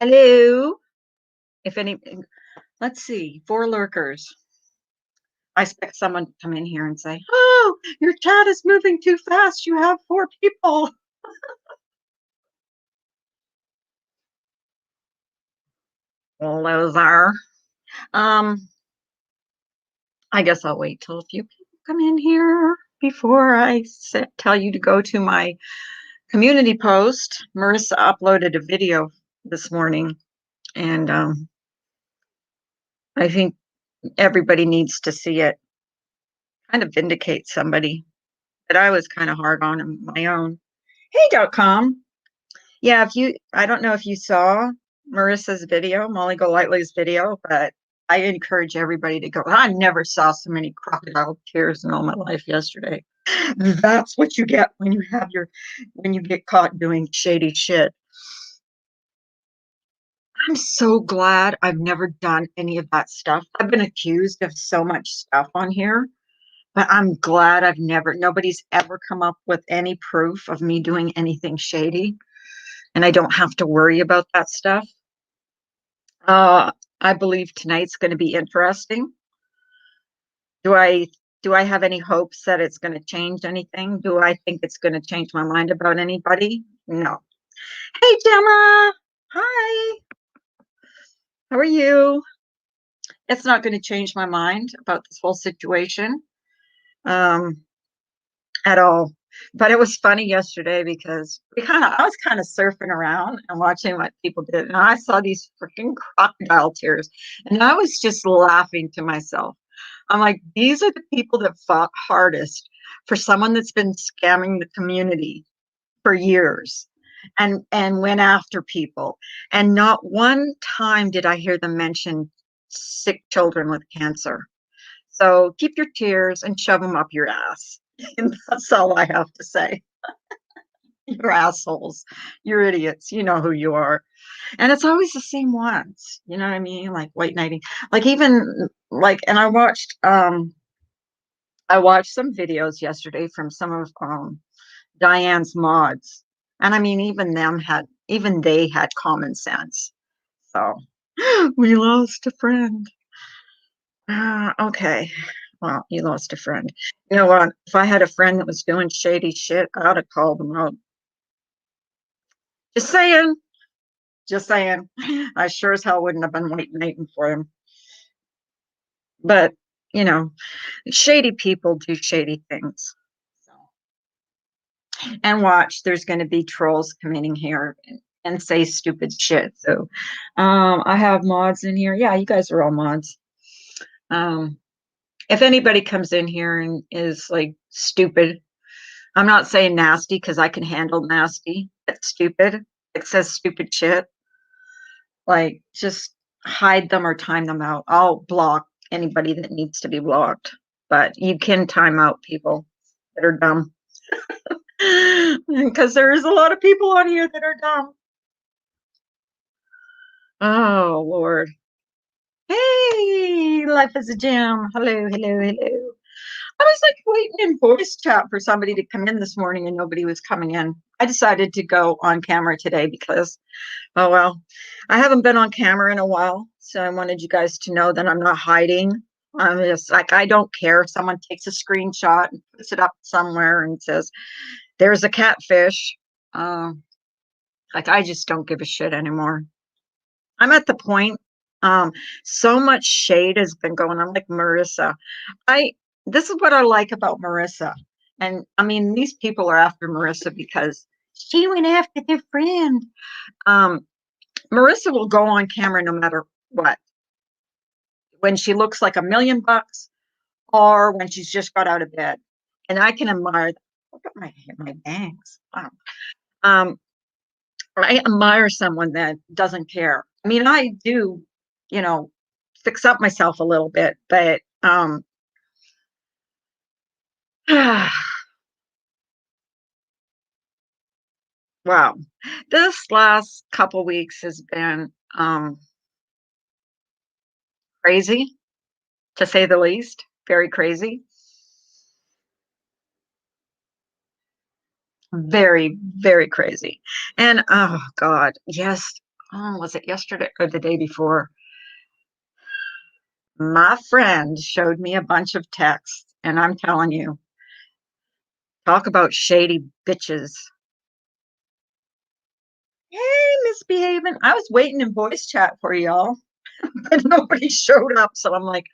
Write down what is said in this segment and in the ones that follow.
Hello. If any, let's see, 4 lurkers. I expect someone to come in here and say, "Oh, your chat is moving too fast. You have 4 people." Hello there. Um, I guess I'll wait till a few people come in here before I tell you to go to my community post. Marissa uploaded a video this morning, and I think everybody needs to see it. Kind of vindicate somebody that I was kind of hard on my own. Hey.com. Yeah, I don't know if you saw Marissa's video, Molly Golightly's video, but I encourage everybody to go. I never saw so many crocodile tears in all my life yesterday. That's what you get when you get caught doing shady shit. I'm so glad I've never done any of that stuff. I've been accused of so much stuff on here, but I'm glad nobody's ever come up with any proof of me doing anything shady, and I don't have to worry about that stuff. I believe tonight's going to be interesting. Do I do I have any hopes that it's going to change anything? Do I think it's going to change my mind about anybody? No. Hey, Gemma. Hi. How are you? It's not going to change my mind about this whole situation um, at all. But it was funny yesterday because I was kind of surfing around and watching what people did, and I saw these freaking crocodile tears, and I was just laughing to myself. I'm like, these are the people that fought hardest for someone that's been scamming the community for years and went after people. And not one time did I hear them mention sick children with cancer. So keep your tears and shove them up your ass. And that's all I have to say. You're assholes. You're idiots. You know who you are. And it's always the same ones. You know what I mean? Like white knighting. Like even like and I watched some videos yesterday from some of Diane's mods. And I mean even they had common sense. So we lost a friend. Okay. Well, you lost a friend. You know what? If I had a friend that was doing shady shit, I'd have called them out. Just saying. Just saying. I sure as hell wouldn't have been waiting for him. But, you know, shady people do shady things. So, and watch, there's going to be trolls coming in here and say stupid shit. So, I have mods in here. Yeah, you guys are all mods. Um, if anybody comes in here and is like stupid, I'm not saying nasty because I can handle nasty, but stupid. It says stupid shit. Like, just hide them or time them out. I'll block anybody that needs to be blocked, but you can time out people that are dumb because there is a lot of people on here that are dumb. Oh, Lord. Hey, life is a gem. Hello, hello, hello. I was like waiting in voice chat for somebody to come in this morning and nobody was coming in. I decided to go on camera today because, oh well, I haven't been on camera in a while. So I wanted you guys to know that I'm not hiding. I'm just like, I don't care if someone takes a screenshot and puts it up somewhere and says, there's a catfish. Uh, like, I just don't give a shit anymore. I'm at the point, so much shade has been going on, like Marissa. I This is what I like about Marissa. And I mean, these people are after Marissa because she went after their friend. Um, Marissa will go on camera no matter what. When she looks like $1,000,000 or when she's just got out of bed. And I can admire that. Look at my bangs. Wow. Um, I admire someone that doesn't care. I mean, I do, you know, fix up myself a little bit, but wow, this last couple weeks has been crazy, to say the least. Very crazy. Very, very crazy. And oh God, yes, Oh, was it yesterday or the day before? My friend showed me a bunch of texts, and I'm telling you, talk about shady bitches. Hey, misbehaving. I was waiting in voice chat for y'all, but nobody showed up. So I'm like,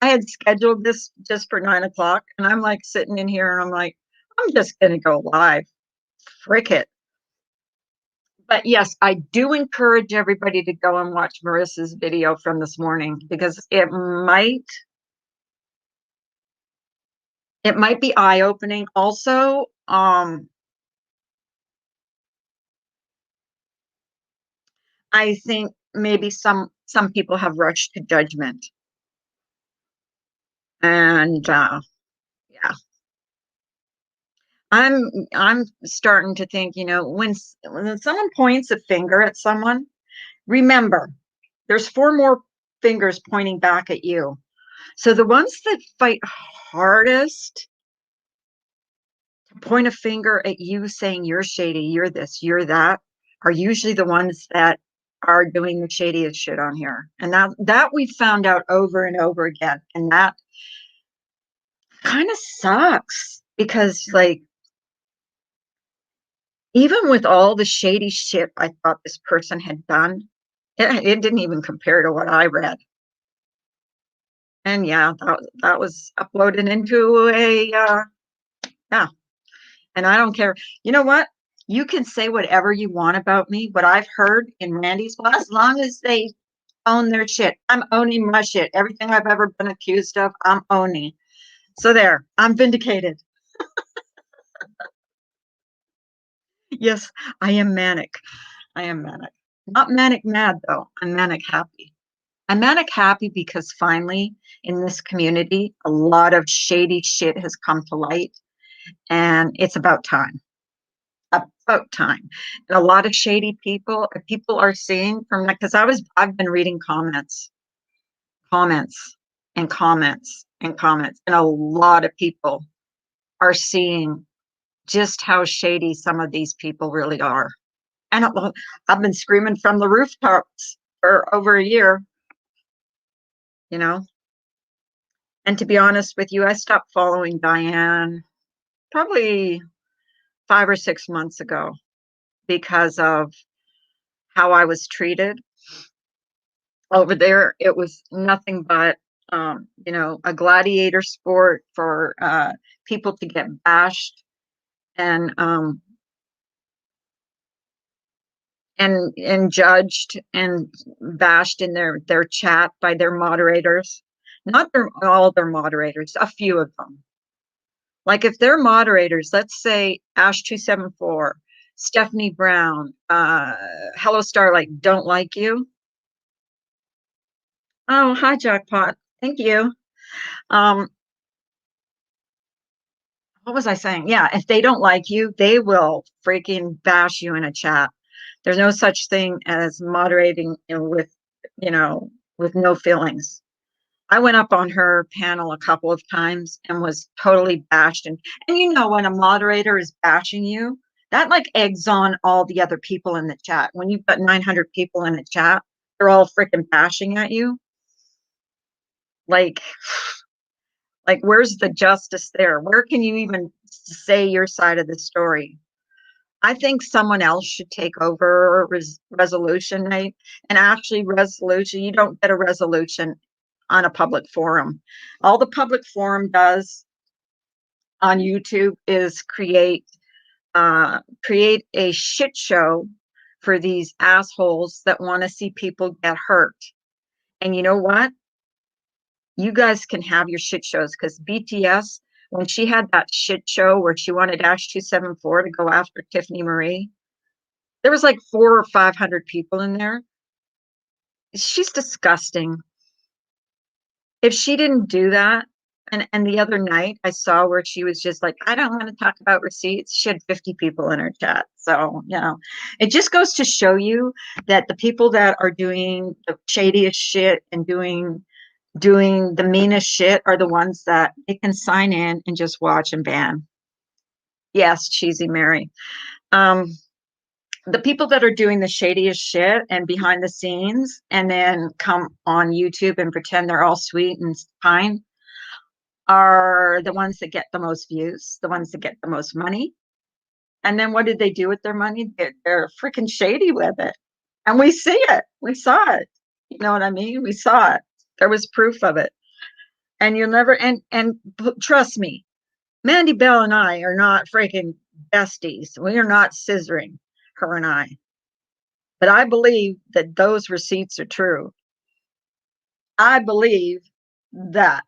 I had scheduled this just for 9 o'clock, and I'm like sitting in here and I'm like, I'm just going to go live. Frick it. But yes, I do encourage everybody to go and watch Marissa's video from this morning because it might be eye-opening. Also, I think maybe some people have rushed to judgment, and yeah, I'm starting to think, when someone points a finger at someone, remember there's four more fingers pointing back at you. So the ones that fight hardest to point a finger at you saying you're shady, you're this, you're that, are usually the ones that are doing the shadiest shit on here. And that we found out over and over again. And that kind of sucks because like even with all the shady shit I thought this person had done, it didn't even compare to what I read. And yeah, that was uploaded into a yeah. And I don't care. You know what? You can say whatever you want about me. What I've heard in Randy's, well, as long as they own their shit, I'm owning my shit. Everything I've ever been accused of, I'm owning. So there, I'm vindicated. Yes, I am manic. I am manic. Not manic mad though. I'm manic happy. I'm manic happy because finally in this community, a lot of shady shit has come to light and it's about time. About time. And a lot of shady people are seeing from that because I've been reading comments, and comments and comments, and a lot of people are seeing just how shady some of these people really are. And I've been screaming from the rooftops for over a year, you know. And to be honest with you, I stopped following Diane probably 5 or 6 months ago because of how I was treated over there. It was nothing but a gladiator sport for people to get bashed and judged and bashed in their chat by their moderators. Not all their moderators, a few of them. Like if they're moderators, let's say Ash274, Stephanie Brown, Hello Starlight don't like you. Oh, hi Jackpot. Thank you. Um, what was I saying? Yeah, if they don't like you, they will freaking bash you in a chat. There's no such thing as moderating you know, with no feelings. I went up on her panel a couple of times and was totally bashed. And when a moderator is bashing you, that like eggs on all the other people in the chat. When you've got 900 people in the chat, they're all freaking bashing at you. Like, where's the justice there? Where can you even say your side of the story? I think someone else should take over resolution night. And actually, resolution, you don't get a resolution on a public forum. All the public forum does on YouTube is create a shit show for these assholes that want to see people get hurt. And you know what? You guys can have your shit shows because BTS, when she had that shit show where she wanted Ash274 to go after Tiffany Marie, there was like 400 or 500 people in there. She's disgusting. If she didn't do that, and the other night I saw where she was just like, I don't want to talk about receipts. She had 50 people in her chat. So, it just goes to show you that the people that are doing the shadiest shit and doing the meanest shit are the ones that they can sign in and just watch and ban. Yes, cheesy Mary. Um, The people that are doing the shadiest shit and behind the scenes and then come on YouTube and pretend they're all sweet and kind are the ones that get the most views, the ones that get the most money. And then what did they do with their money? They're freaking shady with it. And we see it. We saw it. You know what I mean? We saw it. There was proof of it. And you'll never, and trust me, Mandy Bell and I are not freaking besties. We are not scissoring, her and I. But I believe that those receipts are true. I believe that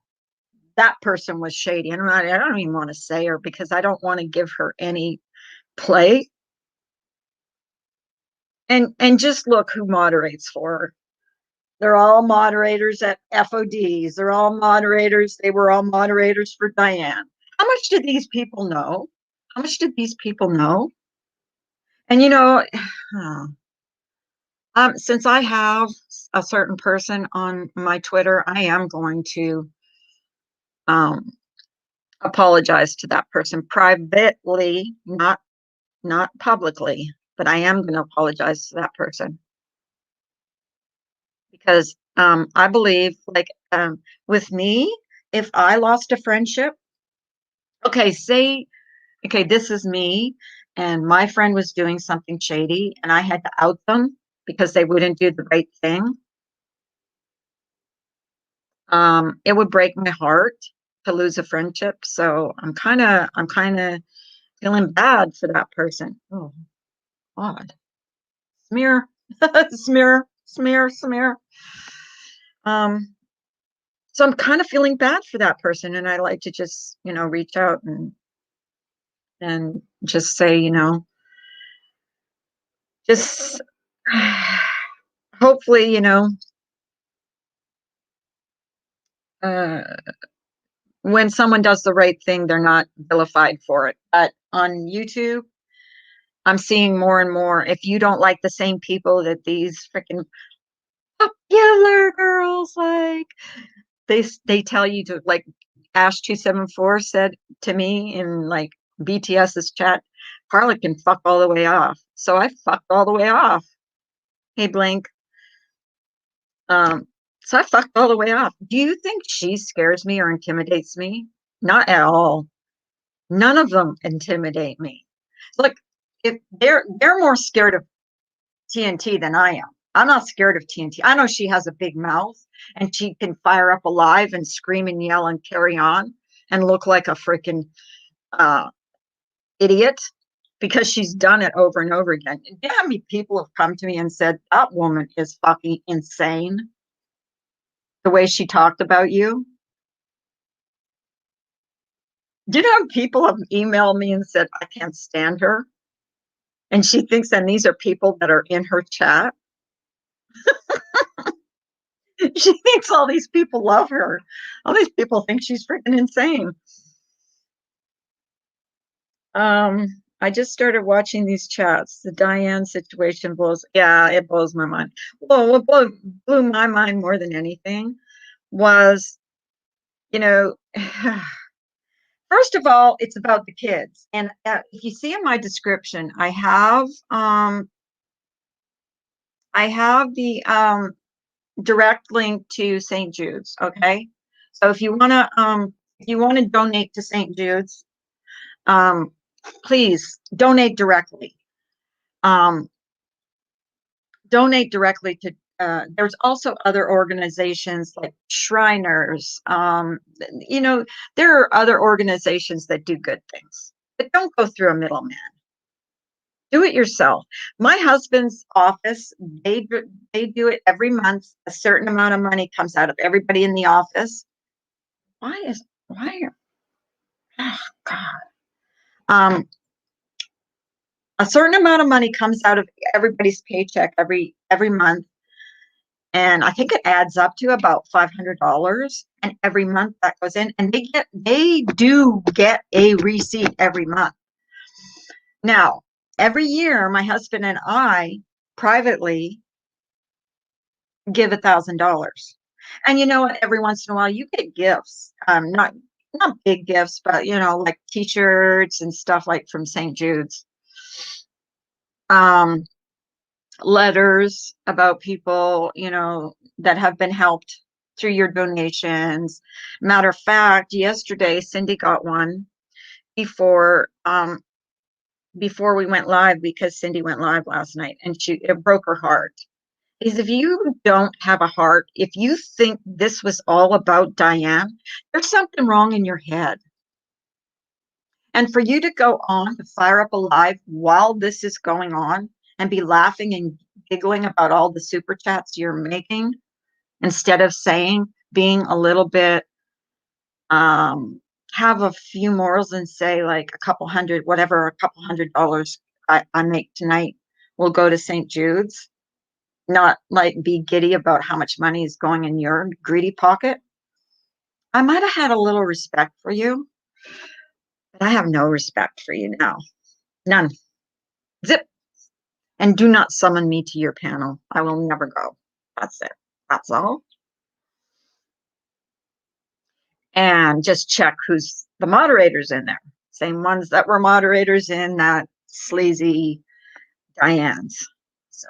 that person was shady. And I don't even want to say her because I don't want to give her any play. And just look who moderates for her. They're all moderators at FODs. They're all moderators. They were all moderators for Diane. How much did these people know? How much did these people know? And since I have a certain person on my Twitter, I am going to um, apologize to that person privately, not publicly, but I am going to apologize to that person because I believe, like, with me, if I lost a friendship, okay, okay, this is me, and my friend was doing something shady, and I had to out them because they wouldn't do the right thing. It would break my heart to lose a friendship. So I'm kind of feeling bad for that person. Oh God, smear, smear, smear, smear. Um, so I'm kind of feeling bad for that person, and I like to just reach out and just say just hopefully uh, when someone does the right thing, they're not vilified for it. But on YouTube, I'm seeing more and more. If you don't like the same people that these freaking popular girls like, they tell you to, like Ash274 said to me in like BTS's chat, Carla can fuck all the way off. So I fucked all the way off. Hey, Blink. Um, so I fucked all the way off. Do you think she scares me or intimidates me? Not at all. None of them intimidate me. Look, if they're more scared of TNT than I am. I'm not scared of TNT. I know she has a big mouth and she can fire up alive and scream and yell and carry on and look like a freaking uh, idiot because she's done it over and over again. And you know how many people have come to me and said, that woman is fucking insane, the way she talked about you? Do you know people have emailed me and said, I can't stand her? And she thinks, and these are people that are in her chat. She thinks all these people love her. All these people think she's freaking insane. I just started watching these chats. The Diane situation it blows my mind. Well, what blew my mind more than anything was, you know, first of all, it's about the kids. And if you see in my description, I have the direct link to St. Jude's. Okay, so if you want to donate to St. Jude's, um, please donate directly. Um, donate directly to. There's also other organizations like Shriners. There are other organizations that do good things, but don't go through a middleman. Do it yourself. My husband's office, they do it every month. A certain amount of money comes out of everybody in the office. Why? Oh God. A certain amount of money comes out of everybody's paycheck every month, and I think it adds up to about $500. And every month that goes in, and they do get a receipt every month. Now, every year, my husband and I privately give $1,000. And you know what? Every once in a while, you get gifts. Not big gifts, but like T-shirts and stuff like from St. Jude's. letters about people, that have been helped through your donations. Matter of fact, yesterday Cindy got one before we went live, because Cindy went live last night, and it broke her heart. Because if you don't have a heart, if you think this was all about Diane, there's something wrong in your head. And for you to go on to fire up a live while this is going on and be laughing and giggling about all the super chats you're making, instead of being a little bit, have a few morals and say, like, a couple $100 I make tonight will go to St. Jude's, not like be giddy about how much money is going in your greedy pocket. I might have had a little respect for you, but I have no respect for you now. None. Zip. And do not summon me to your panel. I will never go. That's it. That's all. And just check who's the moderators in there. Same ones that were moderators in that sleazy Diane's. So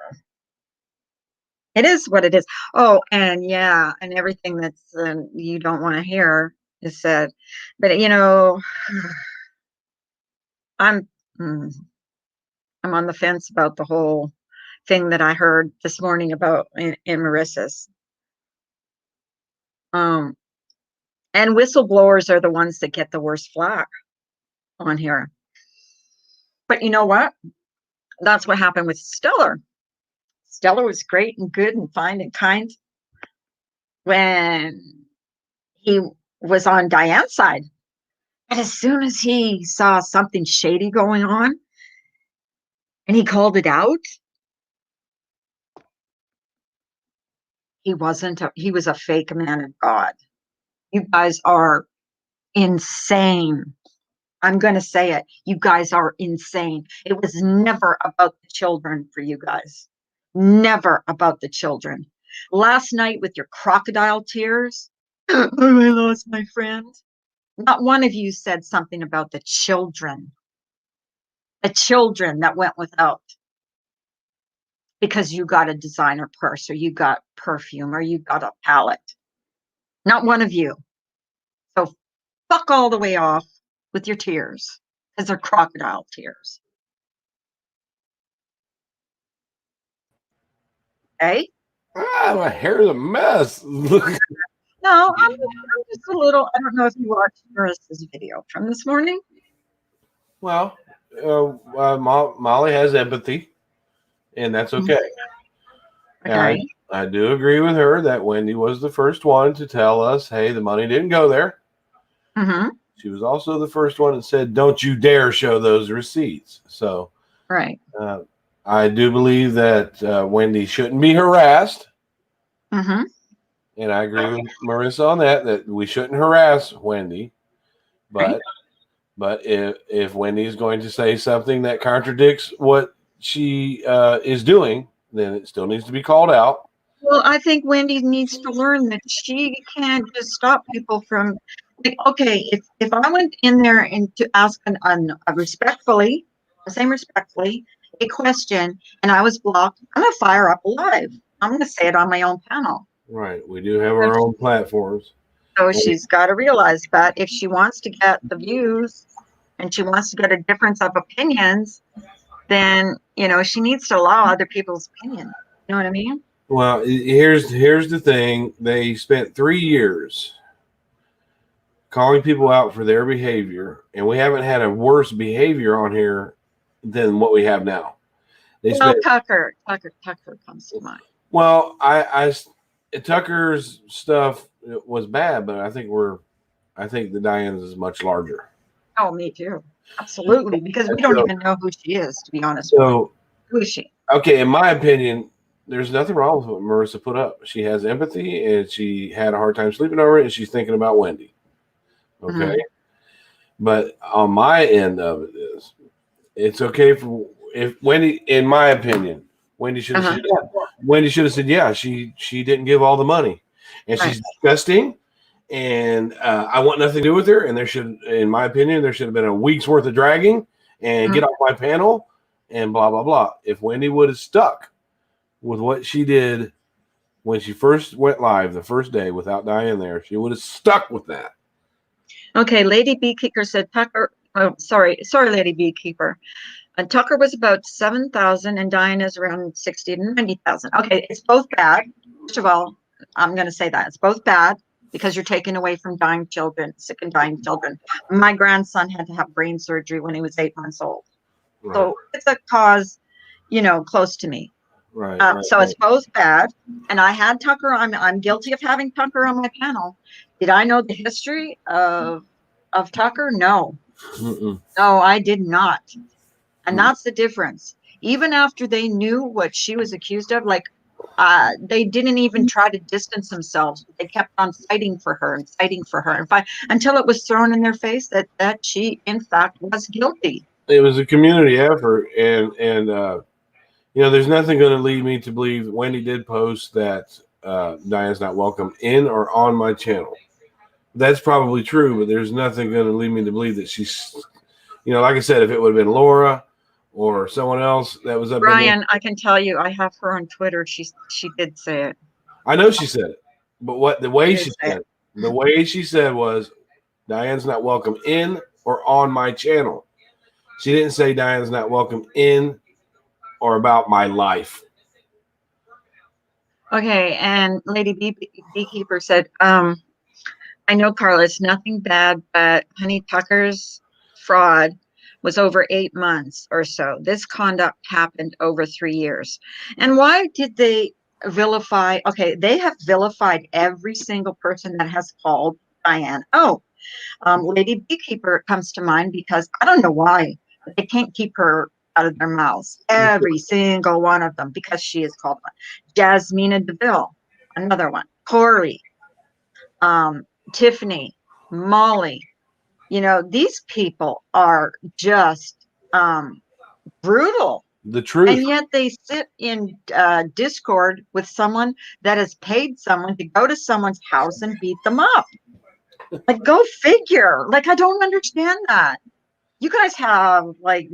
it is what it is. Oh, and yeah, and everything that's you don't want to hear is said. But I'm on the fence about the whole thing that I heard this morning about in Marissa's. And whistleblowers are the ones that get the worst flack on here. But you know what? That's what happened with Stellar. Stellar was great and good and fine and kind when he was on Diane's side. But as soon as he saw something shady going on and he called it out, he was a fake man of God. You guys are insane. I'm going to say it. You guys are insane. It was never about the children for you guys. Never about the children. Last night with your crocodile tears, I lost my friend. Not one of you said something about the children. The children that went without because you got a designer purse or you got perfume or you got a palette. Not one of you. So fuck all the way off with your tears, because they're crocodile tears. Okay? My hair's a mess. No, I'm just a little. I don't know if you watched Marissa's video from this morning. Well, Molly has empathy, and that's okay. Okay. I do agree with her that Wendy was the first one to tell us, hey, the money didn't go there. Mm-hmm. She was also the first one that said, don't you dare show those receipts. So right. I do believe that Wendy shouldn't be harassed. Mm-hmm. And I agree with Marissa on that we shouldn't harass Wendy. But if Wendy is going to say something that contradicts what she is doing, then it still needs to be called out. Well, I think Wendy needs to learn that she can't just stop people from, like, okay, if I went in there and to ask a respectfully, a question, and I was blocked, I'm going to fire up live. I'm going to say it on my own panel. Right. We do have our own platforms. So she's got to realize that if she wants to get the views and she wants to get a difference of opinions, then, she needs to allow other people's opinion. You know what I mean? Well, here's the thing. They spent 3 years calling people out for their behavior, and we haven't had a worse behavior on here than what we have now. Tucker comes to mind. Well, Tucker's stuff was bad, but I think the Diane's is much larger. Oh, me too. Absolutely, because we don't even know who she is, to be honest. So, who is she? Okay, in my opinion, there's nothing wrong with what Marissa put up. She has empathy, and she had a hard time sleeping over it, and she's thinking about Wendy. Okay, mm-hmm. But on my end of it is, it's okay if Wendy, in my opinion, Wendy should have said, Wendy should have said, yeah, she didn't give all the money, and she's disgusting, and I want nothing to do with her. And in my opinion, there should have been a week's worth of dragging and get off my panel. and blah, blah, blah. If Wendy would have stuck with what she did when she first went live the first day without Diane there, she would have stuck with that. Okay, Lady Beekeeper said Tucker. Oh, sorry, Lady Beekeeper. And Tucker was about 7,000, and Diane is around 60 to 90,000. Okay, it's both bad. First of all, I'm going to say that it's both bad because you're taking away from dying children, sick and dying children. My grandson had to have brain surgery when he was 8 months old, Right. so it's a cause, close to me. Right. So it's both bad. And I had Tucker. I'm guilty of having Tucker on my panel. Did I know the history of Tucker? No. Mm-mm. No, I did not. And that's the difference. Even after they knew what she was accused of, they didn't even try to distance themselves. They kept on fighting for her and fighting for her, and until it was thrown in their face that she, in fact, was guilty. It was a community effort, and there's nothing going to lead me to believe that Wendy did post that Diane's not welcome in or on my channel. That's probably true, but there's nothing going to lead me to believe that she's, like I said, if it would have been Laura or someone else that was up Brian, in there, I can tell you, I have her on Twitter. She did say it. I know she said it, but the way she said was Diane's not welcome in or on my channel. She didn't say Diane's not welcome in or about my life. Okay, and Lady Beekeeper said, I know, Carla, it's nothing bad, but Honey Tucker's fraud was over 8 months or so. This conduct happened over 3 years. And why did they vilify? Okay, they have vilified every single person that has called Diane. Lady Beekeeper comes to mind because I don't know why they can't keep her out of their mouths. Every single one of them, because she is called one. Jasmina DeVille, another one. Corey, Tiffany, Molly. These people are just brutal. The truth. And yet they sit in Discord with someone that has paid someone to go to someone's house and beat them up. Like, go figure. Like, I don't understand that. You guys have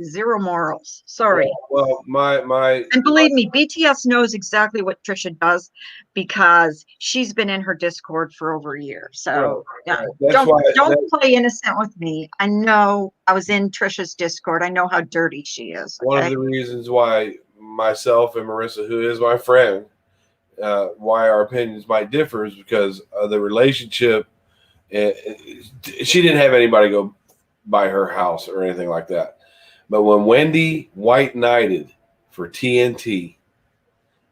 zero morals. Sorry. Well, and believe me, BTS knows exactly what Trisha does because she's been in her Discord for over a year. So yeah, don't play innocent with me. I know I was in Trisha's Discord. I know how dirty she is. Okay? One of the reasons why myself and Marissa, who is my friend, why our opinions might differ is because of the relationship. She didn't have anybody go by her house or anything like that. But when Wendy white knighted for TNT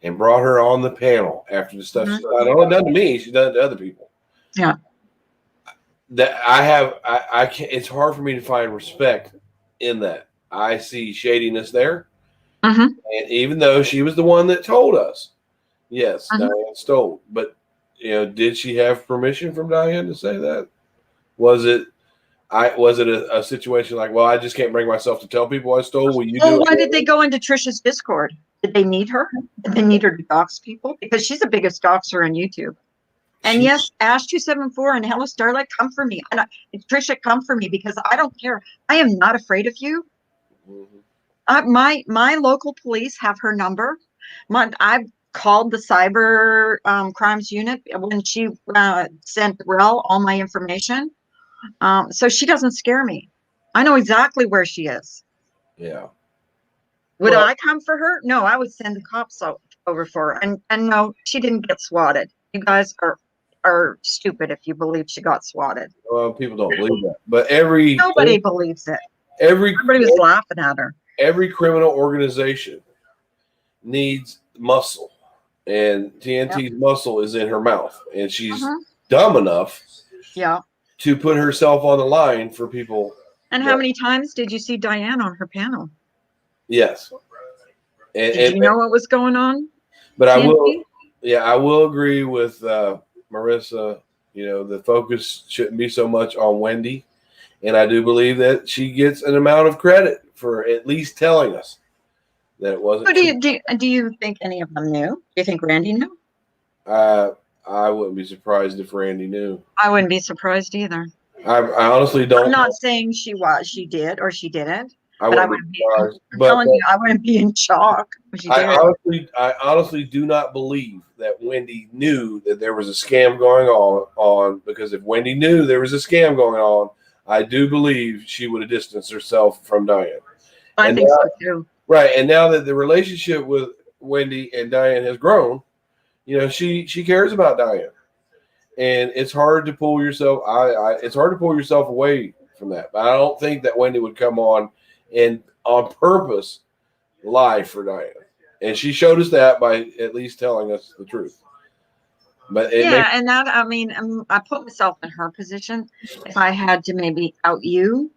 and brought her on the panel after the stuff she's not done to me, she's done it to other people. Yeah. That I can't, it's hard for me to find respect in that. I see shadiness there. And even though she was the one that told us, yes, Diane stole. But did she have permission from Diane to say that? Was it a situation like, well, I just can't bring myself to tell people I stole? Will you do it? Why did they go into Trisha's Discord? Did they need her? Did they need her to dox people? Because she's the biggest doxer on YouTube. And yes, Ash274 and Hello Starlight, come for me. And Trisha, come for me because I don't care. I am not afraid of you. My local police have her number. I've called the cyber crimes unit when she sent Rel all my information. So she doesn't scare me. I know exactly where she is. Yeah. Would I come for her? No, I would send the cops over for her. And no, she didn't get swatted. You guys are stupid if you believe she got swatted. Well, people don't believe that. But nobody believes it. Everybody was laughing at her. Every criminal organization needs muscle. And TNT's muscle is in her mouth. And she's dumb enough to put herself on the line for people. And how many times did you see Diane on her panel? Yes. Did you know what was going on? But TNT? I will agree with Marissa. The focus shouldn't be so much on Wendy. And I do believe that she gets an amount of credit for at least telling us that it wasn't. But do you think any of them knew? Do you think Randy knew? I wouldn't be surprised if Randy knew. I wouldn't be surprised either. I honestly don't. I'm not saying she did or she didn't. I But I wouldn't be wouldn't be. surprised. I'm But telling you, I wouldn't be in shock if she did. I honestly do not believe that Wendy knew that there was a scam going on, because if Wendy knew there was a scam going on, I do believe she would have distanced herself from Diane. I And think now, so too. right, and now that the relationship with Wendy and Diane has grown, she cares about Diane, and it's hard to pull yourself. It's hard to pull yourself away from that. But I don't think that Wendy would come on and on purpose lie for Diane, and she showed us that by at least telling us the truth. But it makes Yeah, and that, I mean, I put myself in her position. If I had to maybe out you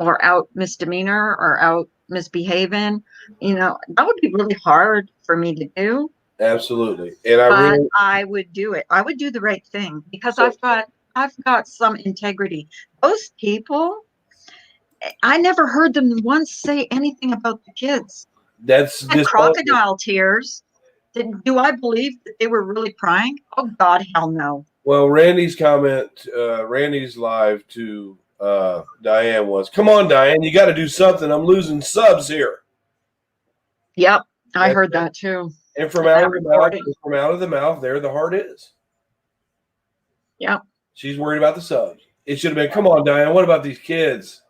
or out misdemeanor or out misbehaving, that would be really hard for me to do. absolutely, and I But really I would do it. I would do the right thing because so I've got some integrity. Those people, I never heard them once say anything about the kids. that's And dishonest. crocodile tears. Do I believe that they were really crying? Oh God, hell no. Well, Randy's live to Diane was, "Come on, Diane, you got to do something. I'm losing subs here." Yep, I That's heard it. that too. And from And out that of the mouth, recording. there the heart is. Yep. She's worried about the subs. It should have been, "Come on, Diane, what about these kids?"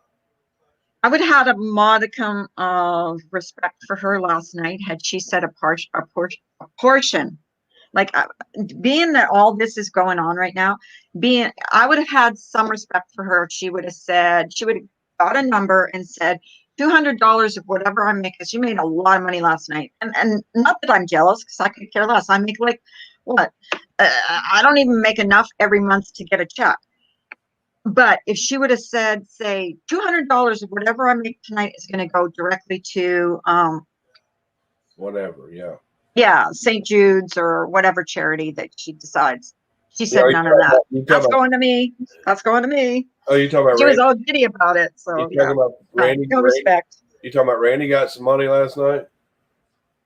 I would have had a modicum of respect for her last night had she said a portion. Like being that all this is going on right now, I would have had some respect for her if she would have said, she would have got a number and said, $200 of whatever I make, because you made a lot of money last night. And not that I'm jealous, because I could care less. I make like what? I don't even make enough every month to get a check. But if she would have said, say, $200 of whatever I make tonight is going to go directly to, Whatever, yeah. yeah, St. Jude's or whatever charity that she decides. She Yeah, said none of that. you talking That's about, going to me. That's going to me. oh, you talking about She was Randy? all giddy about it. You So talking yeah, about no, Randy? no respect. You talking about Randy got some money last night?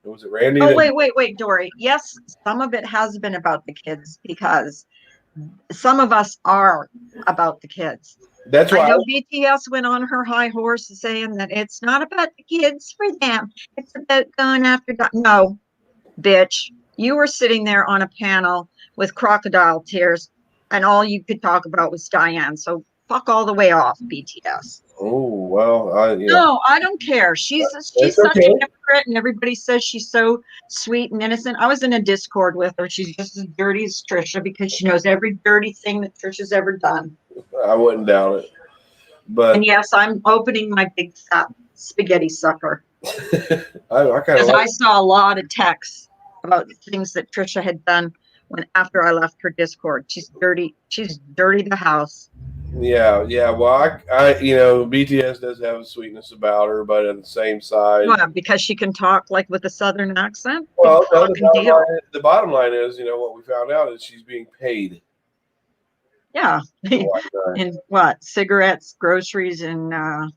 Was it Randy Oh, that? wait, Dory. Yes, some of it has been about the kids because some of us are about the kids. That's I why. know BTS went on her high horse saying that it's not about the kids for them. It's about going after. No, bitch. You were sitting there on a panel with crocodile tears, and all you could talk about was Diane. So fuck all the way off, BTS. Oh well, No, I don't care. She's it's such a okay. hypocrite, and everybody says she's so sweet and innocent. I was in a Discord with her. She's just as dirty as Trisha because she knows every dirty thing that Trisha's ever done. I wouldn't doubt it, And but yes, I'm opening my big fat spaghetti sucker I kind of because like. I saw a lot of texts about things that Trisha had done after I left her Discord. She's dirty. She's dirty the house. Yeah, yeah. Well, BTS does have a sweetness about her, but on the same side, Well, because she can talk like with a southern accent. Big well, no, fucking deal. the bottom line is, what we found out is she's being paid. Yeah. Right. And what? Cigarettes, groceries, and Yeah.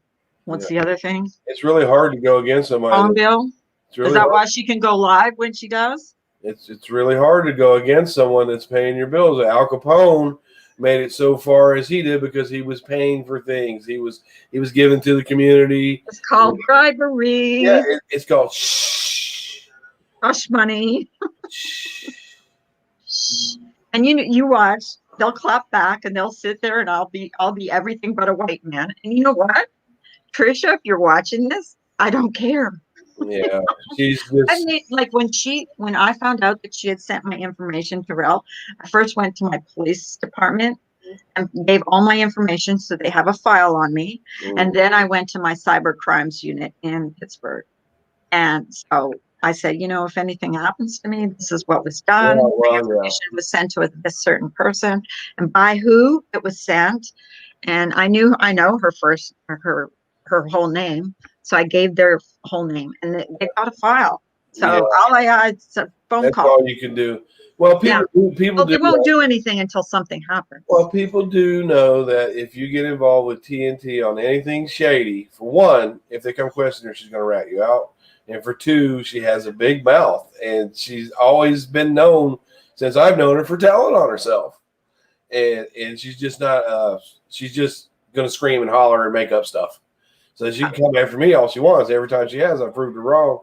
what's the other thing? It's really hard to go against somebody. Phone bill. It's really Is that hard. why she can go live when she does? It's really hard to go against someone that's paying your bills. Al Capone made it so far as he did because he was paying for things. He was giving to the community. It's called bribery. Yeah, it's called Hush money. shh. And you watch, they'll clap back and they'll sit there and I'll be everything but a white man. And you know what? Trisha, if you're watching this, I don't care. Yeah, she's I just. mean, like when I found out that she had sent my information to Rel, I first went to my police department and gave all my information so they have a file on me. And then I went to my cyber crimes unit in Pittsburgh. And so I said, if anything happens to me, this is what was done. Yeah, My well, information was sent to this certain person and by who it was sent. And I know her whole name. So I gave their whole name and they got a file. So yeah, all I had is a phone that's call. all you can do. Well, Yeah. people Well, do. they won't do anything until something happens. Well, people do know that if you get involved with TNT on anything shady, for one, if they come question her, she's going to rat you out. And for two, she has a big mouth. And she's always been known, since I've known her, for telling on herself. And she's just not, she's just going to scream and holler and make up stuff. So she can come after me all she wants. Every time she has, I proved her wrong.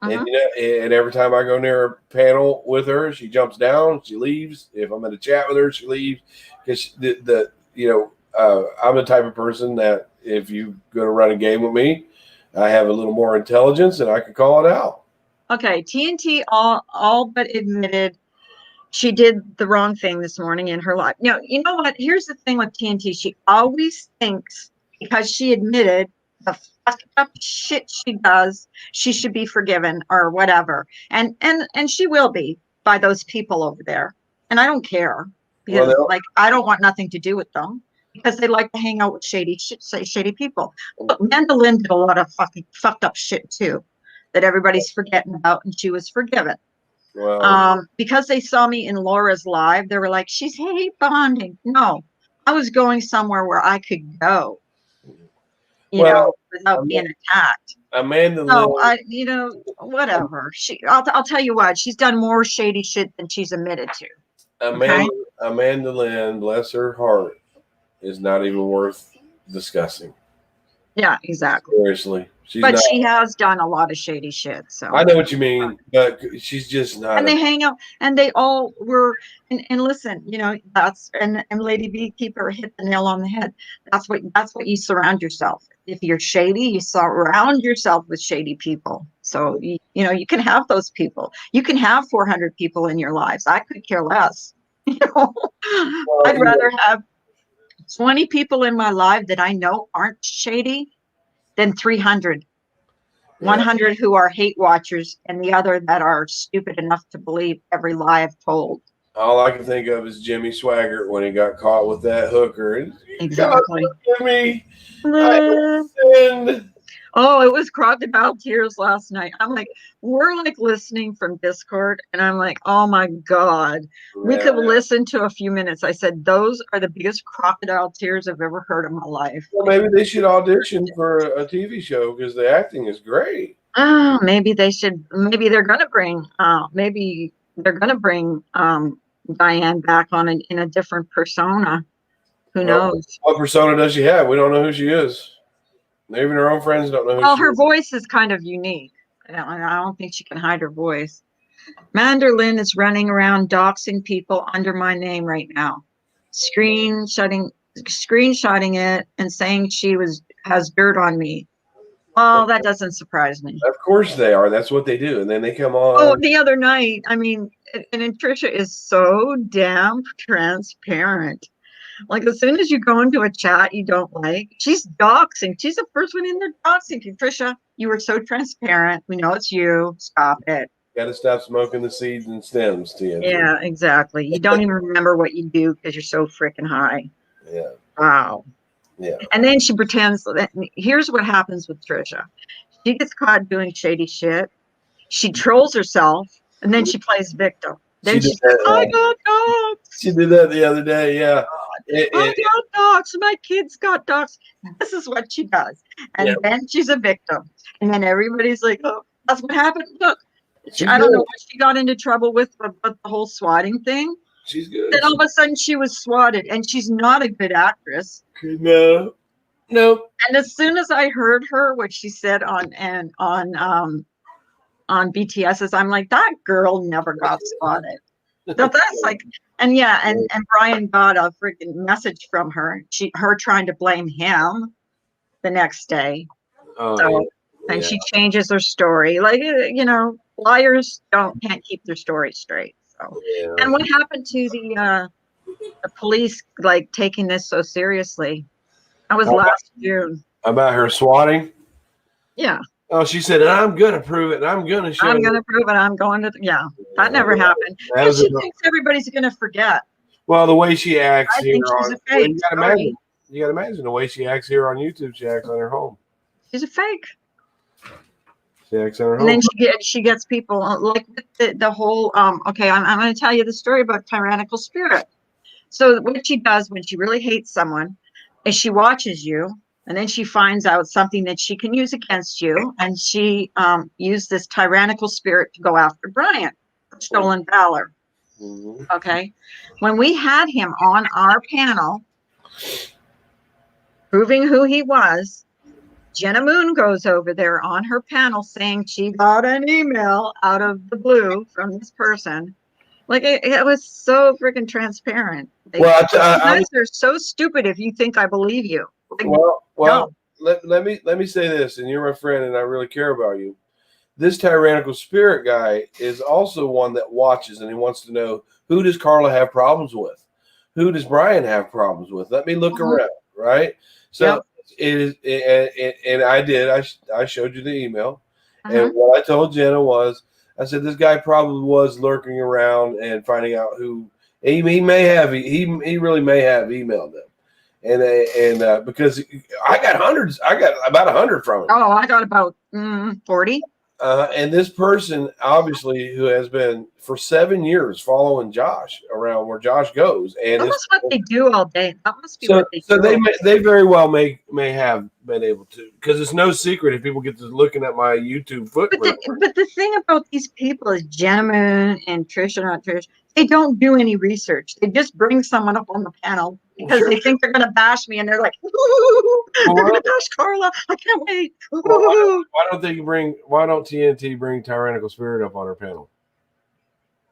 And and every time I go near a panel with her, she jumps down, she leaves. If I'm in a chat with her, she leaves because I'm the type of person that if you're going to run a game with me, I have a little more intelligence and I can call it out. Okay, TNT all but admitted she did the wrong thing this morning in her life. Now, you know what? Here's the thing with TNT. She always thinks because she admitted the fucked up shit she does, she should be forgiven or whatever. And she will be by those people over there. And I don't care because I don't want nothing to do with them because they like to hang out with shady people. Look, Mandolin did a lot of fucking fucked up shit too that everybody's forgetting about, and she was forgiven. Because they saw me in Laura's live, they were like, she's hate bonding. No, I was going somewhere where I could go, without being attacked. Amanda Lynn, whatever. I'll tell you what, she's done more shady shit than she's admitted to. Amanda Lynn, bless her heart, is not even worth discussing. Yeah, exactly. Seriously. She has done a lot of shady shit. So I know what you mean, but she's just not. And they hang out, and they all were. And listen, that's and Lady Beekeeper hit the nail on the head. That's what you surround yourself. If you're shady, you surround yourself with shady people. So you can have those people. You can have 400 people in your lives. I could care less. I'd rather have 20 people in my life that I know aren't shady than 300. 100 who are hate watchers and the other that are stupid enough to believe every lie I've told. All I can think of is Jimmy Swaggart when he got caught with that hooker. Exactly. God, me. I sinned. Oh, it was crocodile tears last night. I'm like, we're like listening from Discord, and I'm like, oh my God, we could listen to a few minutes. I said, those are the biggest crocodile tears I've ever heard in my life. Well, maybe they should audition for a TV show because the acting is great. Oh, maybe they should. Maybe they're gonna bring. Diane back in a different persona. Who knows? What persona does she have? We don't know who she is. Even her own friends don't know who she is. Well, her voice is kind of unique. I don't think she can hide her voice. Manderlin is running around doxing people under my name right now, screenshotting it and saying she has dirt on me. Oh, that doesn't surprise me. Of course they are. That's what they do. And then they come on. Oh, the other night, and Trisha is so damn transparent. Like, as soon as you go into a chat you don't like, she's doxing. She's the first one in there doxing. Trisha, you were so transparent. We know it's you. Stop it. Got to stop smoking the seeds and stems, Tia. Yeah, exactly. You don't even remember what you do because you're so freaking high. Yeah. Wow. Yeah. And then she pretends that. Here's what happens with Trisha. She gets caught doing shady shit. She trolls herself, and then she plays victim. Then she says, I got dogs. She did that the other day, yeah. I got dogs. My kids got dogs. This is what she does. And then she's a victim. And then everybody's like, oh, that's what happened. Look, I don't know what she got into trouble with, but the whole swatting thing. She's good. Then all of a sudden she was swatted, and she's not a good actress. No. And as soon as I heard her, what she said on BTS's, I'm like, that girl never got swatted. That's like, and Brian got a freaking message from her. Her trying to blame him the next day. She changes her story. Like, liars can't keep their story straight. So, and what happened to the police like taking this so seriously? That was last June. About her swatting? Yeah. Oh, she said, I'm going to prove it, and I'm going to show I'm going to prove it. I'm going to, that never happened. And she thinks everybody's going to forget. Well, the way she acts I think she's a fake. You got to imagine the way she acts here on YouTube, she acts on her home. She's a fake. She acts on her home. And then she gets people, like the whole, okay, I'm going to tell you the story about tyrannical spirit. So what she does when she really hates someone is she watches you, and then she finds out something that she can use against you. And she used this tyrannical spirit to go after Brian for stolen valor. Mm-hmm. Okay. When we had him on our panel, proving who he was, Jenna Moon goes over there on her panel saying she got an email out of the blue from this person. Like it was so freaking transparent. Like, Well, you guys are so stupid if you think I believe you. Like, well, no. let me say this, and you're my friend, and I really care about you. This tyrannical spirit guy is also one that watches, and he wants to know, who does Carla have problems with? Who does Brian have problems with? Let me look around, right? So Yep. it is, and I did. I showed you the email, and Uh-huh. what I told Jenna was, I said this guy probably was lurking around and finding out who he may have. He really may have emailed them, and because I got hundreds, I got about 100 from him. Oh, I got about 40. And this person, obviously, who has been for 7 years following Josh around where Josh goes, and That it's must what they do all day. That must be so what they do. they very well may have been able to, because it's no secret if people get to looking at my YouTube footprint. But the thing about these people is Gentleman and Trisha, not Trish, they don't do any research. They just bring someone up on the panel because they think they're going to bash me, and they're like, ooh, they're going to bash Carla. I can't wait. Well, why don't TNT bring Tyrannical Spirit up on her panel?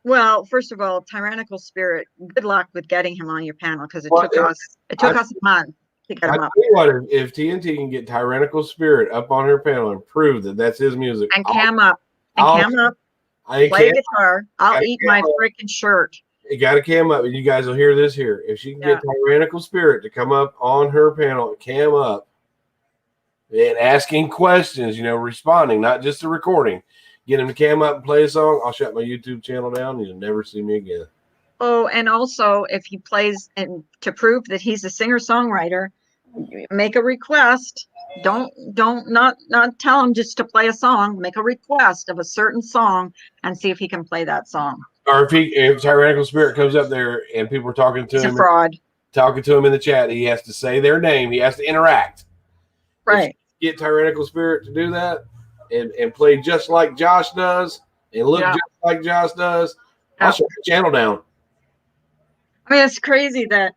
Well, first of all, Tyrannical Spirit, good luck with getting him on your panel, because it took us a month to get him up. Tell you what, if TNT can get Tyrannical Spirit up on her panel and prove that that's his music, And Cam up, play guitar, I'll eat my freaking shirt. You got to cam up, and you guys will hear this here. If she can get Tyrannical Spirit to come up on her panel, cam up, and asking questions, responding, not just a recording. Get him to cam up and play a song. I'll shut my YouTube channel down, and you'll never see me again. Oh, and also if he plays, and to prove that he's a singer-songwriter, make a request. Don't not tell him just to play a song. Make a request of a certain song and see if he can play that song. Or if Tyrannical Spirit comes up there and people are talking to him, he's a fraud. Talking to him in the chat, he has to say their name. He has to interact. Right. Get Tyrannical Spirit to do that and play just like Josh does and look just like Josh does, I'll shut the channel down. I mean, it's crazy that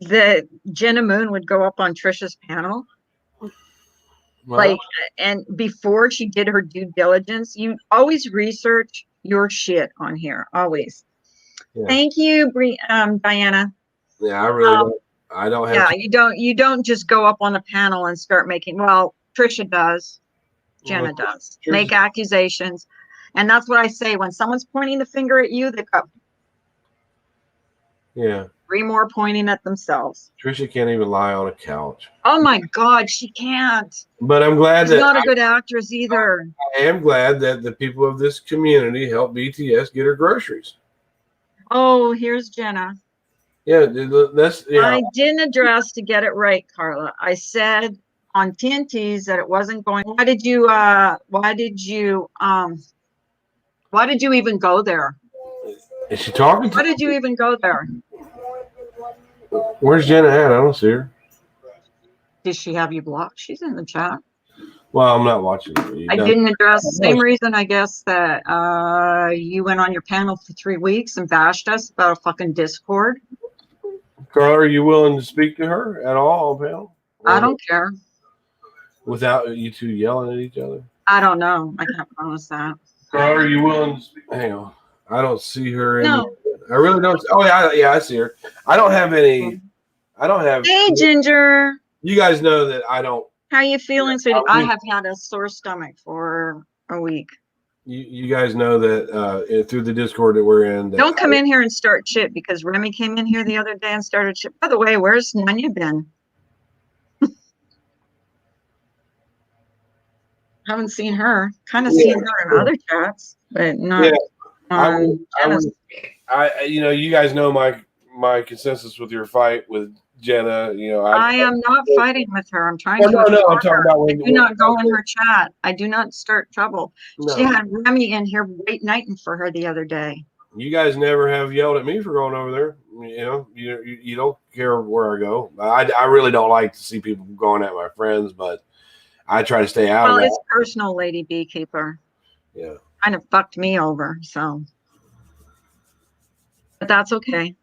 that Jenna Moon would go up on Trisha's panel. Well, and before she did her due diligence, you always research your shit on here. Always. Yeah. Thank you, Diana. Yeah, I really don't. I don't have. Yeah, you don't just go up on a panel and start making. Well, Trisha does. Jenna does. Make accusations, and that's what I say when someone's pointing the finger at you. They go. Yeah. 3 more pointing at themselves. Trisha can't even lie on a couch. Oh my God, she can't. But I'm glad she's not a good actress either. I am glad that the people of this community help BTS get her groceries. Oh, here's Jenna. Yeah, that's. Yeah. I didn't address to get it right, Carla. I said on TNT's that it wasn't going. Why did you even go there? Is she talking to? Why did you even go there? Where's Jenna at? I don't see her. Did she have you blocked? She's in the chat. Well, I'm not watching. I didn't address the same reason, I guess, that you went on your panel for 3 weeks and bashed us about a fucking Discord. Carla, are you willing to speak to her at all on panel? I don't care. Without you two yelling at each other? I don't know. I can't promise that. Carla, are you willing to speak? Hang on. I don't see her in. No. I really don't. Oh, yeah, I see her. I don't have any. I don't have. Hey, Ginger. You guys know that I don't. How you feeling, sweetie? I have had a sore stomach for a week. You guys know that through the Discord that we're in. Don't come in here and start shit, because Remy came in here the other day and started shit. By the way, where's Nanya been? Haven't seen her. Kind of seen her in other chats, but not. Yeah. You guys know my consensus with your fight with Jenna. I am not fighting with her. I'm trying to. No, I'm talking about. I do not go in her chat. I do not start trouble. No. She had Remy in here nighting for her the other day. You guys never have yelled at me for going over there. You don't care where I go. I really don't like to see people going at my friends, but I try to stay out of that. Well, it's personal, Lady Beekeeper. Yeah. Kind of fucked me over, so. But that's okay.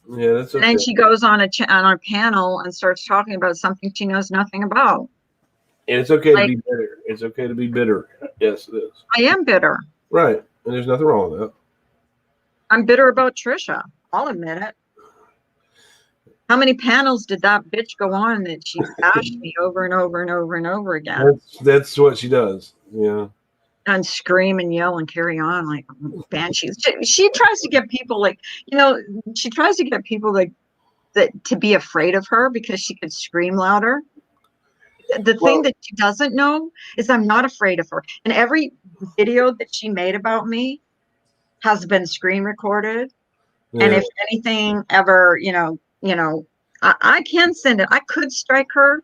Yeah, that's okay. And then she goes on a panel and starts talking about something she knows nothing about. And it's okay to Like, be bitter. It's okay to be bitter. Yes, it is. I am bitter. Right. And there's nothing wrong with that. I'm bitter about Trisha. I'll admit it. How many panels did that bitch go on that she bashed me over and over and over and over again? That's what she does. Yeah. And scream and yell and carry on like banshees. She tries to get people like, you know, she tries to get people like that to be afraid of her because she could scream louder. The thing Well, that she doesn't know is I'm not afraid of her. And every video that she made about me has been screen recorded. And yeah, if anything ever, I can send it. I could strike her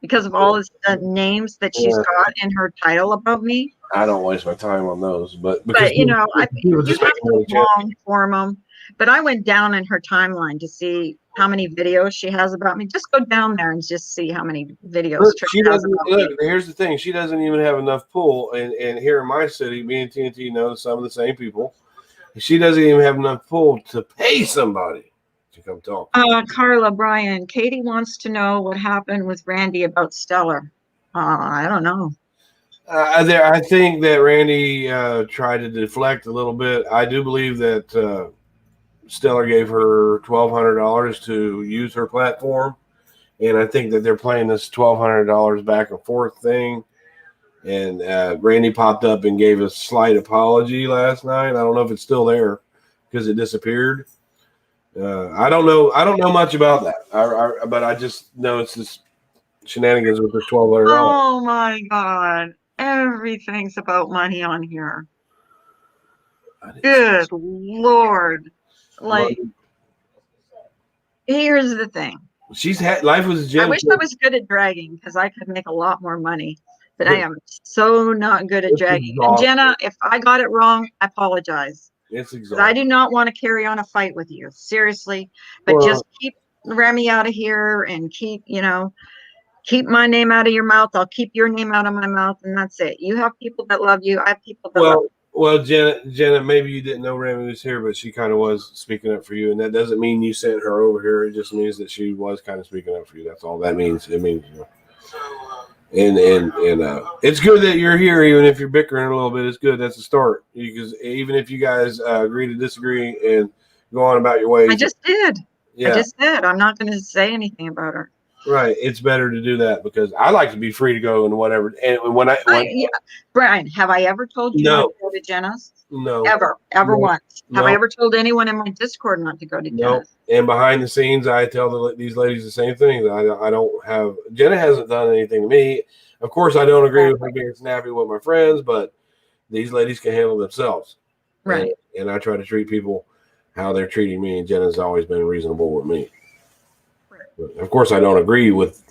because of all the names that she's yeah. got in her title about me. I don't waste my time on those, but because But people you just make have to money channel. long form them. But I went down in her timeline to see how many videos she has about me. Just go down there and just see how many videos Look, she Trisha has doesn't about look. me. Here's the thing: she doesn't even have enough pull. And here in my city, me and TNT know some of the same people. She doesn't even have enough pull to pay somebody to come talk to me. Carla, Brian, Katie wants to know what happened with Randy about Stellar. I don't know. I think that Randy tried to deflect a little bit. I do believe that Stellar gave her $1,200 to use her platform, and I think that they're playing this $1,200 back and forth thing. And Randy popped up and gave a slight apology last night. I don't know if it's still there because it disappeared. I don't know. I don't know much about that. But I just know it's this shenanigans with this $1,200. Oh my God. Everything's about money on here. Good Lord. Like, here's the thing. She's had life was a I gem. wish I was good at dragging because I could make a lot more money, but I am so not good at It's dragging. And exhausting. Jenna, if I got it wrong, I apologize. It's 'Cause I exhausting. do not want to carry on a fight with you, seriously. But Well, just keep Remy out of here and keep my name out of your mouth. I'll keep your name out of my mouth, and that's it. You have people that love you. I have people that love well, Janet, maybe you didn't know Remy was here, but she kind of was speaking up for you, and that doesn't mean you sent her over here. It just means that she was kind of speaking up for you. That's all that means. It means, and it's good that you're here, even if you're bickering a little bit. It's good. That's a start because even if you guys agree to disagree and go on about your I ways, just did. I yeah, just did. I'm not going to say anything about her. right. It's better to do that because I like to be free to go and whatever. And Yeah. Brian, have I ever told you not no, to go to Jenna's? no, Ever no, once? Have I no, ever told anyone in my Discord not to go to no. Jenna's? And behind the scenes, I tell these ladies the same thing. I don't have Jenna hasn't done anything to me. Of course, I don't agree with her being snappy with my friends, but these ladies can handle themselves. And Right. and I try to treat people how they're treating me, and Jenna's always been reasonable with me. But of course, I don't agree with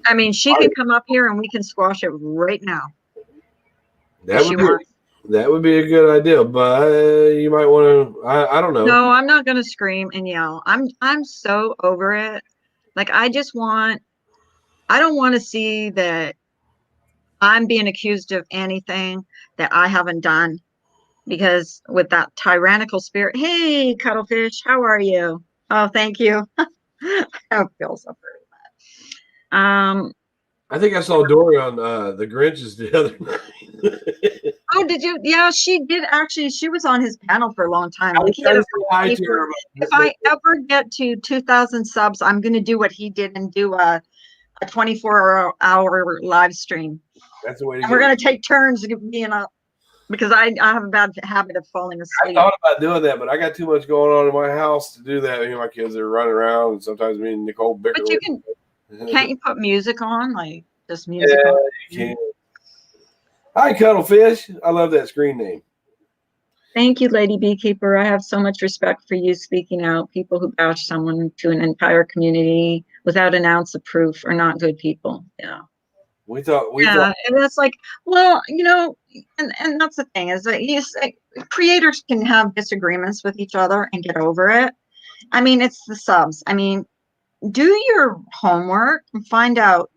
I mean, she can come up here and we can squash it right now if that she would be wants. that would be a good idea, but you might want to. I don't know. No, I'm not going to scream and yell. I'm so over it. Like I don't want to see that I'm being accused of anything that I haven't done because with that tyrannical spirit. Hey, cuttlefish, how are you? Oh, thank you. I feel so bad. I think I saw Dory on the Grinches the other night. Oh, did you? Yeah, she did actually. She was on his panel for a long time. I Like was he had trying a to say hi to paper. her. If I ever get to 2,000 subs, I'm going to do what he did and do a 24-hour live stream. That's the way to And get we're it. going to take turns being up because I have a bad habit of falling I asleep. thought about doing that, but I got too much going on in my house to do that. My kids are running around, and sometimes me and Nicole bicker. But can't you put music on? Like just Yeah, music on? you can. Hi, Cuttlefish. I love that screen name. Thank you, Lady Beekeeper. I have so much respect for you speaking out. People who bash someone to an entire community without an ounce of proof are not good people. Yeah. We thought. Yeah. And it's like, well, and that's the thing is that creators can have disagreements with each other and get over it. I mean, it's the subs. I mean, do your homework and find out,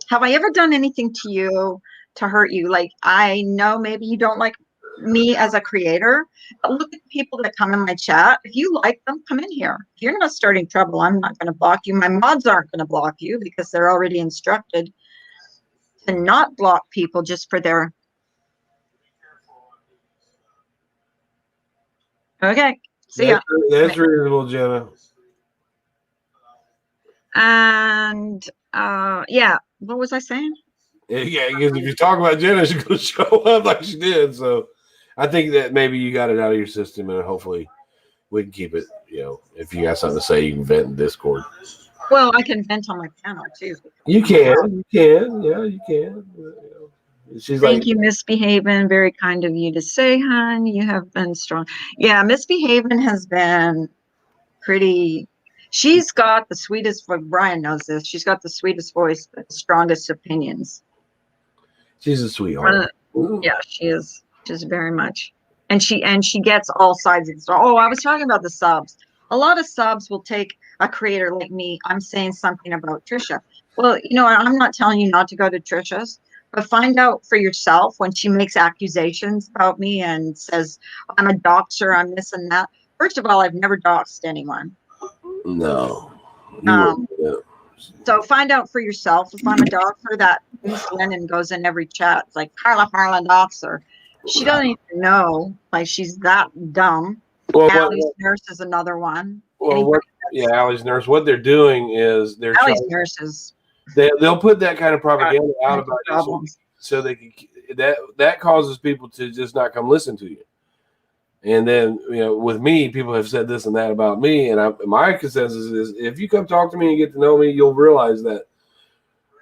have I ever done anything to you to hurt you? Like, I know maybe you don't like me as a creator, but look at the people that come in my chat. If you like them, come in here. If you're not starting trouble, I'm not going to block you. My mods aren't going to block you because they're already instructed to not block people just for their. Okay. See ya. That's reasonable, Jenna. And yeah, what was I saying? Yeah, because if you talk about Jenna, she's going to show up like she did. So I think that maybe you got it out of your system, and hopefully we can keep it. If you got something to say, you can vent in Discord. Well, I can vent on my panel too. You can. Yeah, you can. She's Thank like, you, Misbehaving. Very kind of you to say, hon. You have been strong. Yeah, Misbehaving has been pretty. She's got the sweetest. Brian knows this. She's got the sweetest voice, but the strongest opinions. she's a sweetheart. Yeah, she is. Just very much. And she gets all sides of the story. Oh, I was talking about the subs. A lot of subs will take a creator like me. I'm saying something about Trisha. Well, I'm not telling you not to go to Trisha's, but find out for yourself when she makes accusations about me and says I'm a doxer, I'm this and that. First of all, I've never doxed anyone. No. So find out for yourself if I'm a doxer. That Miss Lennon goes in every chat. It's like Carla doxer. She doesn't even know. Like, she's that dumb. Well, Allie's Nurse is another one. Allie's Nurse. What they're doing is Allie's Nurses. They'll put that kind of propaganda out about you, so they can. That causes people to just not come listen to you. And then, with me, people have said this and that about me, and my consensus is, if you come talk to me and get to know me, you'll realize that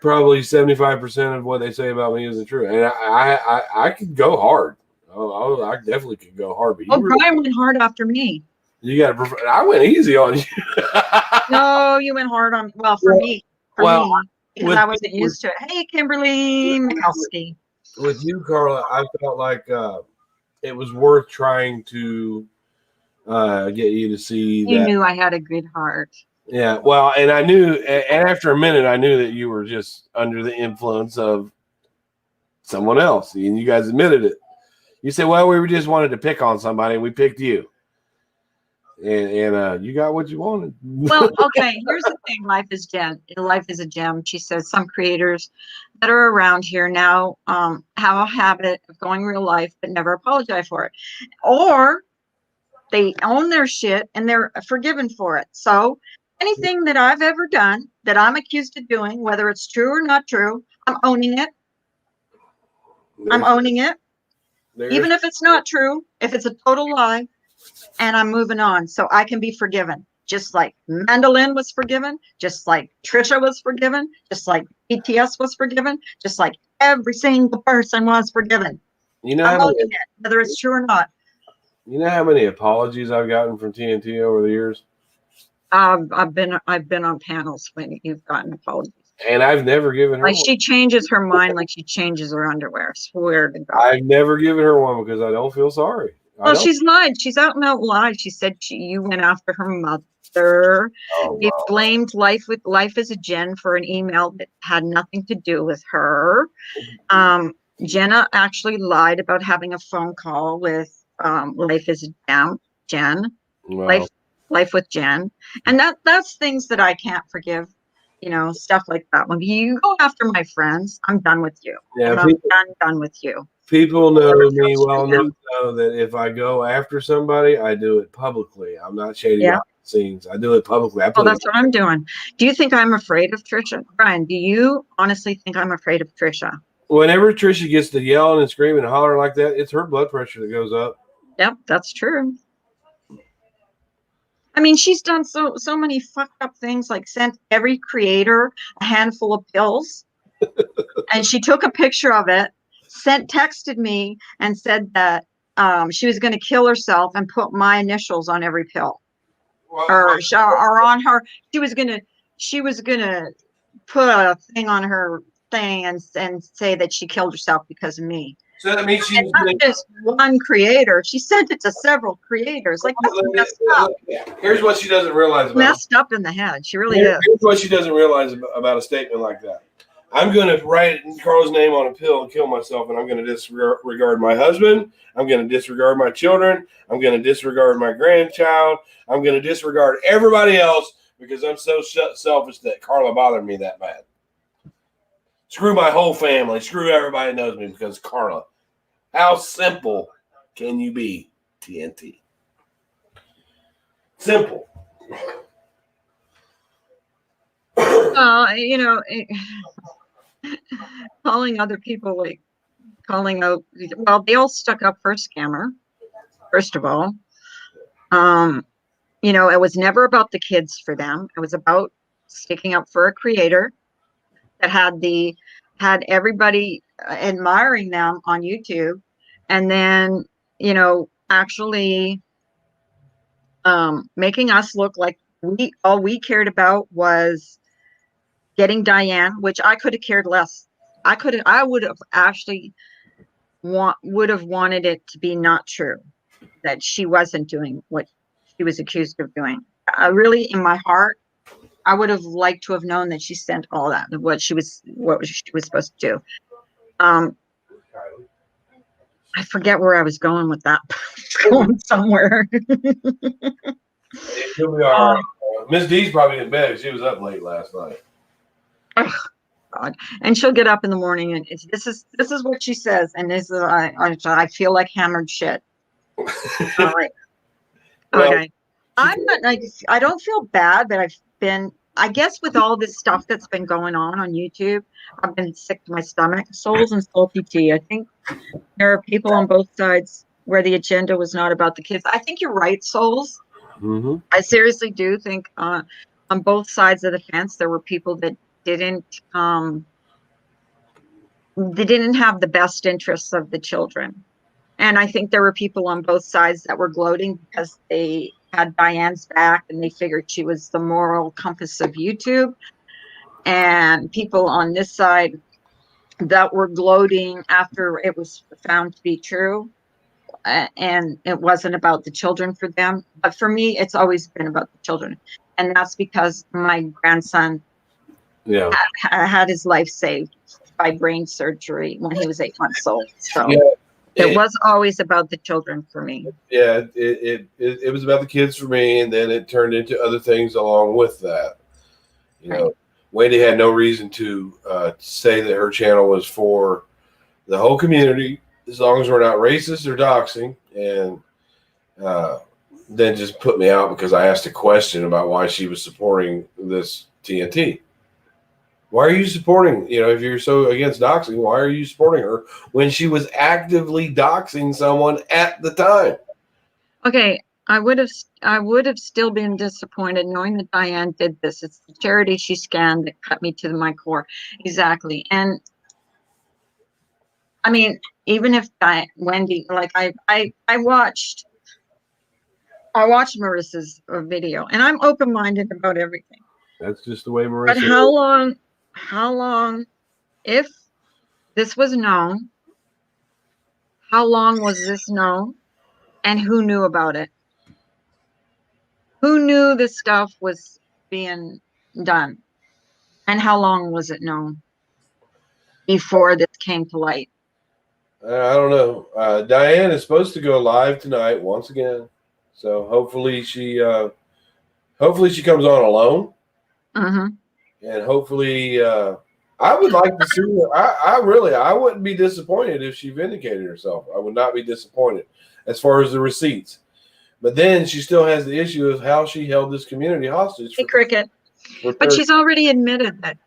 probably 75% of what they say about me isn't true. And I could go hard. I definitely could go hard. But Brian went hard after me. You got to. I went easy on you. No, you went hard on. Well, for me, because I wasn't used to it. Hey, Kimberly Mikowski. With you, Carla, I felt like it was worth trying to get you to see that. You knew I had a good heart. Yeah, well, and I knew, and after a minute, I knew that you were just under the influence of someone else, and you guys admitted it. You said, "Well, we just wanted to pick on somebody, and we picked you." And you got what you wanted. Well, okay, here's the thing. Life is a gem. She says some creators that are around here now have a habit of going real life but never apologize for it. Or they own their shit and they're forgiven for it. So anything that I've ever done that I'm accused of doing, whether it's true or not true, I'm owning it. I'm owning it. Even if it's not true, if it's a total lie. And I'm moving on so I can be forgiven. Just like Mandolin was forgiven, just like Trisha was forgiven, just like BTS was forgiven, just like every single person was forgiven. I'm owning it, whether it's true or not. You know how many apologies I've gotten from TNT over the years? I've been on panels when you've gotten apologies. And I've never given her one. She changes her mind like she changes her underwear. I swear to God. I've never given her one because I don't feel sorry. Well, she's lied. She's out and out lied. She said you went after her mother. You blamed Life is a Jen for an email that had nothing to do with her. Jenna actually lied about having a phone call with Life is a Jen. Wow. Life with Jen. And that's things that I can't forgive. Stuff like that. When you go after my friends, I'm done with you. Yeah, I'm done with you. People know me well enough to know that if I go after somebody, I do it publicly. I'm not shady behind the scenes. I do it publicly. That's what I'm doing. Do you think I'm afraid of Trisha? Brian, do you honestly think I'm afraid of Trisha? Whenever Trisha gets to yelling and screaming and hollering like that, it's her blood pressure that goes up. Yep, that's true. I mean, she's done so many fucked up things, like sent every creator a handful of pills. And she took a picture of it, texted me and said that she was going to kill herself and put my initials on every pill. Or on her. She was gonna put a thing on her thing and say that she killed herself because of me. So that means she's not just one creator. She sent it to several creators. Like, messed up. Here's what she doesn't realize. Messed up in the head. She really is. Here's what she doesn't realize about a statement like that. I'm going to write Carl's name on a pill and kill myself, and I'm going to disregard my husband. I'm going to disregard my children. I'm going to disregard my grandchild. I'm going to disregard everybody else because I'm so selfish that Carla bothered me that bad. Screw my whole family. Screw everybody that knows me because Carla. How simple can you be, TNT? Simple. You know, calling other people, like calling out, well, they all stuck up for a scammer, first of all. You know, it was never about the kids for them. It was about sticking up for a creator that had everybody admiring them on YouTube, and then, you know, actually making us look like all we cared about was getting Diane, which I could have cared less. I would have actually would have wanted it to be not true, that she wasn't doing what she was accused of doing. I really, in my heart, I would have liked to have known that she sent all that, what she was supposed to do. I forget where I was going with that. Going somewhere. She'll be all right. Miss D's probably in bed. She was up late last night. Oh, God. And she'll get up in the morning, and this is what she says, and this is I feel like hammered shit. All right. Well, Okay. I'm not. I don't feel bad that I've been. I guess with all this stuff that's been going on YouTube, I've been sick to my stomach. Souls and salty tea. I think there are people on both sides where the agenda was not about the kids. I think you're right, Souls. mm-hmm. I seriously do think on both sides of the fence there were people that didn't have the best interests of the children. And I think there were people on both sides that were gloating because they had Diane's back and they figured she was the moral compass of YouTube. And people on this side that were gloating after it was found to be true. And it wasn't about the children for them. But for me, it's always been about the children. And that's because my grandson had his life saved by brain surgery when he was 8 months old. So it was always about the children for me. Yeah, it was about the kids for me, and then it turned into other things along with that. You know, Wendy had no reason to say that her channel was for the whole community, as long as we're not racist or doxing, and then just put me out because I asked a question about why she was supporting this TNT. Why are you supporting, if you're so against doxing, why are you supporting her when she was actively doxing someone at the time? Okay, I would have still been disappointed knowing that Diane did this. It's the charity she scanned that cut me to my core. Exactly. And I mean, even if Wendy, like I watched Marissa's video, and I'm open-minded about everything. That's just the way Marissa. But how long, if this was known, how long was this known, and who knew about it? Who knew this stuff was being done, and how long was it known before this came to light? I don't know. Diane is supposed to go live tonight once again, so hopefully she comes on alone, and hopefully I would like to see her. I wouldn't be disappointed if she vindicated herself. I would not be disappointed as far as the receipts, but then she still has the issue of how she held this community hostage. Hey, Cricket, but she's already admitted that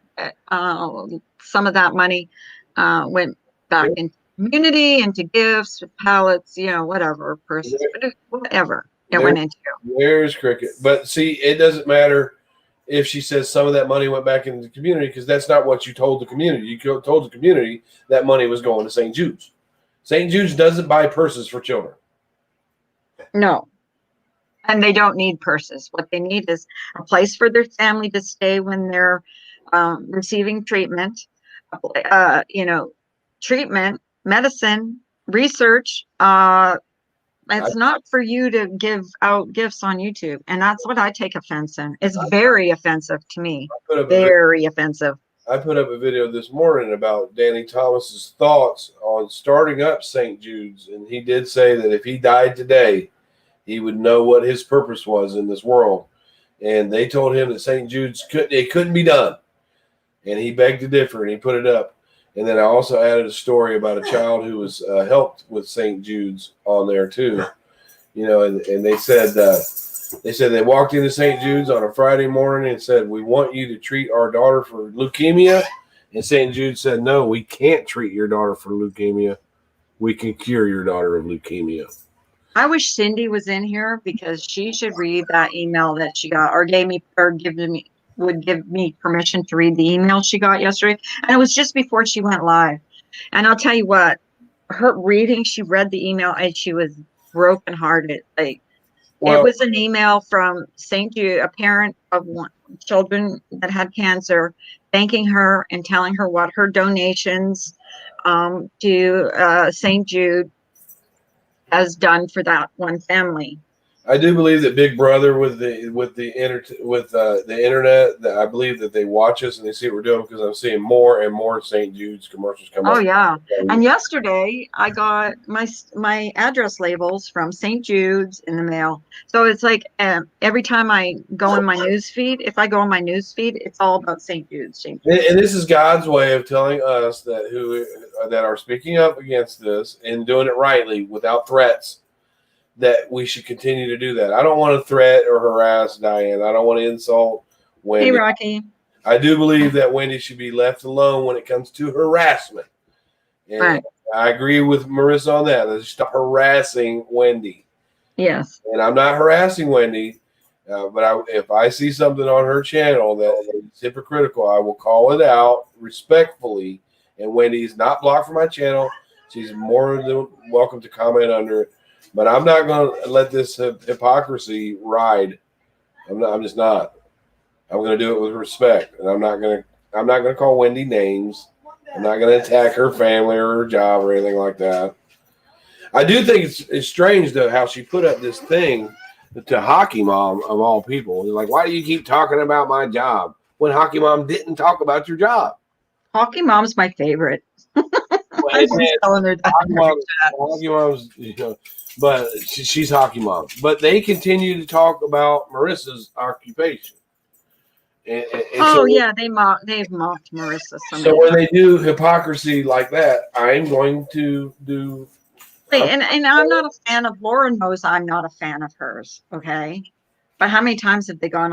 some of that money went back into community, into gifts, pallets, whatever, purses, whatever it went into. There's Cricket. But see, it doesn't matter if she says some of that money went back into the community, because that's not what you told the community. You told the community that money was going to St. Jude's. St. Jude's doesn't buy purses for children. No. And they don't need purses. What they need is a place for their family to stay when they're receiving treatment, treatment, medicine, research. It's not for you to give out gifts on YouTube. And that's what I take offense in. It's very offensive to me. Very offensive. I put up a video this morning about Danny Thomas's thoughts on starting up St. Jude's. And he did say that if he died today, he would know what his purpose was in this world. And they told him that St. Jude's couldn't be done. And he begged to differ, and he put it up. And then I also added a story about a child who was helped with St. Jude's on there too. And they said they walked into St. Jude's on a Friday morning and said, "We want you to treat our daughter for leukemia." And St. Jude said, "No, we can't treat your daughter for leukemia. We can cure your daughter of leukemia." I wish Cindy was in here because she should read that email that she got, or would give me permission to read the email she got yesterday. And it was just before she went live. And I'll tell you what, she read the email and she was brokenhearted. Like, it was an email from St. Jude, a parent of children that had cancer, thanking her and telling her what her donations to St. Jude has done for that one family. I do believe that Big Brother with the internet, that I believe that they watch us and they see what we're doing, because I'm seeing more and more St. Jude's commercials come up. Oh yeah, and yesterday I got my address labels from St. Jude's in the mail. So it's like every time I go in my news feed, if I go on my news feed, it's all about St. Jude's. St. Jude's. And this is God's way of telling us that are speaking up against this and doing it rightly without threats, that we should continue to do that. I don't want to threat or harass Diane. I don't want to insult Wendy. Hey, Rocky. I do believe that Wendy should be left alone when it comes to harassment. And right. I agree with Marissa on that. Let's stop harassing Wendy. Yes. And I'm not harassing Wendy, but if I see something on her channel that is hypocritical, I will call it out respectfully. And Wendy's not blocked from my channel. She's more than welcome to comment under it. But I'm not going to let this hypocrisy ride. I'm just not. I'm going to do it with respect, and I'm not going to call Wendy names. I'm not going to attack her family or her job or anything like that. I do think it's strange though how she put up this thing to Hockey Mom of all people. Like, why do you keep talking about my job when Hockey Mom didn't talk about your job? Hockey Mom's my favorite. Hockey Mom's, but she's Hockey Mom. But they continue to talk about Marissa's occupation. And yeah, they've mocked Marissa. So when they do hypocrisy like that, I'm going to do. And I'm not a fan of Laura. Knows I'm not a fan of hers. Okay, but how many times have they gone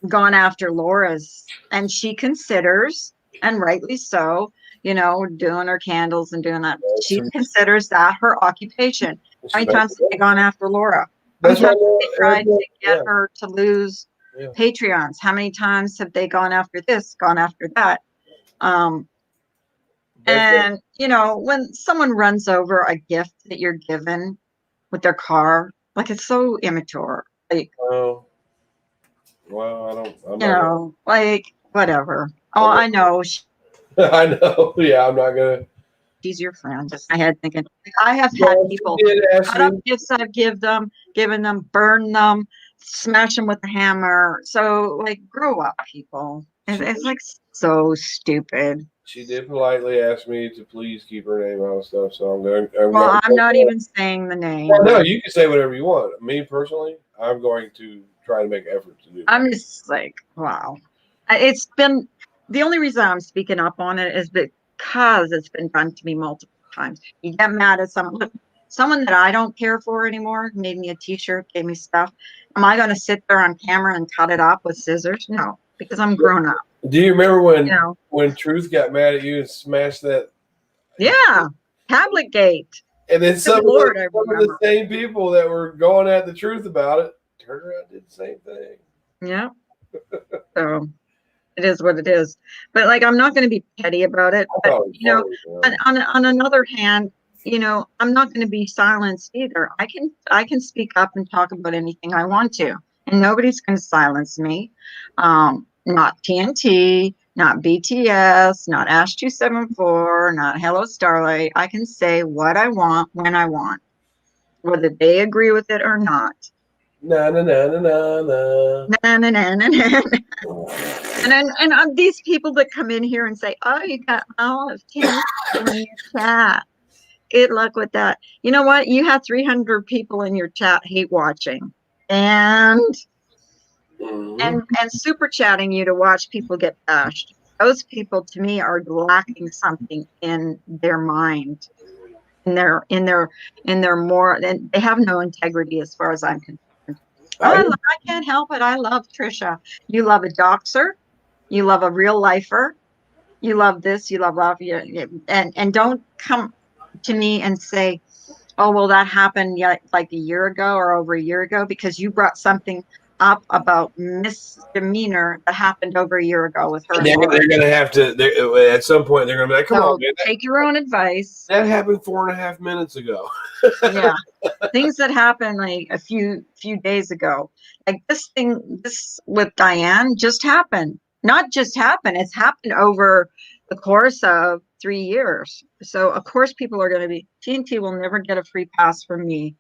gone after Laura's? And she considers, and rightly so, doing her candles and doing that. She considers that her occupation. How many times have they gone after Laura? How many times have they tried to get her to lose Patreons? How many times have they gone after this, gone after that? And, when someone runs over a gift that you're given with their car, like, it's so immature. Like, well, I don't, like, whatever. Oh, I know. I know. Yeah, I'm not going to. She's your friend. Just my head thinking, I have had people cut up gifts I've given them, burn them, smash them with a hammer. So, like, grow up, people. It's like so stupid. She did politely ask me to please keep her name out of stuff, so I'm going. I'm not even saying the name. Well, no, you can say whatever you want. Me personally, I'm going to try to make an effort to do that. I'm just like, wow. It's been the only reason I'm speaking up on it is because it's been done to me multiple times. You get mad at someone that I don't care for anymore, made me a t-shirt, gave me stuff. Am I going to sit there on camera and cut it up with scissors? No, because I'm grown up. Do you remember when Truth got mad at you and smashed that? Yeah, Tablet Gate. And then some of the same people that were going at the Truth about it turned around and did the same thing. Yeah. So it is what it is. But, like, I'm not going to be petty about it. But, on another hand, I'm not going to be silenced either. I can speak up and talk about anything I want to, and nobody's going to silence me. Not TNT, not BTS, not Ash274, not Hello Starlight. I can say what I want when I want, whether they agree with it or not. Na na na na na na. Na na na na na. And these people that come in here and say, "Oh, you got all of 10 in your chat. Good luck with that." You know what? You had 300 people in your chat hate watching, and Mhm. and super chatting you to watch people get bashed. Those people to me are lacking something in their mind, in their more, and they have no integrity as far as I'm concerned. I I can't help it. I love Trisha. You love a doxer. You love a real lifer. You love this. You love love. And don't come to me and say, oh, well, that happened like a year ago or over a year ago, because you brought something up about misdemeanor that happened over a year ago with her and they're Lori. going to have to. At some point, they're going to be like, "Come on, So man, take your own advice. that happened 4.5 minutes ago." Yeah. Things that happened like a few days ago. Like this with Diane just happened. Not just happened, it's happened over the course of 3 years. So of course people are going to be, TNT will never get a free pass from me.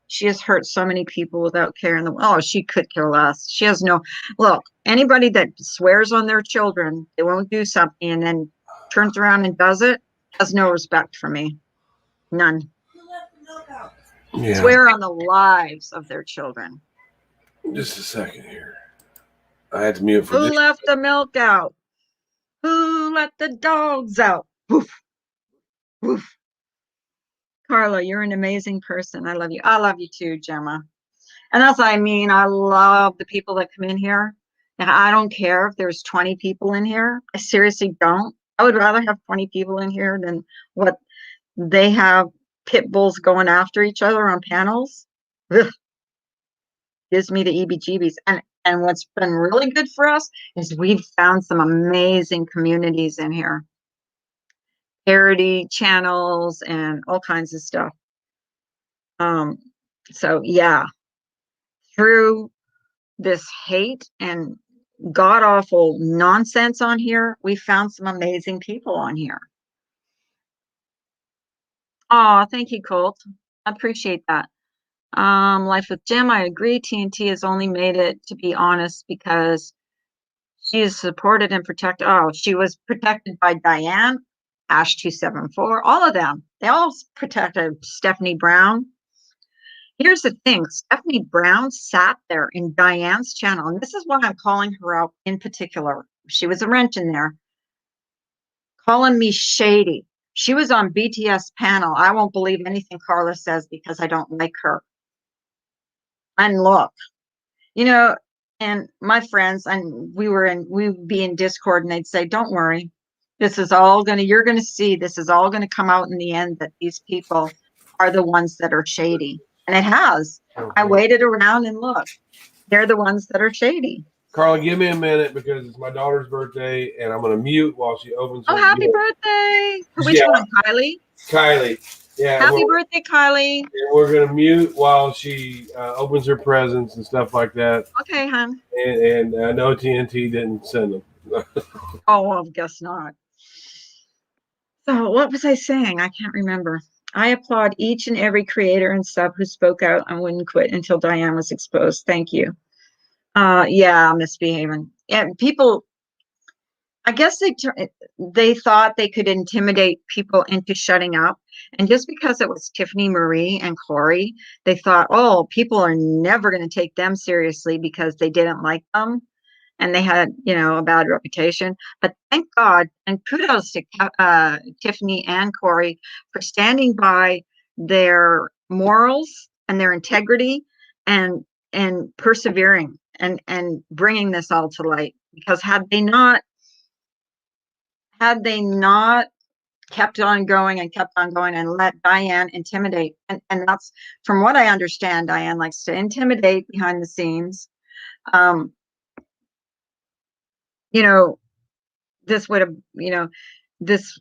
She has hurt so many people without caring. Oh, she could care less. She has no look. Anybody that swears on their children they won't do something and then turns around and does it has no respect for me. None. Yeah, Swear on the lives of their children. just a second here. I had to mute for Who just. left the milk out? Who let the dogs out? Woof, woof. Carla, you're an amazing person. I love you. I love you too, Gemma. And that's what I mean. I love the people that come in here. And I don't care if there's 20 people in here. I seriously don't. I would rather have 20 people in here than what they have, pit bulls going after each other on panels. Ugh, gives me the EBGBs. And what's been really good for us is we've found some amazing communities in here, charity channels and all kinds of stuff. Um, so yeah, through this hate and god awful nonsense on here, we found some amazing people on here. Oh, thank you, Colt. I appreciate that. Life with Jim, I agree. TNT has only made it to be honest because she is supported and protected. Oh, she was protected by Diane, Ash 274, all of them. They all protected Stephanie Brown. Here's the thing, Stephanie Brown sat there in Diane's channel, and this is why I'm calling her out in particular. She was a wrench in there, calling me shady. She was on BTS panel. I won't believe anything Carla says because I don't like her. And look, you know, and my friends, and we'd be in Discord and they'd say, don't worry, this is all gonna, you're gonna see, this is all gonna come out in the end that these people are the ones that are shady. And it has. I waited around and look, they're the ones that are shady. Carla, give me a minute because it's my daughter's birthday, and I'm going to mute while she opens Oh, her happy gift. birthday. Which Yeah, one, Kylie? Kylie. Yeah, Happy birthday, Kylie. we're going to mute while she opens her presents and stuff like that. Okay, hon. And I know TNT didn't send them. Oh, well, guess not. So what was I saying? I can't remember. I applaud each and every creator and sub who spoke out and wouldn't quit until Diane was exposed. Thank you. Yeah, misbehaving. Yeah, people. I guess they thought they could intimidate people into shutting up, and just because it was Tiffany Marie and Corey, they thought, oh, people are never going to take them seriously because they didn't like them and they had, a bad reputation. But thank God, and kudos to Tiffany and Corey for standing by their morals and their integrity and persevering and bringing this all to light. Because had they not kept on going and let Diane intimidate, and that's from what I understand, Diane likes to intimidate behind the scenes. Um, you know, this would have, this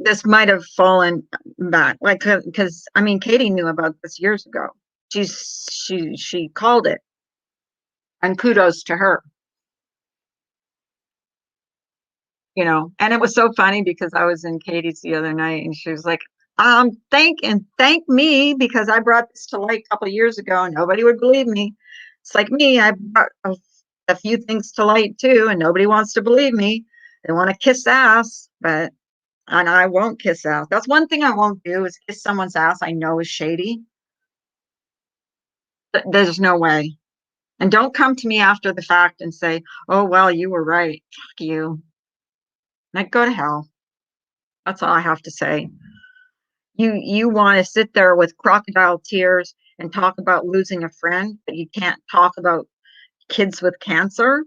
this might have fallen back, like, because I mean Katie knew about this years ago. She called it, and kudos to her. And it was so funny because I was in Katie's the other night and she was like, thank me because I brought this to light a couple of years ago and nobody would believe me. It's like me, I brought a few things to light too and nobody wants to believe me. They want to kiss ass, and I won't kiss ass. That's one thing I won't do is kiss someone's ass I know is shady. There's no way. And don't come to me after the fact and say, oh, well, you were right. Fuck you. Like, go to hell. That's all I have to say. You want to sit there with crocodile tears and talk about losing a friend, but you can't talk about kids with cancer?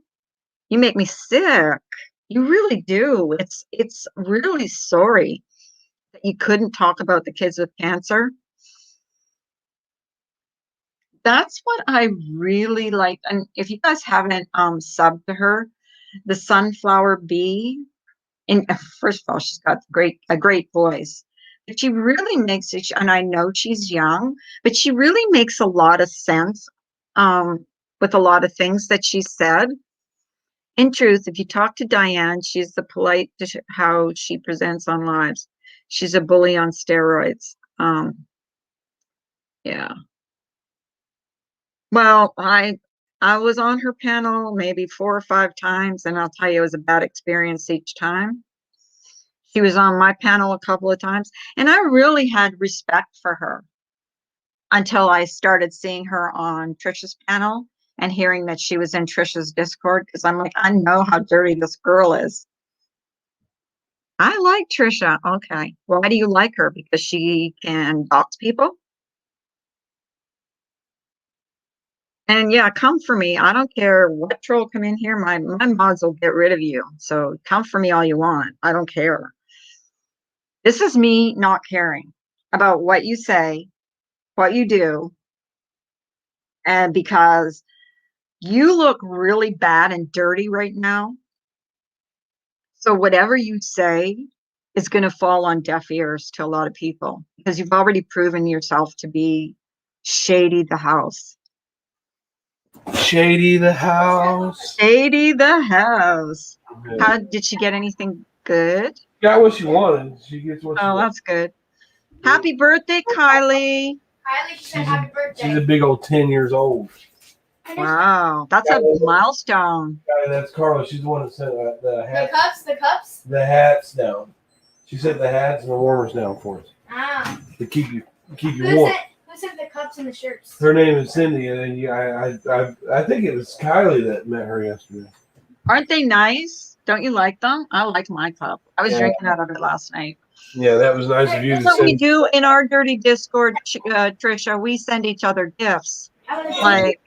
You make me sick. You really do. It's really sorry that you couldn't talk about the kids with cancer. That's what I really like. And if you guys haven't subbed to her, the Sunflower Bee, and first of all, she's got a great voice. But she really makes it, and I know she's young, but she really makes a lot of sense with a lot of things that she said. In truth, if you talk to Diane, she's the polite to how she presents on lives. She's a bully on steroids. Yeah. Well, I was on her panel maybe 4 or 5 times, and I'll tell you, it was a bad experience each time. She was on my panel a couple of times, and I really had respect for her until I started seeing her on Trisha's panel and hearing that she was in Trisha's Discord, because I'm like, I know how dirty this girl is. I like Trisha. Okay. Why do you like her? Because she can dox people? And yeah, come for me. I don't care what troll come in here. My mods will get rid of you. So come for me all you want. I don't care. This is me not caring about what you say, what you do, and because you look really bad and dirty right now. So whatever you say is going to fall on deaf ears to a lot of people because you've already proven yourself to be shady the house. Shady the house. Shady the house. Yeah. How did she get anything good? Got what she wanted. She gets what she Oh, wanted. that's good. Happy birthday, Kylie. Kylie, she said happy birthday. She's a big old 10 years old. Wow, that's a milestone. That's Carla. She's the one that sent the hats. The cups? The hats down. She sent the hats and the warmers down for us. Ah. To keep you Who warm. sent the cups and the shirts? Her name is Cindy, and I think it was Kylie that met her yesterday. Aren't they nice? Don't you like them? I like my cup. I was drinking out of it last night. Yeah, that was nice of you to That's what we send. do in our dirty Discord, Trisha. We send each other gifts, like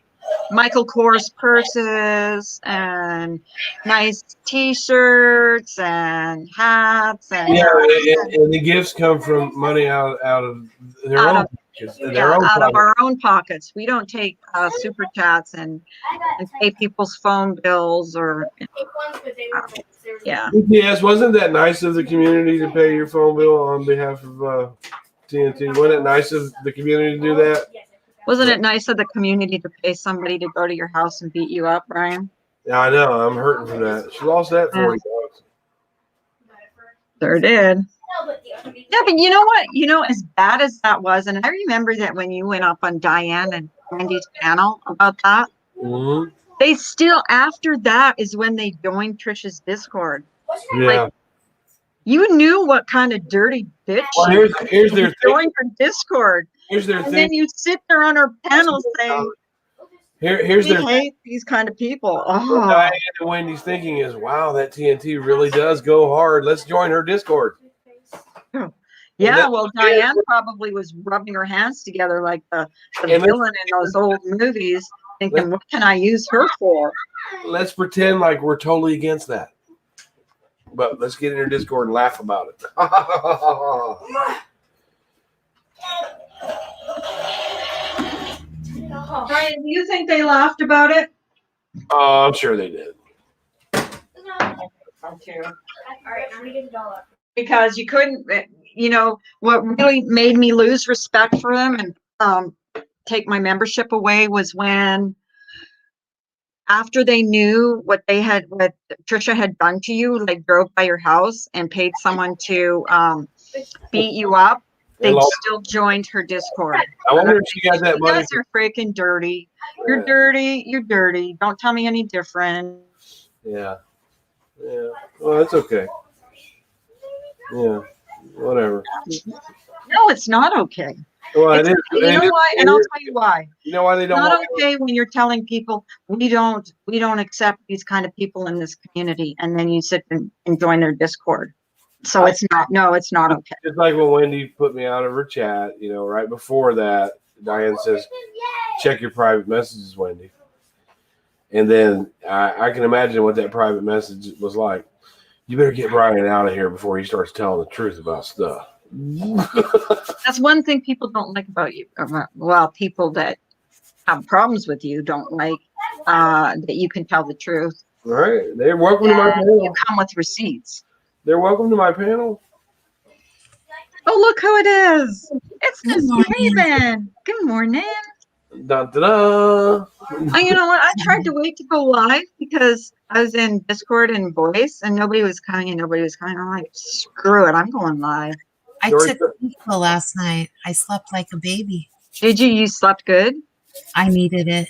Michael Kors purses and nice T-shirts and hats and Yeah, and the gifts come from money out of their Out own of- pockets. out of our own pockets. We don't take super chats and pay people's phone bills or yeah. Yes, wasn't that nice of the community to pay your phone bill on behalf of TNT? Wasn't it nice of the community to do that? Wasn't it nice of the community to pay somebody to go to your house and beat you up, Brian? Yeah, I know. I'm hurting from that. She lost that $40. Sure did. Yeah, but you know what? You know, as bad as that was, and I remember that when you went up on Diane and Wendy's panel about that, Mm-hmm. they still, after that is when they joined Trisha's Discord. Yeah. Like, you knew what kind of dirty bitch Well, here's their thing. joined her Discord. Here's their And thing. then you sit there on her panel saying, Here's we their hate these kind of people. What Oh, Diane and Wendy's thinking is, wow, that TNT really does go hard. Let's join her Discord. yeah. Well, Diane probably was rubbing her hands together like the villain in those old movies, thinking, what can I use her for? Let's pretend like we're totally against that. But let's get in her Discord and laugh about it. Brian, do you think they laughed about it? Oh, I'm sure they did. Because you couldn't, you know, what really made me lose respect for them and take my membership away was when, after they knew what Trisha had done to you, like drove by your house and paid someone to beat you up, they still joined her Discord. I wonder if she got that You money. guys are freaking dirty. You're dirty. You're dirty. Don't tell me any different. Yeah. Yeah. Well, that's okay. Yeah. Whatever. No, it's not okay. Well, It's, you know why? And I'll tell you why. You know why they It's don't not want okay when you're telling people we don't accept these kind of people in this community, and then you sit and join their Discord. So it's not. No, it's not okay. It's like when Wendy put me out of her chat, right before that, Diane says, check your private messages, Wendy. And then I can imagine what that private message was like. You better get Brian out of here before he starts telling the truth about stuff. That's one thing people don't like about you. Well, people that have problems with you don't like that you can tell the truth. All right. They're welcome to my panel. You come with receipts. They're welcome to my panel. Oh, look who it is. It's Miss Raven. Good morning. Da, da, da. You know what? I tried to wait to go live because I was in Discord and voice and nobody was coming and nobody was coming. I'm like, screw it. I'm going live. I took Equal last night. I slept like a baby. Did you? You slept good? I needed it.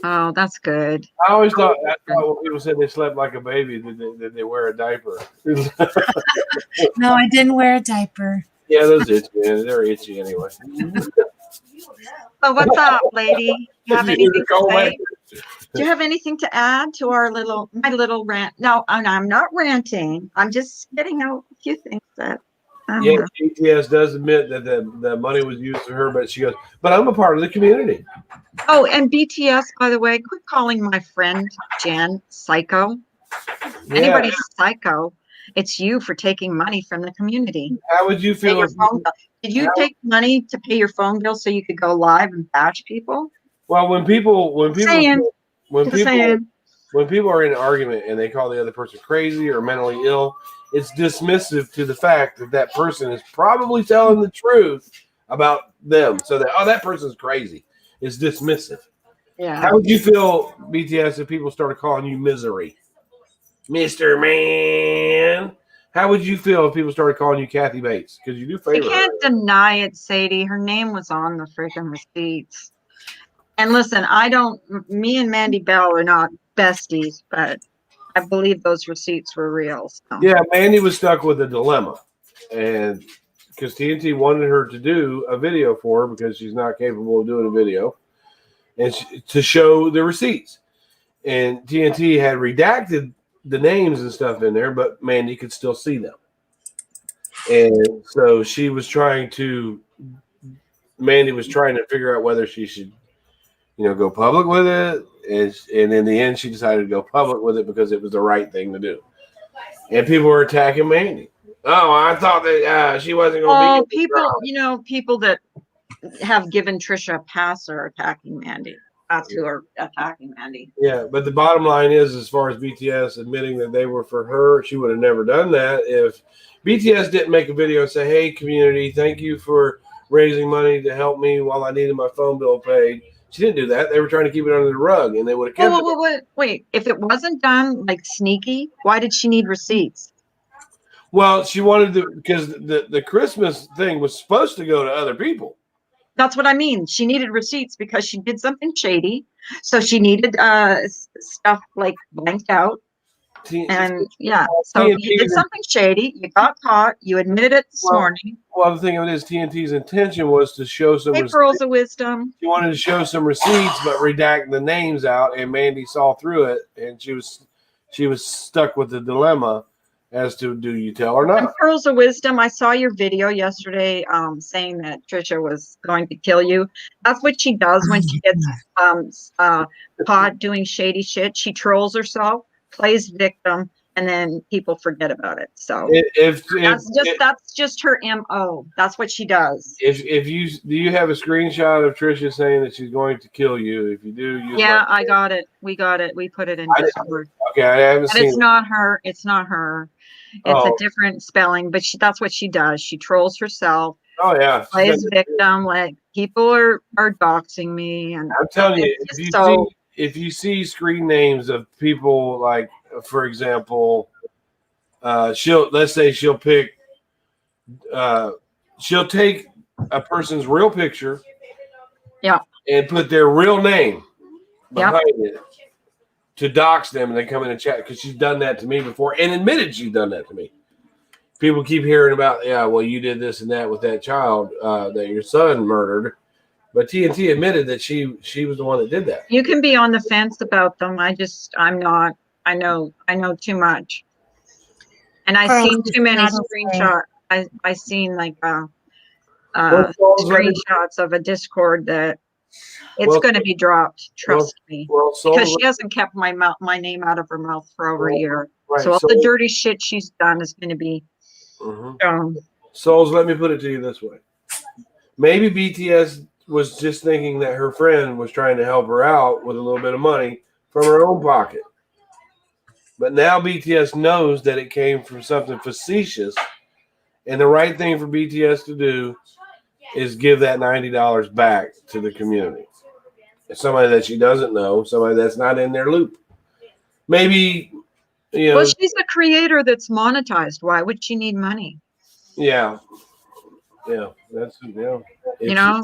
Oh, that's good. I always thought when people said they slept like a baby, did they wear a diaper? No, I didn't wear a diaper. Yeah, those itchy, man. They're itchy anyway. So what's up, lady? You have anything to say? Do Do you have anything to add to my little rant? No, I'm not ranting. I'm just getting out a few things that. Yeah, GTS does admit that the money was used for her, but she goes, but I'm a part of the community. Oh, and BTS, by the way, quit calling my friend Jen psycho. Yeah. Anybody's psycho. It's you for taking money from the community. How would you feel? Did you take money to pay your phone bill so you could go live and bash people? Well, when people are in an argument and they call the other person crazy or mentally ill, it's dismissive to the fact that person is probably telling the truth about them. So that person's crazy. It's dismissive. Yeah. How would you feel, BTS, if people started calling you misery? Mr. Man. How would you feel if people started calling you Kathy Bates? Because you do favor You can't deny it, Sadie. Her name was on the freaking receipts. And listen, me and Mandy Bell are not besties, but I believe those receipts were real. So. Yeah, Mandy was stuck with a dilemma. And because TNT wanted her to do a video for her because she's not capable of doing a video and to show the receipts. And TNT had redacted the names and stuff in there, but Mandy could still see them. And so Mandy was trying to figure out whether she should, go public with it. And in the end, she decided to go public with it because it was the right thing to do. And people were attacking Mandy. Oh, I thought that she wasn't going to be. Oh, people that have given Trisha a pass are attacking Mandy. That's who are attacking Mandy. Yeah, but the bottom line is, as far as BTS admitting that they were for her, she would have never done that if BTS didn't make a video and say, hey, community, thank you for raising money to help me while I needed my phone bill paid. She didn't do that. They were trying to keep it under the rug, and they would have kept it. Wait. If it wasn't done like sneaky, why did she need receipts? Well, she wanted because the Christmas thing was supposed to go to other people. That's what I mean. She needed receipts because she did something shady. So she needed stuff like blanked out. And yeah, so you did something shady. You got caught. You admitted it this morning. Well, the thing of it is, TNT's intention was to show some pearls of wisdom. She wanted to show some receipts, but redact the names out. And Mandy saw through it, and she was stuck with the dilemma as to do you tell or not. And pearls of wisdom. I saw your video yesterday saying that Trisha was going to kill you. That's what she does when she gets caught doing shady shit. She trolls herself, plays victim, and then people forget about it. So that's just her MO. That's what she does. Do you have a screenshot of Trisha saying that she's going to kill you? If you do, I got it. We got it. We put it in Discord. Okay, I haven't seen it. It's not her. It's not her. It's a different spelling, but that's what she does. She trolls herself. Oh yeah, plays victim. Like people are doxing me, and I'm telling you, if you see screen names of people, like for example, she'll pick, she'll take a person's real picture, and put their real name behind it to dox them, and they come in and chat because she's done that to me before and admitted she's done that to me. people keep hearing about, yeah, well, you did this and that with that child that your son murdered, but TNT admitted that she was the one that did that. You can be on the fence about them. I'm not. I know too much. And I've Carl, seen it's too many not okay. screenshots. I seen like Well, Souls, let me- screenshots of a Discord that it's Well, going to be dropped. Trust me, well, because Souls, she hasn't kept my name out of her mouth for over a year. right, So all so- the dirty shit she's done is going to be shown. Souls, let me put it to you this way. Maybe BTS was just thinking that her friend was trying to help her out with a little bit of money from her own pocket. But now BTS knows that it came from something facetious, and the right thing for BTS to do is give that $90 back to the community. Somebody that she doesn't know, somebody that's not in their loop. Maybe, Well, she's a creator that's monetized. Why would she need money? yeah, that's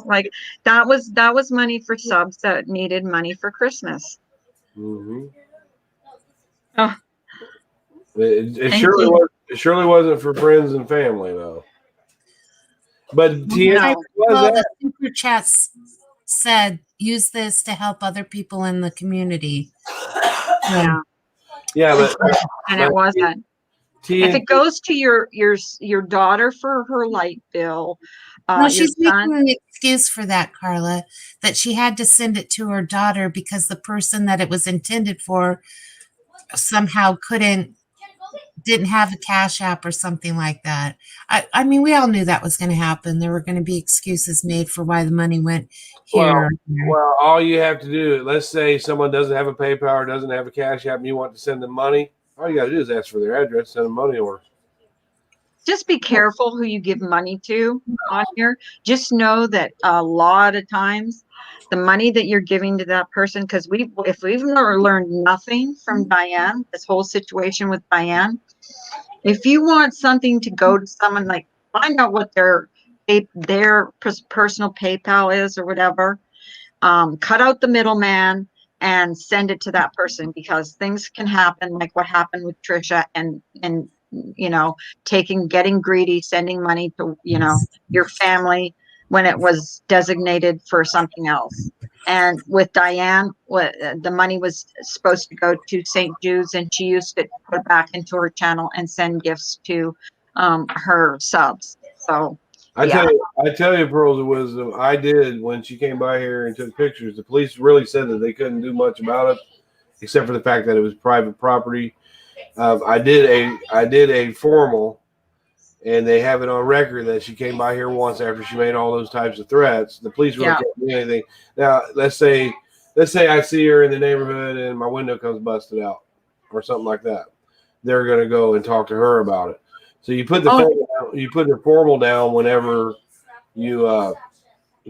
Like that was money for subs that needed money for Christmas. Mm-hmm. Oh, It surely wasn't for friends and family though. But TNT Well, the super chats said use this to help other people in the community. Yeah, but it wasn't. If it goes to your daughter for her light bill, no, she's making an excuse for that, Carla, that she had to send it to her daughter because the person that it was intended for somehow didn't have a cash app or something like that. I mean, we all knew that was going to happen. There were going to be excuses made for why the money went here. Well, all you have to do, let's say someone doesn't have a PayPal or doesn't have a cash app and you want to send them money, all you got to do is ask for their address, send them money order. Just be careful who you give money to on here. Just know that a lot of times the money that you're giving to that person, because if we've learned nothing from Diane, this whole situation with Diane, if you want something to go to someone, like find out what their personal PayPal is or whatever, cut out the middleman and send it to that person, because things can happen like what happened with Trisha and getting greedy, sending money to your family when it was designated for something else. And with Diane, the money was supposed to go to St. Jude's, and she used it to put back into her channel and send gifts to her subs. So I tell you, pearls of wisdom, I did when she came by here and took pictures. The police really said that they couldn't do much about it, except for the fact that it was private property. I did a formal, and they have it on record that she came by here once after she made all those types of threats. The police really can't do anything. Now, let's say I see her in the neighborhood and my window comes busted out or something like that. They're going to go and talk to her about it. So you put the formal down whenever you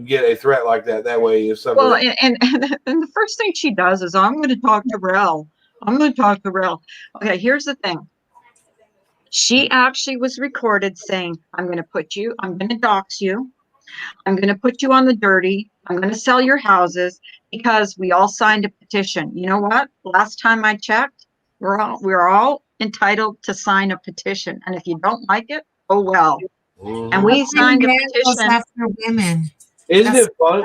get a threat like that. That way, if something. Well, and the first thing she does is, I'm going to talk to Rel. Okay, here's the thing. She actually was recorded saying, I'm going to dox you. I'm going to put you on the dirty. I'm going to sell your houses because we all signed a petition. You know what? Last time I checked, we're all entitled to sign a petition. And if you don't like it, oh well. Mm-hmm. And we signed a petition. After women. Isn't it funny?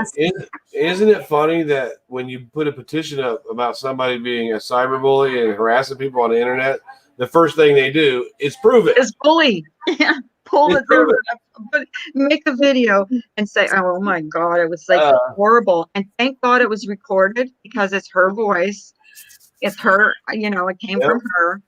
Isn't it funny that when you put a petition up about somebody being a cyberbully and harassing people on the internet, the first thing they do is prove it. Is bully. Yeah. Pull it there, make a video and say, oh my God, it was like horrible. And thank God it was recorded, because it's her voice. It's her, it came from her.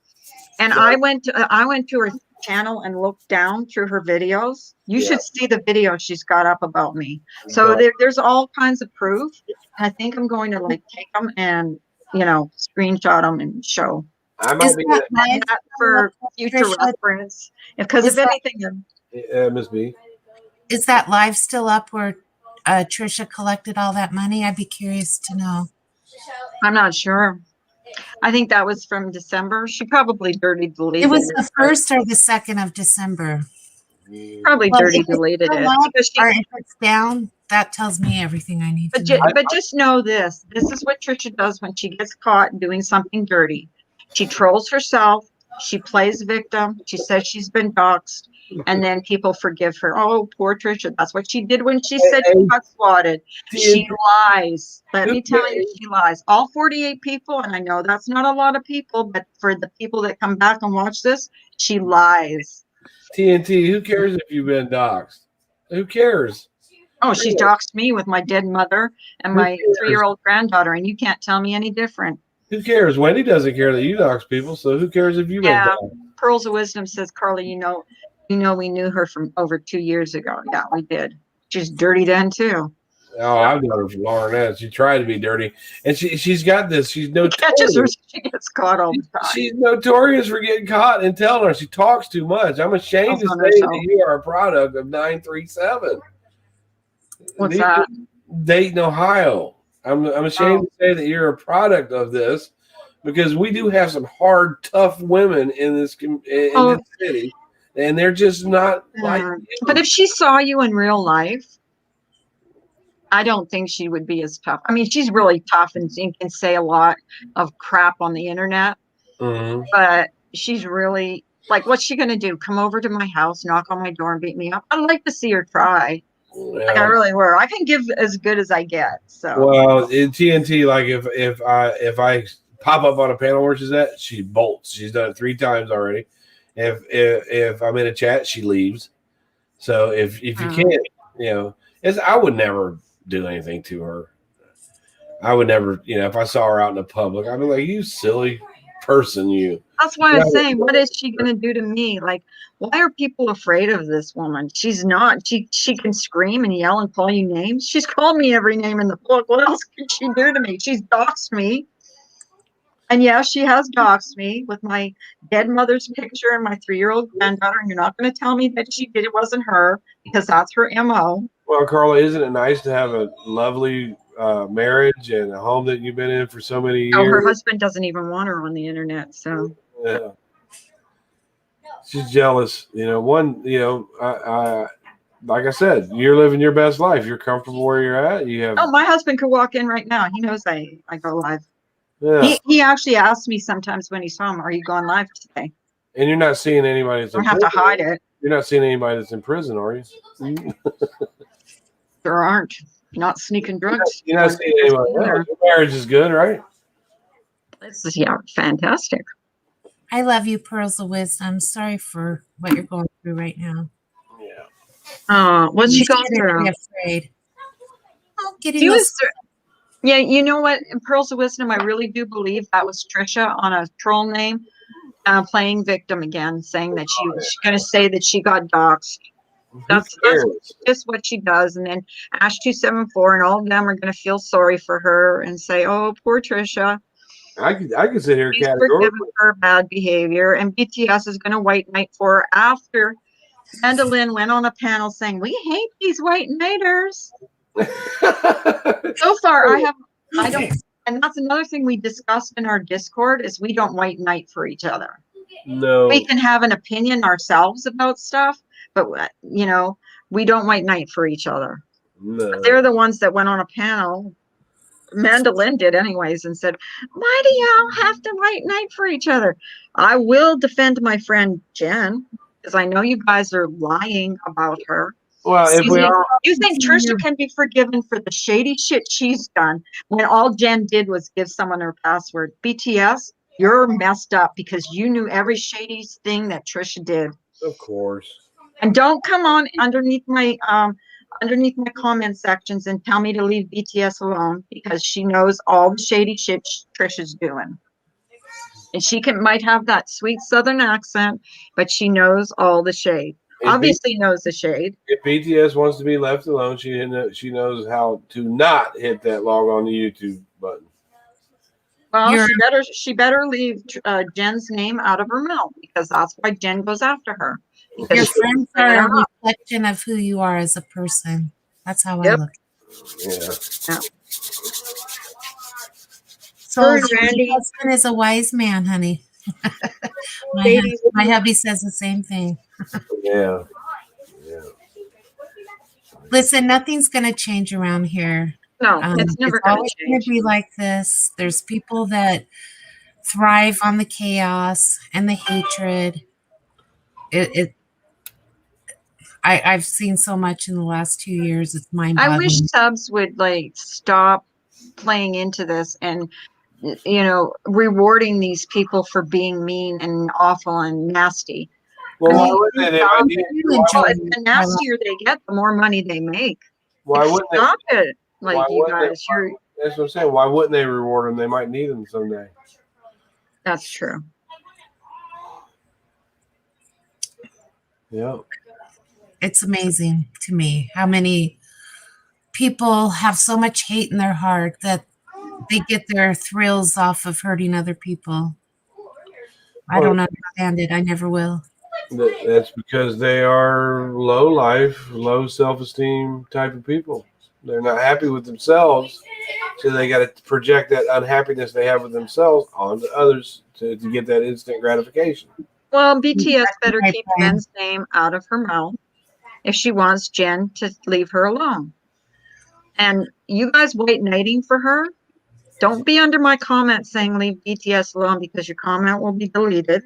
And I went to her channel and looked down through her videos. You should see the video she's got up about me. So there's all kinds of proof. And I think I'm going to take them and, screenshot them and show. I might be that for future reference. Because if anything, Miss B, is that live still up where Trisha collected all that money? I'd be curious to know. I'm not sure. I think that was from December. She probably dirty deleted it. It was the 1st or the 2nd of December. Probably dirty deleted it. Or if it's down, that tells me everything I need to know. But just know this. This is what Trisha does when she gets caught doing something dirty. She trolls herself. She plays victim. She says she's been doxxed, and then people forgive her. Oh, poor Trisha. That's what she did when she said she got swatted. She lies. Let me tell you, she lies. All 48 people, and I know that's not a lot of people, but for the people that come back and watch this, she lies. TNT, who cares if you've been doxxed? Who cares? Oh, she doxed me with my dead mother and Who my cares? 3-year-old granddaughter, and you can't tell me any different. Who cares? Wendy doesn't care that you dox people, so who cares if you've been Yeah. doxxed? Pearls of Wisdom says, Carla, you know, we knew her from over 2 years ago. Yeah, we did. She's dirty then too. Oh, I've known her for longer than that. She tried to be dirty, and she's got this. She's Catches her, notorious. she gets caught all the time. She's notorious for getting caught and telling her she talks too much. I'm ashamed to Tells on say herself. that you are a product of 937. What's that? Dayton, Ohio. I'm ashamed to say that you're a product of this because we do have some hard, tough women in this this city, and they're just not like you. But if she saw you in real life, I don't think she would be as tough. I mean, she's really tough and she can say a lot of crap on the internet, but she's really like, what's she going to do? Come over to my house, knock on my door and beat me up? I'd like to see her try. Like I really were. I can give as good as I get. So well, in TNT, like if I pop up on a panel where she's at, she bolts. She's done it 3 times already. If I'm in a chat, she leaves. So if you can't, I would never do anything to her. I would never, if I saw her out in the public, I'd be like, you silly person, you. That's why I'm saying, what is she going to do to me? Like, why are people afraid of this woman? She's not. She can scream and yell and call you names. She's called me every name in the book. What else can she do to me? She's doxed me. And yeah, she has doxed me with my dead mother's picture and my 3-year-old granddaughter. And you're not going to tell me that she did it wasn't her because that's her MO. Well, Carla, isn't it nice to have a lovely marriage and a home that you've been in for so many years? Oh, her husband doesn't even want her on the internet. So yeah, she's jealous. I like I said, you're living your best life. You're comfortable where you're at. You have. Oh, my husband could walk in right now. He knows I go live. Yeah. He actually asks me sometimes when he's home, "Are you going live today?" And you're not seeing anybody that's I don't have to hide it. You're not seeing anybody that's in prison, are you? There aren't. You're not sneaking drugs. You're not seeing anybody. No, your marriage is good, right? This is fantastic. I love you, Pearls of Wisdom. Sorry for what you're going through right now. Yeah. What's she going through? Afraid. Oh, yeah, you know what? In Pearls of Wisdom, I really do believe that was Trisha on a troll name, playing victim again, saying that she's going to say that she got doxxed. That's just what she does. And then Ash 274 and all of them are going to feel sorry for her and say, "Oh, poor Trisha." I could sit here forgiven for bad behavior, and BTS is going to white knight for her after Mandolin went on a panel saying, "We hate these white knighters." So far, I don't, and that's another thing we discussed in our Discord is we don't white knight for each other. No, we can have an opinion ourselves about stuff, but we don't white knight for each other. No. But they're the ones that went on a panel. Mandolin did anyways and said, "Why do y'all have to white knight for each other?" I will defend my friend Jen because I know you guys are lying about her. Well, you think Trisha can be forgiven for the shady shit she's done when all Jen did was give someone her password? BTS, you're messed up because you knew every shady thing that Trisha did. Of course. And don't come on underneath my comment sections and tell me to leave BTS alone because she knows all the shady shit Trisha's doing. And she might have that sweet Southern accent, but she knows all the shade. Obviously knows the shade. If BTS wants to be left alone, she knows how to not hit that log on the YouTube button. Well, she better leave Jen's name out of her mouth because that's why Jen goes after her. Your friends are a reflection of who you are as a person. That's how I look. Yeah. So your husband is a wise man, honey. My hubby says the same thing. Yeah. Listen, nothing's going to change around here. No, it's never going to change. It's always going to be like this. There's people that thrive on the chaos and the hatred. I've seen so much in the last 2 years. It's I wish mind-boggling. subs would like stop playing into this and rewarding these people for being mean and awful and nasty. Well, I why mean, wouldn't they? stop They it. You why, enjoy Well, it, the Carla. nastier they get, the more money they make. why Like, wouldn't they? stop it. Why Like, you wouldn't they? guys, you're That's what I'm saying. Why wouldn't they reward them? They might need them someday. that's true. Yeah. It's amazing to me how many people have so much hate in their heart that they get their thrills off of hurting other people. I don't understand it. I never will. That's because they are low life, low self-esteem type of people. They're not happy with themselves, so they got to project that unhappiness they have with themselves onto others to get that instant gratification. Well, BTS better my keep friend. Jen's name out of her mouth if she wants Jen to leave her alone. And you guys white knighting for her, don't be under my comment saying leave BTS alone, because your comment will be deleted,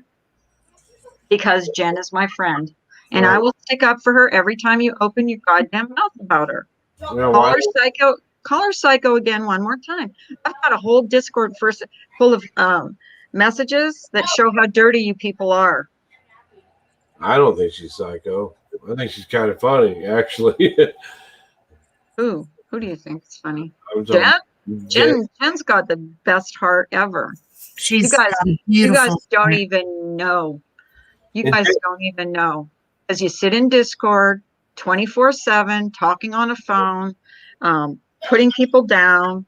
because Jen is my friend. And I Right. will stick up for her every time you open your goddamn mouth about her. You know, Call why? her psycho. Call her psycho again one more time. I've got a whole Discord full of messages that show how dirty you people are. I don't think she's psycho. I think she's kind of funny, actually. Who do you think is funny? I'm talking Jen's got the best heart ever. She's You guys, got a you beautiful guys don't heart. even know. You And guys don't even know, because you sit in Discord 24/7, talking on a phone, putting people down.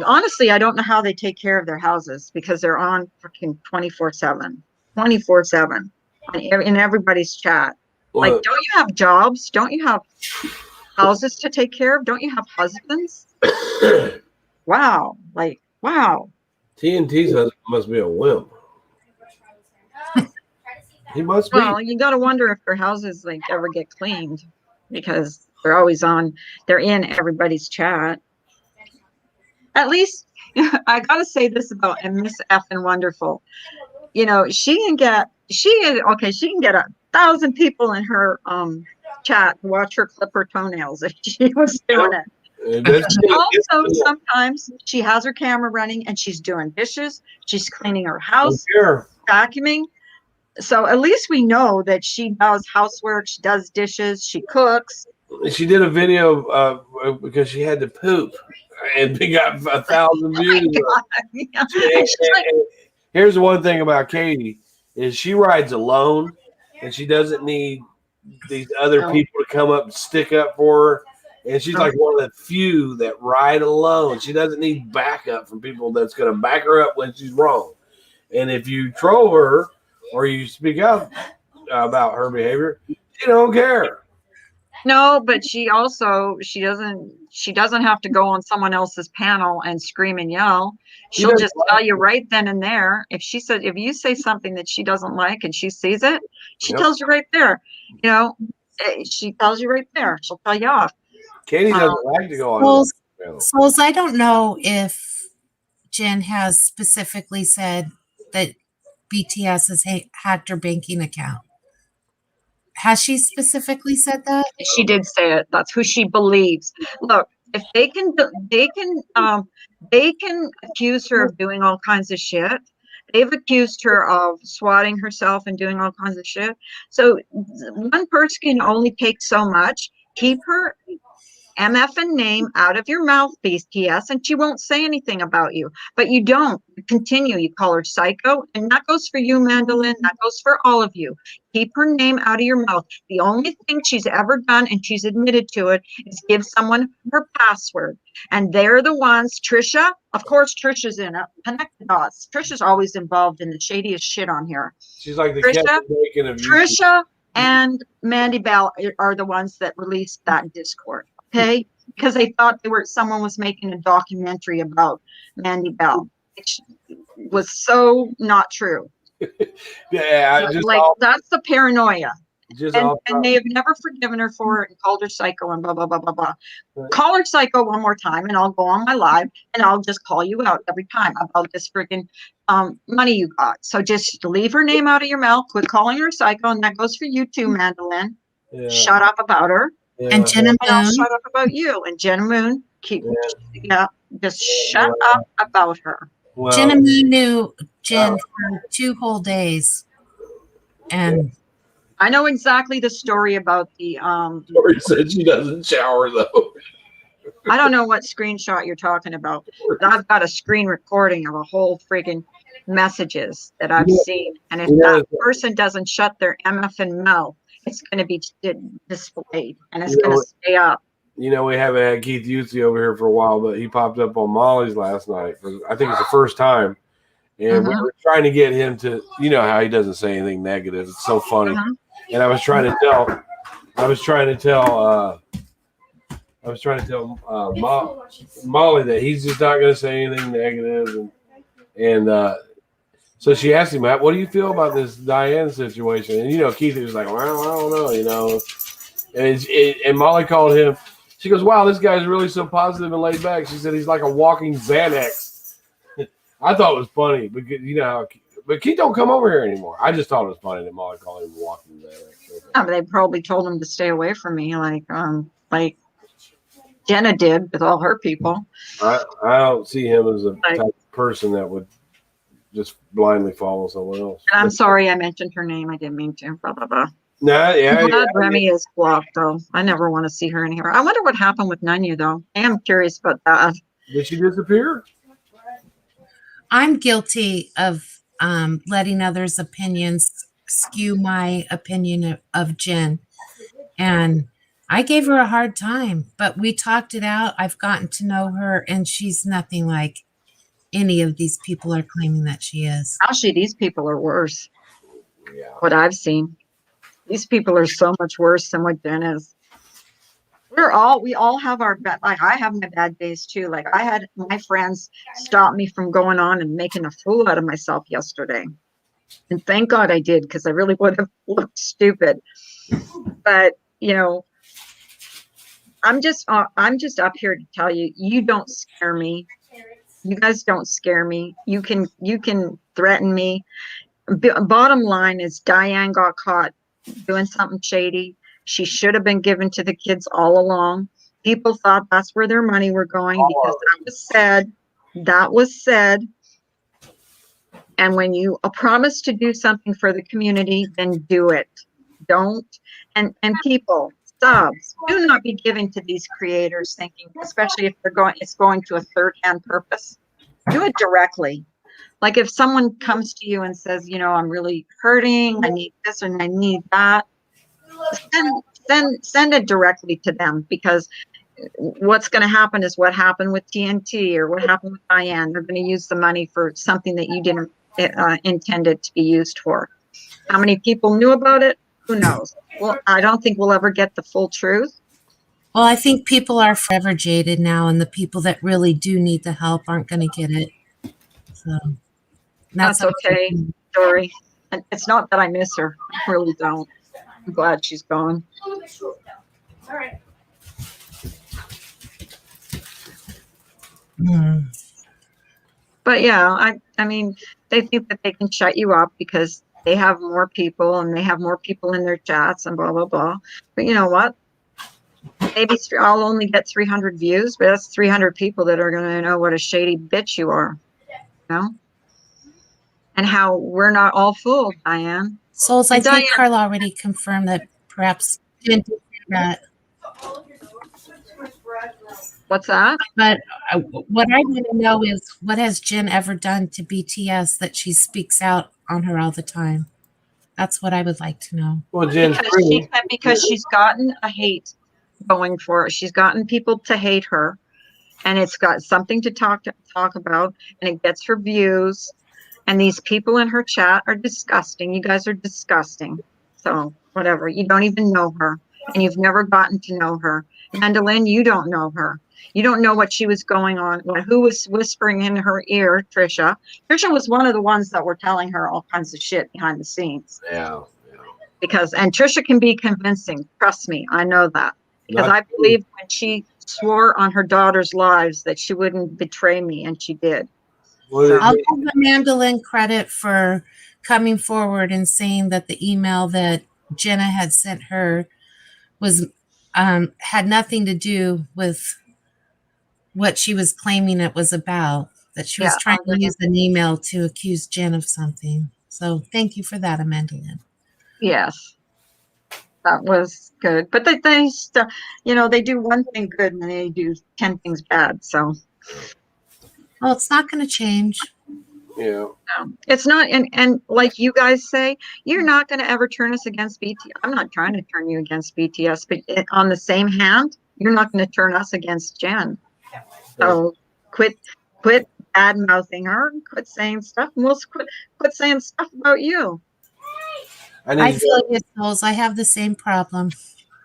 Honestly, I don't know how they take care of their houses, because they're on freaking 24/7, 24/7 in everybody's chat. Like, well, don't you have jobs? Don't you have houses to take care of? Don't you have husbands? Wow. Like, wow. TNT's husband must be a wimp. He must be. Well, you got to wonder if their houses like ever get cleaned, because they're always they're in everybody's chat. At least I got to say this about Miss Effing Wonderful. She can get 1,000 people in her chat to watch her clip her toenails if she was doing it. Also, sometimes she has her camera running and she's doing dishes, she's cleaning her house, vacuuming. So at least we know that she does housework, she does dishes, she cooks. She did a video because she had to poop, and we got 1,000 views. Yeah. Here's the one thing about Katie is she rides alone, and she doesn't need these other people to come up and stick up for her. And she's like one of the few that ride alone. She doesn't need backup from people that's going to back her up when she's wrong. And if you troll her or you speak out about her behavior, she don't care. No, but she doesn't have to go on someone else's panel and scream and yell. She'll just tell you right then and there. If you say something that she doesn't like and she sees it, she tells you right there. She tells you right there. She'll tell you off. Katie doesn't like to go on. Souls, I don't know if Jen has specifically said that BTS has hacked her banking account. Has she specifically said that? She did say it. That's who she believes. Look, if they can accuse her of doing all kinds of shit. They've accused her of swatting herself and doing all kinds of shit. So one person can only take so much. Keep her MFN name out of your mouth, BTS, and she won't say anything about you. But you don't continue. You call her psycho, and that goes for you, Mandolin. That goes for all of you. Keep her name out of your mouth. The only thing she's ever done, and she's admitted to it, is give someone her password. And they're the ones, Trisha, of course, Trisha's in it. Connect the dots. Trisha's always involved in the shadiest shit on here. She's like the Kevin Bacon of Trisha and Mandy Bell are the ones that released that Discord. Okay, because they thought someone was making a documentary about Mandy Bell, which was so not true. Yeah, that's the paranoia. Just And, off and they have never forgiven her for it and called her psycho and blah, blah, blah, blah, blah. Right. Call her psycho one more time and I'll go on my live and I'll just call you out every time about this freaking money you got. So just leave her name out of your mouth, quit calling her psycho, and that goes for you too, Mandolin. Yeah, Shut up about her, And Jenna and I'll Moon. shut up about you. And Jen Moon, just shut Yeah. up about her. well, Jenna Moon knew Jen for 2 whole days. And I know exactly the story about the Tori said she doesn't shower though. I don't know what screenshot you're talking about, but I've got a screen recording of a whole friggin' messages that I've seen. And if that person doesn't shut their MFing mouth, it's going to be displayed and it's going to stay up. You know, we haven't had Keith Yusey over here for a while, but he popped up on Molly's last night. I think it's the first time. And we were trying to get him to, you know how he doesn't say anything negative. It's so funny. And I was trying to tell Molly that he's just not going to say anything negative. And so she asked him, what do you feel about this Diane situation? And, you know, Keith was like, well, I don't know, you know. And Molly called him. She goes, wow, this guy's really so positive and laid back. She said he's like a walking Xanax. I thought it was funny because, you know, but Keith don't come over here anymore. I just thought it was funny that Molly called him a walking Xanax. Yeah, but they probably told him to stay away from me, like Jenna did with all her people. I don't see him as a type of person that would just blindly follow someone else. And I'm sorry I mentioned her name. I didn't mean to. Blah blah blah. No, I'm glad Remy is blocked, though. I never want to see her in here. I wonder what happened with Nunya, though. I am curious about that. Did she disappear? I'm guilty of letting others' opinions skew my opinion of Jen. And I gave her a hard time, but we talked it out. I've gotten to know her, and she's nothing like any of these people are claiming that she is. Actually, these people are worse. Yeah. What I've seen. These people are so much worse than what Jen is. We all have our bad, like I have my bad days too. Like I had my friends stop me from going on and making a fool out of myself yesterday. And thank God I did, because I really would have looked stupid. But, you know, I'm just up here to tell you, you don't scare me. You guys don't scare me. You can threaten me. Bottom line is Diane got caught doing something shady. She should have been given to the kids all along. People thought that's where their money were going because that was said. And when you promise to do something for the community, then do it. Don't. And people, subs, do not be giving to these creators thinking, especially if it's going to a third-hand purpose. Do it directly. Like if someone comes to you and says, you know, I'm really hurting, I need this and I need that, send it directly to them, because what's going to happen is what happened with TNT or what happened with Diane. They're going to use the money for something that you didn't intend it to be used for. How many people knew about it? Who knows? Well, I don't think we'll ever get the full truth. Well, I think people are forever jaded now, and the people that really do need the help aren't going to get it. So That's okay, Dory. And it's not that I miss her. I really don't. I'm glad she's gone. All right. But yeah, I mean, they think that they can shut you up because they have more people and they have more people in their chats and blah, blah, blah. But you know what? Maybe I'll only get 300 views, but that's 300 people that are going to know what a shady bitch you are. You know? And how we're not all fooled, Diane. Souls, I think Carla already confirmed that perhaps Jen did that. What's that? But what I want to know is, what has Jen ever done to BTS that she speaks out on her all the time? That's what I would like to know. Well, Jen, because she's gotten a hate going for her. She's gotten people to hate her, and it's got something to talk about, and it gets her views. And these people in her chat are disgusting. You guys are disgusting. So whatever. You don't even know her, and you've never gotten to know her. Mandolin, you don't know her. You don't know what she was going on, who was whispering in her ear, Trisha. Trisha was one of the ones that were telling her all kinds of shit behind the scenes. Yeah. and Trisha can be convincing. Trust me, I know that. Because Not I believed when she swore on her daughter's lives that she wouldn't betray me, and she did. what So, it- I'll give Amanda Lynn credit for coming forward and saying that the email that Jenna had sent her was had nothing to do with what she was claiming it was about. That she was yeah, trying to use an email to accuse Jen of something. So thank you for that, Amanda Lynn. yes, that was good. But they you know, they do one thing good and they do 10 things bad. So, Well, it's not going to change. yeah. it's not, and like you guys say, you're not going to ever turn us against BTS. I'm not trying to turn you against BTS, but on the same hand, you're not going to turn us against Jen. So quit bad mouthing her, quit saying stuff, and we'll quit saying stuff about you. I I need to feel jump, you, Souls. I have the same problem.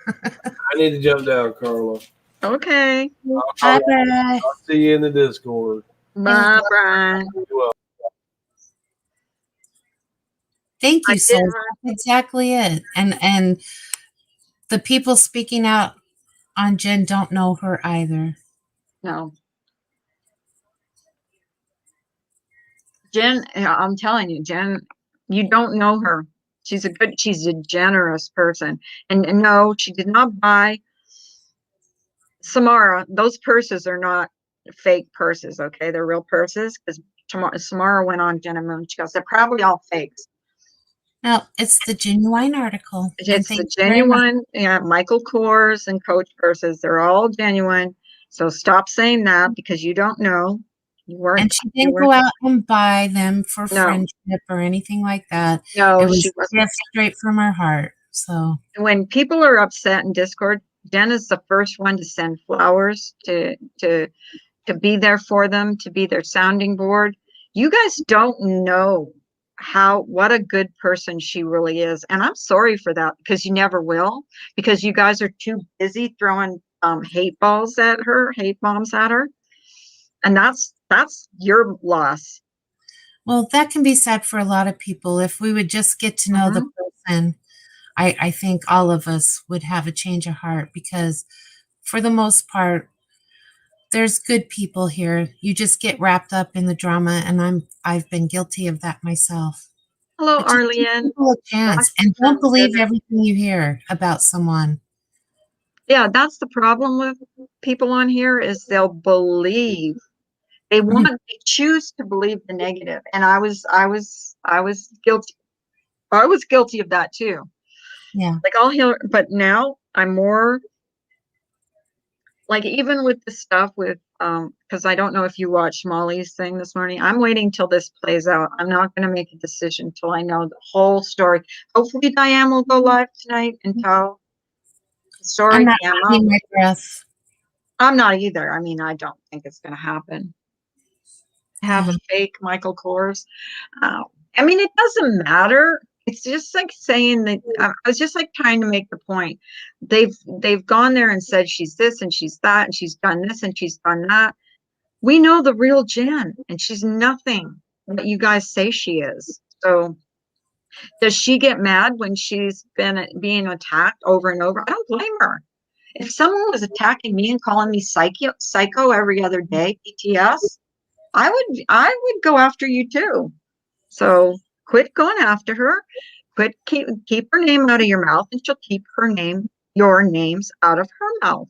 I need to jump down, Carla. Okay. Bye, bye. I'll see you in the Discord. Bye, Brian. Thank I you, did. Souls. That's exactly it. And the people speaking out on Jen don't know her either. No. Jen, I'm telling you, Jen, you don't know her. She's a generous person. And no, she did not buy Samara. Those purses are not fake purses, okay? They're real purses because Samara went on Jenna Moon. She goes, they're probably all fakes. No, it's the genuine article. And It's the thank you very much. genuine, yeah, Michael Kors and Coach purses. They're all genuine. So stop saying that because you don't know. You weren't. And she didn't go out and buy them for friendship or anything like that. No, It was she wasn't. just straight from her heart. So When people are upset in Discord, Jen is the first one to send flowers to be there for them, to be their sounding board. You guys don't know what a good person she really is. And I'm sorry for that because you never will, because you guys are too busy throwing hate bombs at her. And that's your loss. well, that can be said for a lot of people. If we would just get to know the person, I think all of us would have a change of heart because for the most part, there's good people here. You just get wrapped up in the drama, and I've been guilty of that myself. Hello, But just give Arlene. people a chance and don't believe everything you hear about someone. Yeah, that's the problem with people on here is they'll believe. They choose to believe the negative. And I was guilty. I was guilty of that too. Yeah. Like I'll hear, but now I'm more like, even with the stuff with because I don't know if you watched Molly's thing this morning. I'm waiting till this plays out. I'm not going to make a decision till I know the whole story. Hopefully Diane will go live tonight and tell the story. I'm not holding my breath. I'm not either. I mean, I don't think it's going to happen. Have a fake Michael Kors. I mean, it doesn't matter. It's just like saying that I was just like trying to make the point. They've gone there and said she's this and she's that and she's done this and she's done that. We know the real Jen, and she's nothing what you guys say she is. So does she get mad when she's been being attacked over and over? I don't blame her. If someone was attacking me and calling me psycho every other day, BTS, I would go after you too. So quit going after her. Keep her name out of your mouth, and she'll keep your names out of her mouth.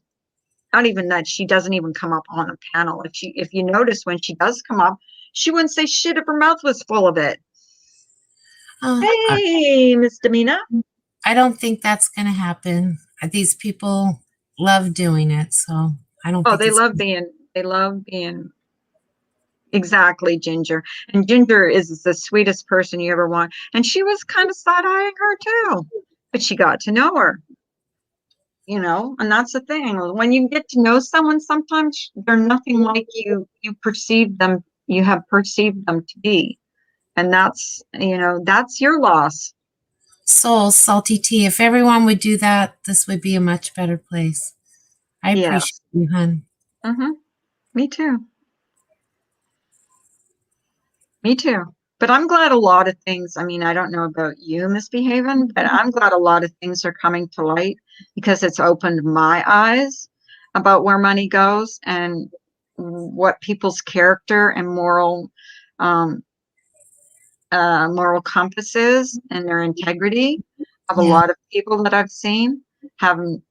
Not even that, she doesn't even come up on a panel. If you notice when she does come up, she wouldn't say shit if her mouth was full of it. Hey, Miss Damina. I don't think that's going to happen. These people love doing it, so I don't. Oh, think they love being exactly Ginger. And Ginger is the sweetest person you ever want. And she was kind of side-eyeing her too, but she got to know her. And that's the thing. When you get to know someone, sometimes they're nothing like you have perceived them to be. And that's your loss. Soul, salty tea. If everyone would do that, this would be a much better place. I appreciate you, hon. Mm-hmm. Me too. Me too. But I'm glad a lot of things, I mean, I don't know about you, Miss Behaven, but I'm glad a lot of things are coming to light because it's opened my eyes about where money goes and what people's character and um, moral compass is and their integrity of a Yeah. lot of people that I've seen having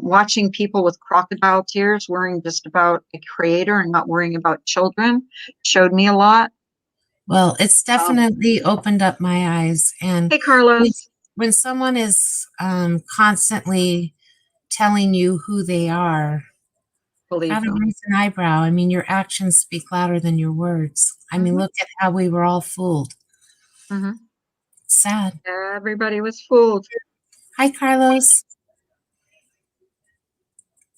watching people with crocodile tears worrying just about a creator and not worrying about children showed me a lot. Well, it's definitely opened up my eyes. And Hey, Carlos. when someone is constantly telling you who they are, Believe gotta them. raise an eyebrow. I mean, your actions speak louder than your words. I mean, look at how we were all fooled. Mhm. Sad. Everybody was fooled. Hi, Carlos.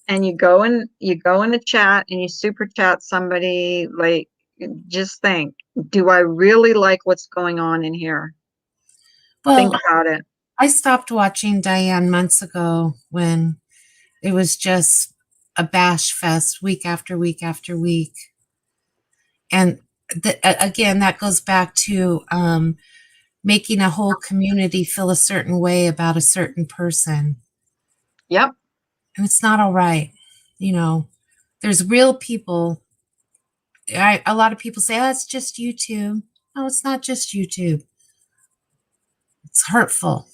And you go in the chat and you super chat somebody, like, just think, do I really like what's going on in here? Think Well, about it. I stopped watching Diane months ago when it was just a bash fest week after week after week. And again, that goes back to making a whole community feel a certain way about a certain person. Yep. And it's not all right. You know, there's real people. A lot of people say, oh, it's just YouTube. No, it's not just YouTube. It's hurtful.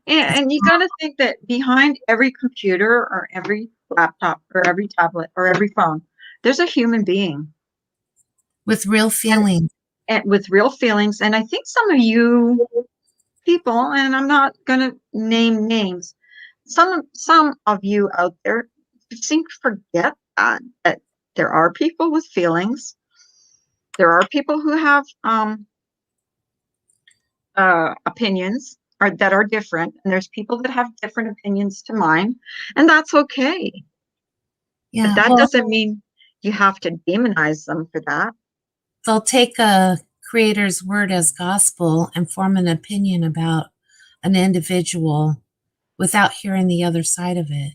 And you got to think that behind every computer or every laptop or every tablet or every phone, there's a human being With real feeling. and with real feelings. And I think some of you people, and I'm not going to name names, some of you out there seem to forget that there are people with feelings. There are people who have opinions or that are different, and there's people that have different opinions to mine, and that's okay. But Yeah. that Well, doesn't mean you have to demonize them for that. they'll take a creator's word as gospel and form an opinion about an individual without hearing the other side of it.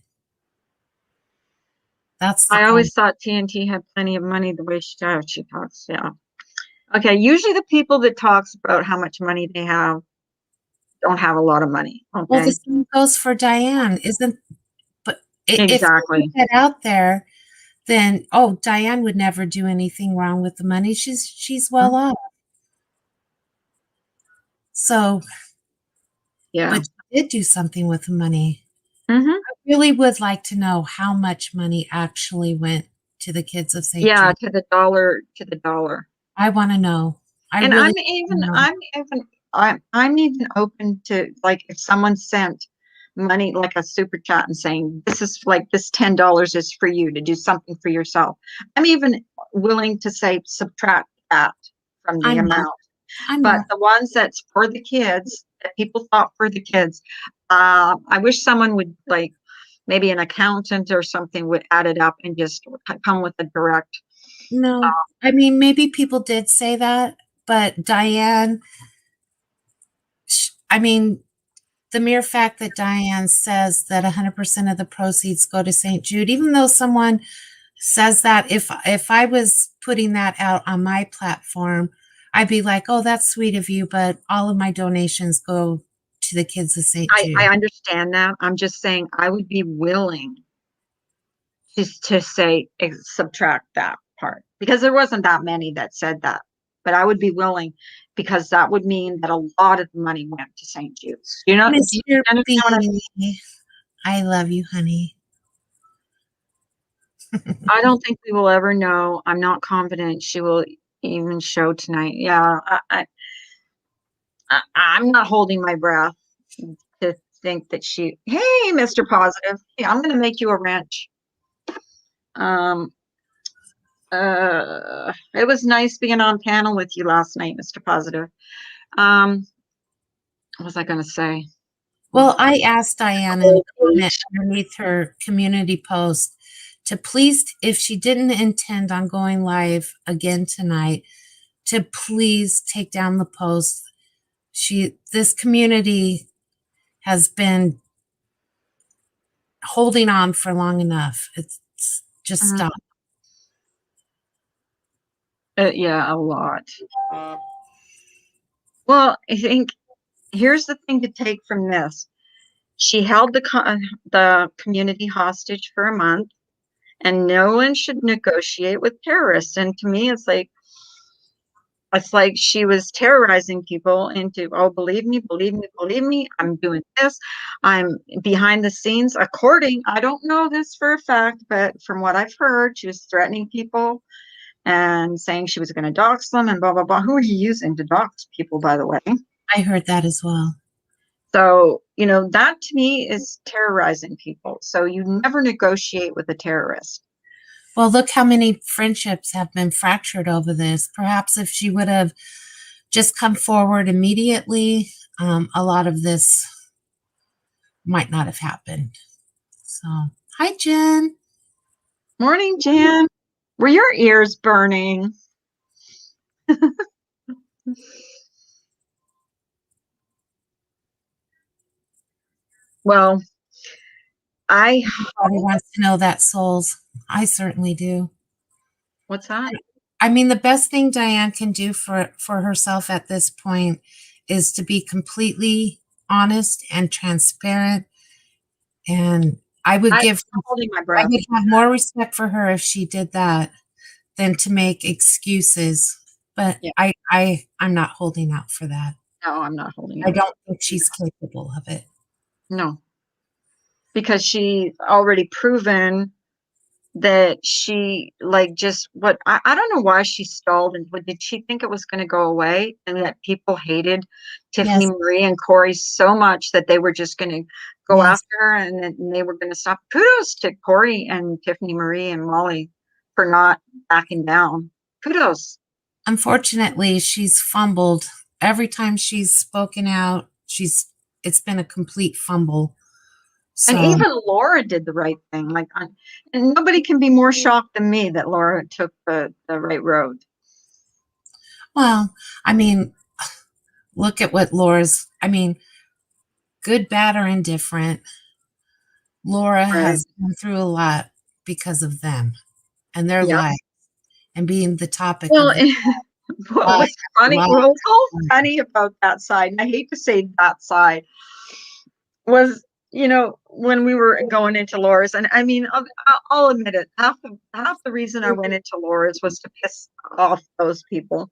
That's the I problem. always thought TNT had plenty of money the way she talks. Yeah. Okay. Usually the people that talks about how much money they have don't have a lot of money. Well, the Okay. same goes for Diane, isn't? But if you put Exactly. that out there, then Diane would never do anything wrong with the money. She's well off. So, Yeah. but she did do something with the money. Hmm. I really would like to know how much money actually went to the kids of St. Yeah. Jude. To the dollar, to the dollar. I want to know. I And really wanna know. I'm even open to, like, if someone sent money like a super chat and saying this is like this $10 is for you to do something for yourself. I'm even willing to say subtract that from I the know. amount. I But know. the ones that's for the kids that people thought for the kids, I wish someone would, like, maybe an accountant or something would add it up and just come with a direct. No, I mean, maybe people did say that, but Diane, I mean, the mere fact that Diane says that 100% of the proceeds go to St. Jude, even though someone says that, if I was putting that out on my platform, I'd be like, oh, that's sweet of you, but all of my donations go to the kids of St. I Jude. understand that. I'm just saying I would be willing to say subtract that part because there wasn't that many that said that, but I would be willing because that would mean that a lot of the money went to St. Jude's. Do you Mr. understand what I mean? B, I love you, honey. I don't think we will ever know. I'm not confident she will even show tonight. Yeah, I'm not holding my breath to think that she. Hey, Mr. Positive. Hey, I'm going to make you a wrench. Um, it was nice being on panel with you last night, Mr. Positive. What was I going to say? Well, I asked Diane in the comment underneath her community post to please, if she didn't intend on going live again tonight, to please take down the post. This community has been holding on for long enough. It's just Mhm. stop. Yeah, a lot. Well, I think here's the thing to take from this. She held the community hostage for a month, and no one should negotiate with terrorists. And to me, it's like she was terrorizing people into, oh, believe me, believe me, believe me. I'm doing this. I'm behind the scenes. I don't know this for a fact, but from what I've heard, she was threatening people and saying she was going to dox them and blah, blah, blah. Who are you using to dox people, by the way? I heard that as well. So, that to me is terrorizing people. So you never negotiate with a terrorist. Well, look how many friendships have been fractured over this. Perhaps if she would have just come forward immediately, a lot of this might not have happened. So, hi, Jen. Morning, Jan. Were your ears burning? Well, Everybody wants to know that, souls. I certainly do. what's that? I mean, the best thing Diane can do for herself at this point is to be completely honest and transparent. And I'm holding my I breath. would have more respect for her if she did that than to make excuses. But Yeah. I'm not holding out for that. No, I'm not holding I it. don't think she's capable of it. No, because she already proven that she I don't know why she stalled, and did she think it was going to go away and that people hated Tiffany Yes. Marie and Corey so much that they were just going to go Yes. after her and they were going to stop. Kudos to Corey and Tiffany Marie and Molly for not backing down. Kudos. Unfortunately, she's fumbled. Every time she's spoken out, it's been a complete fumble. So, And even Laura did the right thing. And nobody can be more shocked than me that Laura took the right road. well, I mean, look at what good, bad, or indifferent, Laura has gone through a lot because of them and their Yeah. life and being the topic Well, of it. what was so funny about that side, and I hate to say that side, was when we were going into Laura's, and I mean, I'll admit it, half the reason I went into Laura's was to piss off those people,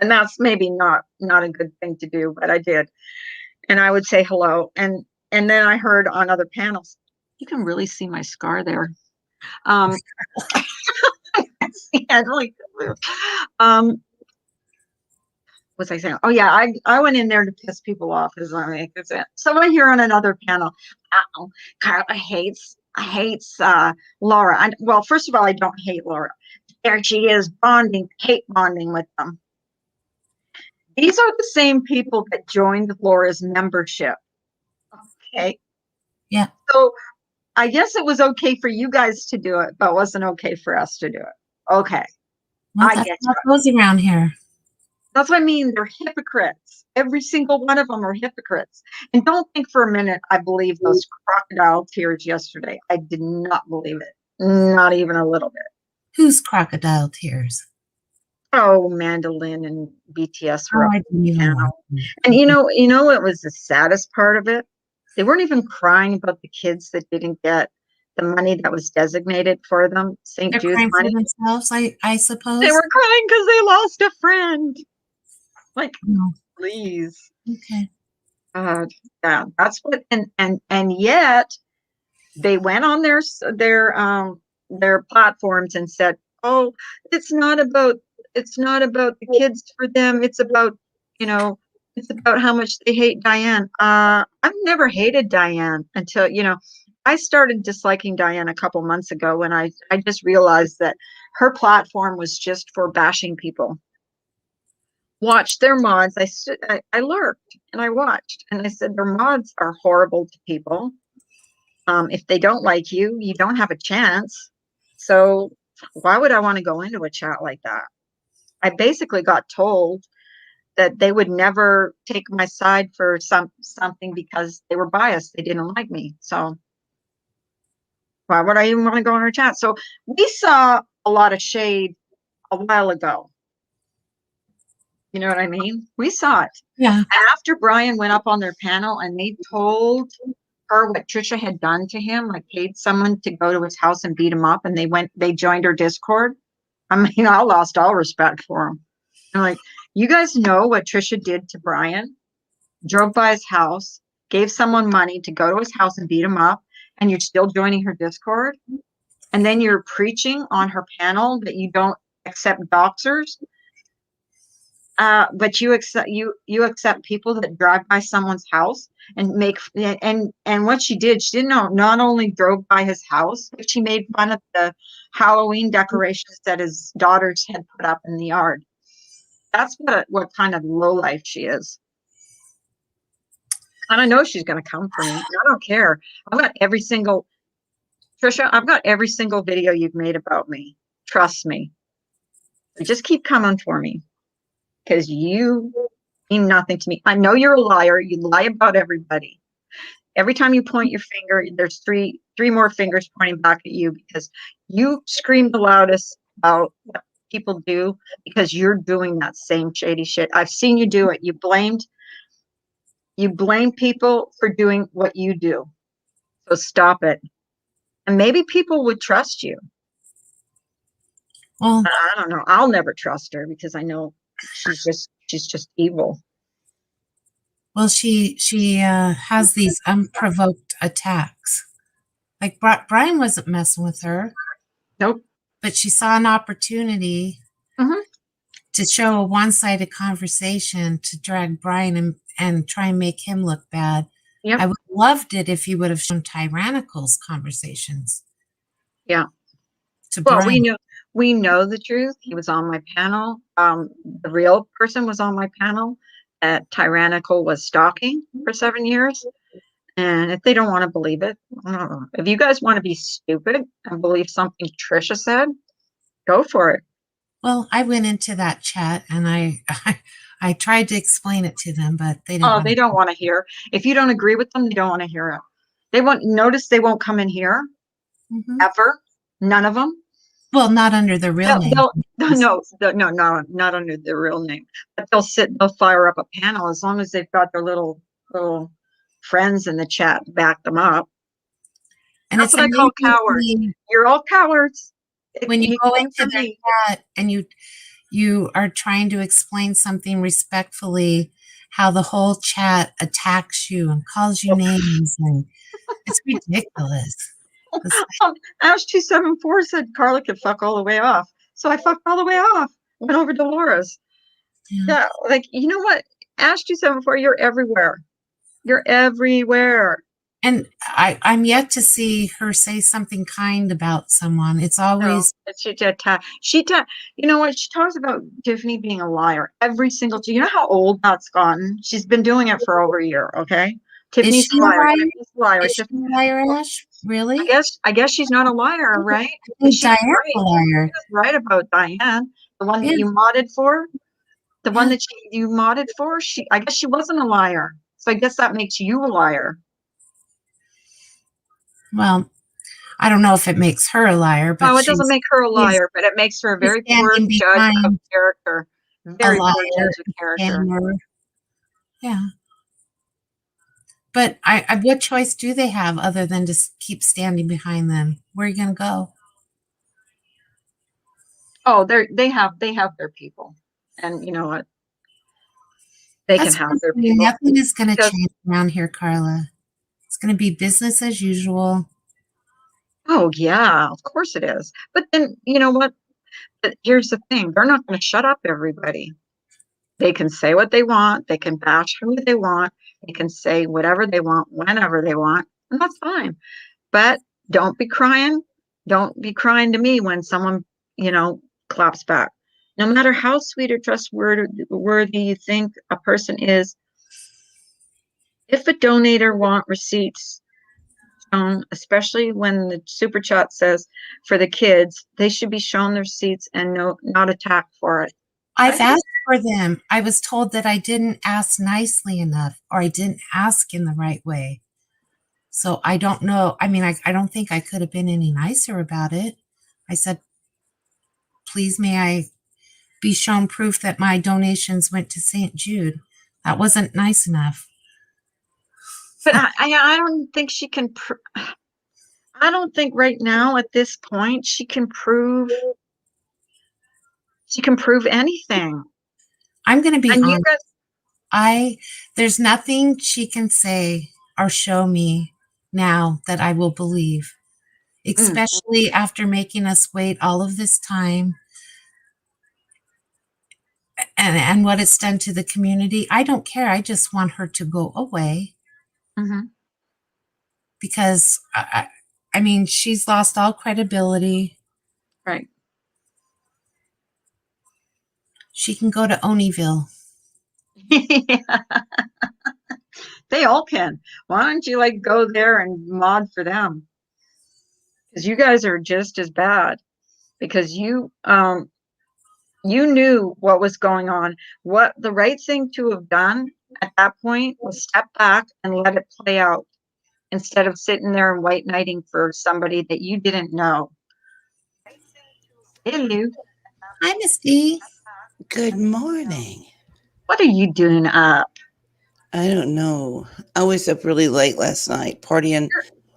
and that's maybe not a good thing to do, but I did, and I would say hello, and then I heard on other panels, you can really see my scar there. Yeah, was I saying? Oh yeah, I went in there to piss people off. So I hear on another panel, Carla hates Laura. Well, first of all, I don't hate Laura. There she is hate bonding with them. These are the same people that joined Laura's membership. Okay. Yeah. So I guess it was okay for you guys to do it, but it wasn't okay for us to do it. Okay. Well, that's how it goes around here. That's what I mean. They're hypocrites. Every single one of them are hypocrites. And don't think for a minute I believe those crocodile tears yesterday. I did not believe it. Not even a little bit. Whose crocodile tears? Oh, Mandolin and BTS were up I didn't even watch it. And you know what was the saddest part of it? They weren't even crying about the kids that didn't get the money that was designated for them. St. They're Jude's crying for money. themselves, I suppose. They were crying because they lost a friend. Like, No. please. Okay. Yeah, that's what, and yet they went on their platforms and said, "Oh, it's not about the kids for them. It's about how much they hate Diane." I've never hated Diane until I started disliking Diane a couple months ago when I just realized that her platform was just for bashing people. Watched their mods. I lurked and I watched and I said their mods are horrible to people. If they don't like you, you don't have a chance. So why would I want to go into a chat like that? I basically got told that they would never take my side for something because they were biased. They didn't like me. So why would I even want to go in her chat? So we saw a lot of shade a while ago. You know what I mean? We saw it. Yeah. After Brian went up on their panel and they told her what Trisha had done to him, like paid someone to go to his house and beat him up, and they joined her Discord. I mean, I lost all respect for him. I'm like, you guys know what Trisha did to Brian? Drove by his house, gave someone money to go to his house and beat him up, and you're still joining her Discord? And then you're preaching on her panel that you don't accept doxers? But you accept people that drive by someone's house and make and what she didn't know, not only drove by his house, but she made fun of the Halloween decorations that his daughters had put up in the yard. That's what kind of lowlife she is. And I know she's going to come for me. I don't care. Trisha, I've got every single video you've made about me. Trust me. Just keep coming for me. Because you mean nothing to me. I know you're a liar. You lie about everybody. Every time you point your finger, there's three more fingers pointing back at you because you scream the loudest about what people do because you're doing that same shady shit. I've seen you do it. You blame people for doing what you do. So stop it. And maybe people would trust you. Well, I don't know. I'll never trust her because I know she's just evil. well, she has these unprovoked attacks. Like Brian wasn't messing with her. Nope. But she saw an opportunity to show a one-sided conversation to drag Brian and try and make him look bad. Yep. I would have loved it if you would have shown Tyrannical's conversations. Yeah. To Well, Brian. we know the truth. He was on my panel. The real person was on my panel that Tyrannical was stalking for 7 years. And if they don't want to believe it, I don't know. If you guys want to be stupid and believe something Trisha said, go for it. Well, I went into that chat and I tried to explain it to them, but they didn't. Oh, they don't want to hear. If you don't agree with them, they don't want to hear it. They won't come in here ever. None of them. Well, not under the real name. No, not under their real name. But they'll fire up a panel as long as they've got their little friends in the chat back them up. And that's what I call cowards. You're all cowards. When you go into their chat and you are trying to explain something respectfully, how the whole chat attacks you and calls you names, and it's ridiculous. Ash 274 said Carla could fuck all the way off. So I fucked all the way off. Went over to Laura's. Yeah, like, you know what? Ash 274, you're everywhere. You're everywhere. And I'm yet to see her say something kind about someone. It's always you know what? She talks about Tiffany being a liar every single day. You know how old that's gotten? She's been doing it for over a year, okay? Tiffany's a liar. Is she a liar, Ash? Really? I guess she's not a liar, right? She's Diane's a liar. She's right about Diane, the one that you modded for. The one that you modded for. I guess she wasn't a liar. So I guess that makes you a liar. Well, I don't know if it makes her a liar, but it doesn't make her a liar, but it makes her a very poor judge of character. Very poor judge of character. Yeah. But what choice do they have other than to keep standing behind them? Where are you going to go? Oh, they have their people, and you know what? They can have their people. Nothing is going to change around here, Carla. It's going to be business as usual. Oh, yeah, of course it is. But then, you know what? Here's the thing. They're not going to shut up everybody. They can say what they want. They can bash who they want. They can say whatever they want, whenever they want. And that's fine. But don't be crying. Don't be crying to me when someone, claps back. No matter how sweet or trustworthy you think a person is, if a donator want receipts shown, especially when the super chat says for the kids, they should be shown their receipts and not attacked for it. I've asked for them. I was told that I didn't ask nicely enough, or I didn't ask in the right way. So I don't know. I mean, I don't think I could have been any nicer about it. I said, please, may I be shown proof that my donations went to St. Jude. That wasn't nice enough. But I don't think she can. I don't think right now at this point she can prove. She can prove anything. I'm going to be And you honest. guys, There's nothing she can say or show me now that I will believe, especially after making us wait all of this time and what it's done to the community. I don't care. I just want her to go away because I mean, she's lost all credibility. right? She can go to Oneyville. They all can. Why don't you like go there and mod for them? Because you guys are just as bad. Because you knew what was going on. What the right thing to have done at that point was step back and let it play out instead of sitting there and white knighting for somebody that you didn't know. Hello. Hi, Misty. Good morning. What are you doing up? I don't know. I was up really late last night partying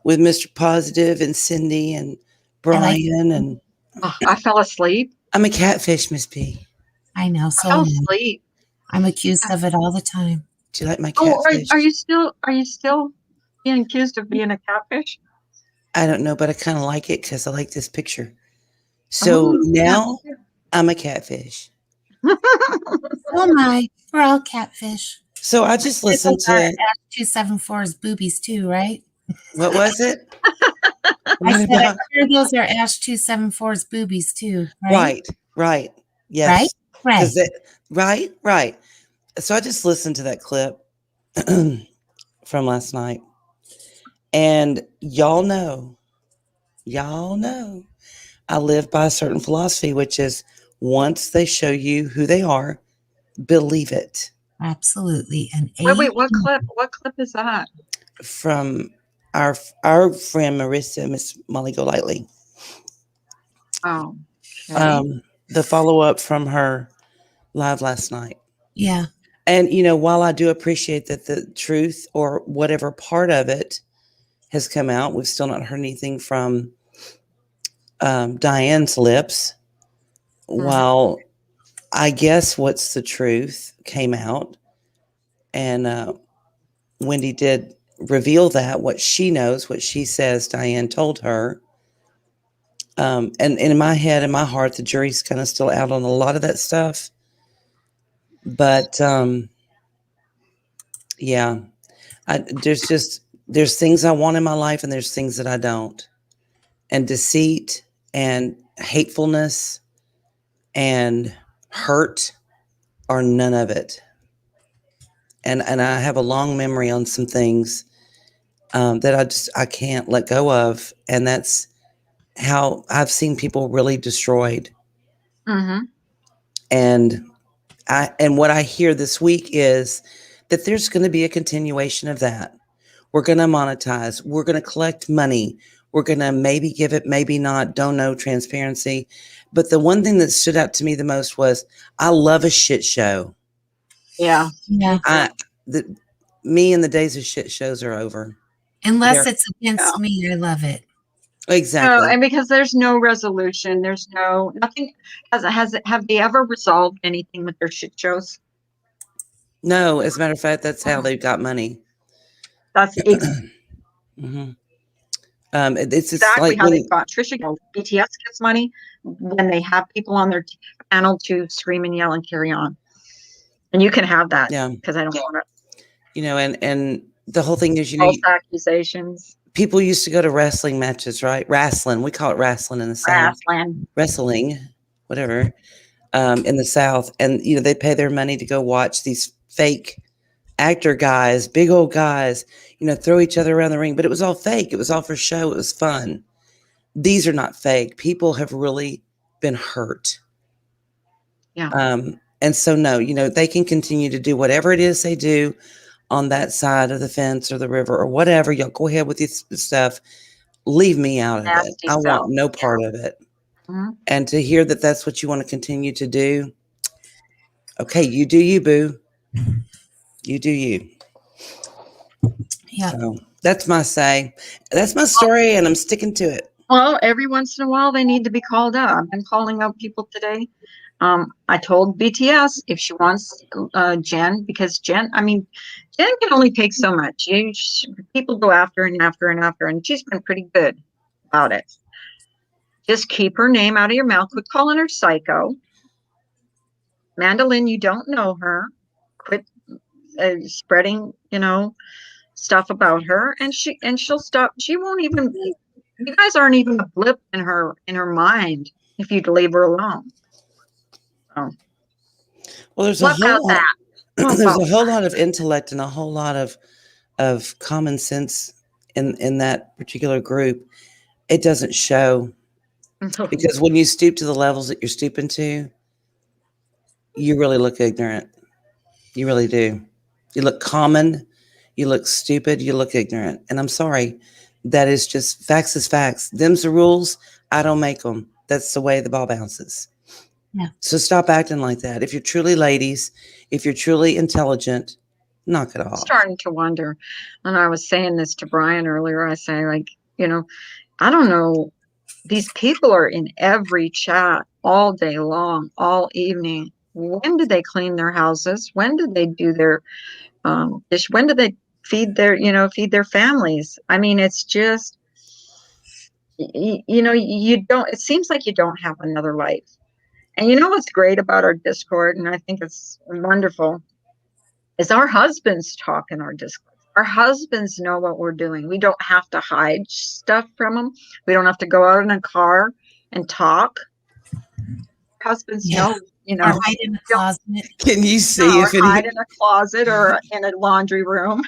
with Mr. Positive and Cindy and Brian. And Oh, I fell asleep. I'm a catfish, Miss P. I know. I So fell asleep. I'm accused of it all the time. Do you like my Oh, catfish? are you still being accused of being a catfish? I don't know, but I kind of like it because I like this picture. So Oh, now I'm a catfish. Oh my, we're all catfish. So I just listened to, Ash 274's boobies too, right? what was it? I What said, about- I'm sure those are Ash 274's boobies too, right? Right. Yes. Right? 'Cause right. So I just listened to that clip from last night. And y'all know, I live by a certain philosophy, which is once they show you who they are, believe it. Absolutely. And Wait, what clip is that? From our friend Marissa, Miss Molly Golightly. Oh, okay. The follow-up from her live last night. yeah. And, while I do appreciate that the truth or whatever part of it has come out, we've still not heard anything from Diane's lips. While I guess what's the truth came out. And Wendy did reveal that, what she knows, what she says Diane told her. And in my head, in my heart, the jury's kind of still out on a lot of that stuff. But yeah, there's things I want in my life and there's things that I don't. And deceit and hatefulness and hurt are none of it. And I have a long memory on some things that I can't let go of. And that's how I've seen people really destroyed. And what I hear this week is that there's going to be a continuation of that. We're going to monetize. We're going to collect money. We're going to maybe give it, maybe not, don't know, transparency. But the one thing that stood out to me the most was I love a shit show. Yeah. Me and the days of shit shows are over. Unless it's against me, I love it. Exactly. And because there's no resolution, there's nothing. Have they ever resolved anything with their shit shows? No, as a matter of fact, that's how they got money. That's Mm-hmm. It's exactly like how they got Trisha. BTS gets money when they have people on their panel to scream and yell and carry on. And you can have that because I don't want it. And the whole thing is, false accusations. People used to go to wrestling matches, right? Wrestling. We call it wrestling in the South. Wrestling, whatever, in the South. And, they pay their money to go watch these fake actor guys, big old guys, throw each other around the ring. But it was all fake. It was all for show. It was fun. These are not fake. People have really been hurt. Yeah. And so, no, they can continue to do whatever it is they do on that side of the fence or the river or whatever. Y'all go ahead with this stuff. Leave me out of it. I want no part of it. And to hear that that's what you want to continue to do, Okay, you do you, boo. You do you. Yeah. So that's my say. That's my story, and I'm sticking to it. Well, every once in a while they need to be called out. I've been calling out people today. I told BTS if she wants Jen, because Jen can only take so much. People go after and after and after, and she's been pretty good about it. Just keep her name out of your mouth. Quit calling her psycho. Mandolin, you don't know her. Quit spreading, stuff about her, and she'll stop. She won't even. You guys aren't even a blip in her mind if you'd leave her alone. So, Well, there's a what about whole lot. that? What There's about a whole lot of intellect and a whole lot of common sense in that particular group. It doesn't show that? because when you stoop to the levels that you're stooping to, you really look ignorant. You really do. You look common. You look stupid. You look ignorant. And I'm sorry. That is just facts is facts. Them's the rules. I don't make them. That's the way the ball bounces. Yeah. So stop acting like that. If you're truly ladies, if you're truly intelligent, knock it off. Starting to wonder. And I was saying this to Brian earlier. I say, like, I don't know. These people are in every chat all day long, all evening. When did they clean their houses? When did they do their dish? When did they feed their families? I mean, it's just, you don't, it seems like you don't have another life. And you know what's great about our Discord, and I think it's wonderful, is our husbands talk in our Discord. Our husbands know what we're doing. We don't have to hide stuff from them. We don't have to go out in a car and talk. Husbands know, Or hide in a closet. Can you see or if any? hide in a closet or in a laundry room.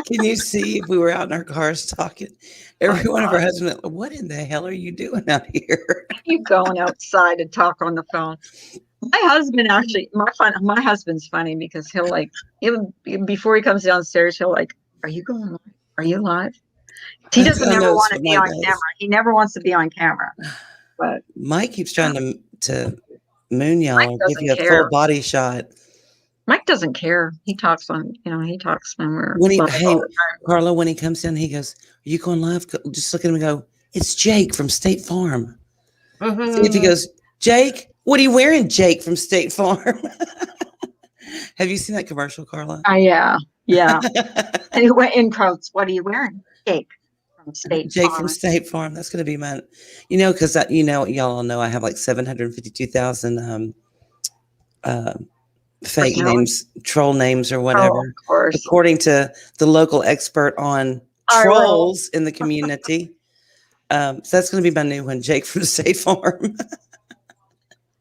Can you see if we were out in our cars talking? Every one of our husbands, what in the hell are you doing out here? You going outside to talk on the phone. My husband actually, my husband's funny because he'll even before he comes downstairs, he'll like, "Are you going live? Are you live?" He doesn't I ever know want it's to what be Mike on does. camera. He never wants to be on camera. But Mike keeps trying to moon y'all Mike or give doesn't you a care. full body shot. Mike doesn't care. He talks he talks when we're When he, live hey, all the time. Carla, when he comes in, he goes, "Are you going live?" Just look at him and go, "It's Jake from State Farm." See if he goes, "Jake, what are you wearing, Jake from State Farm?" Have you seen that commercial, Carla? Yeah. And he went in quotes. What are you wearing? Jake from State Jake Farm. from State Farm. That's going to be my, because y'all all know I have like 752,000 fake names, troll names, or whatever, Oh, of course. according to the local expert on trolls in the community. So that's going to be my new one, Jake from State Farm.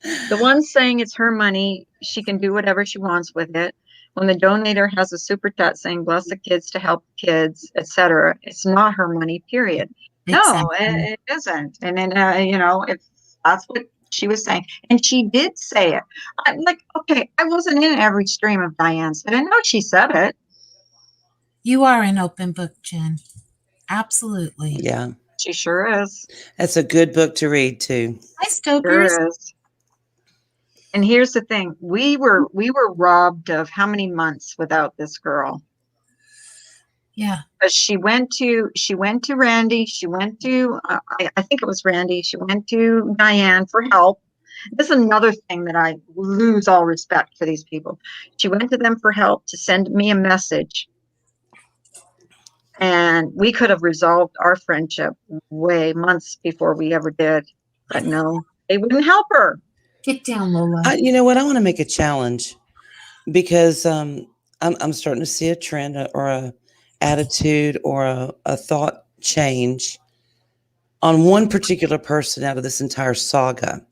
The one saying it's her money, she can do whatever she wants with it. When the donator has a super chat saying bless the kids to help kids, etc., it's not her money, period. Exactly. No, it isn't. And then, if that's what she was saying, and she did say it. I'm like, okay, I wasn't in every stream of Diane's, but I know she said it. You are an open book, Jen. Absolutely. Yeah. She sure is. That's a good book to read, too. Hi, Stokers. Sure is. And here's the thing: we were robbed of how many months without this girl? Yeah. Because she went to Randy. She went to I think it was Randy. She went to Diane for help. This is another thing that I lose all respect for these people. She went to them for help to send me a message, and we could have resolved our friendship way months before we ever did. But no, they wouldn't help her. Get down, Lola. You know what? I want to make a challenge because I'm starting to see a trend or a attitude or a thought change on one particular person out of this entire saga.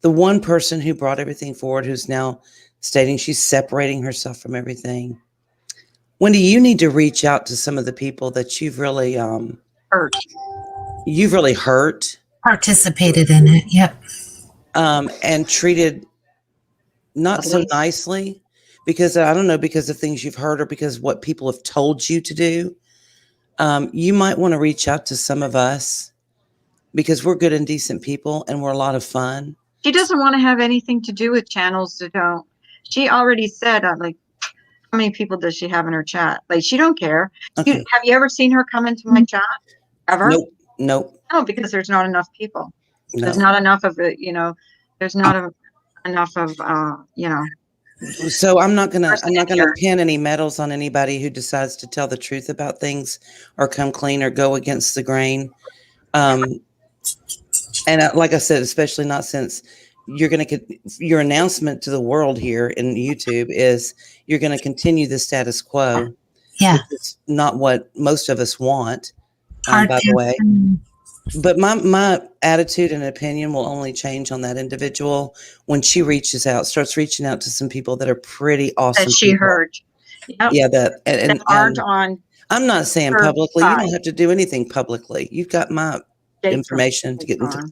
The one person who brought everything forward, who's now stating she's separating herself from everything. Wendy, you need to reach out to some of the people that you've really Hurt. You've really hurt. Participated in it. Yep. And treated not so nicely because I don't know, because of things you've heard or because what people have told you to do. You might want to reach out to some of us because we're good and decent people and we're a lot of fun. She doesn't want to have anything to do with channels that don't. She already said, like, how many people does she have in her chat? Like, she don't care. Okay. Have you ever seen her come into my chat? Ever? Nope. Nope. No, because there's not enough people. There's No. not enough of it, there's not enough of, So I'm not gonna here. pin any medals on anybody who decides to tell the truth about things or come clean or go against the grain. And like I said, especially not since you're going to your announcement to the world here in YouTube is you're going to continue the status quo. Yeah. Which is not what most of us want, Hard by the way. to- But my attitude and opinion will only change on that individual when she starts reaching out to some people that are pretty awesome. That she people. heard. Yep. Yeah, that aren't on. I'm not saying her publicly. You don't side. have to do anything publicly. You've got my information to get into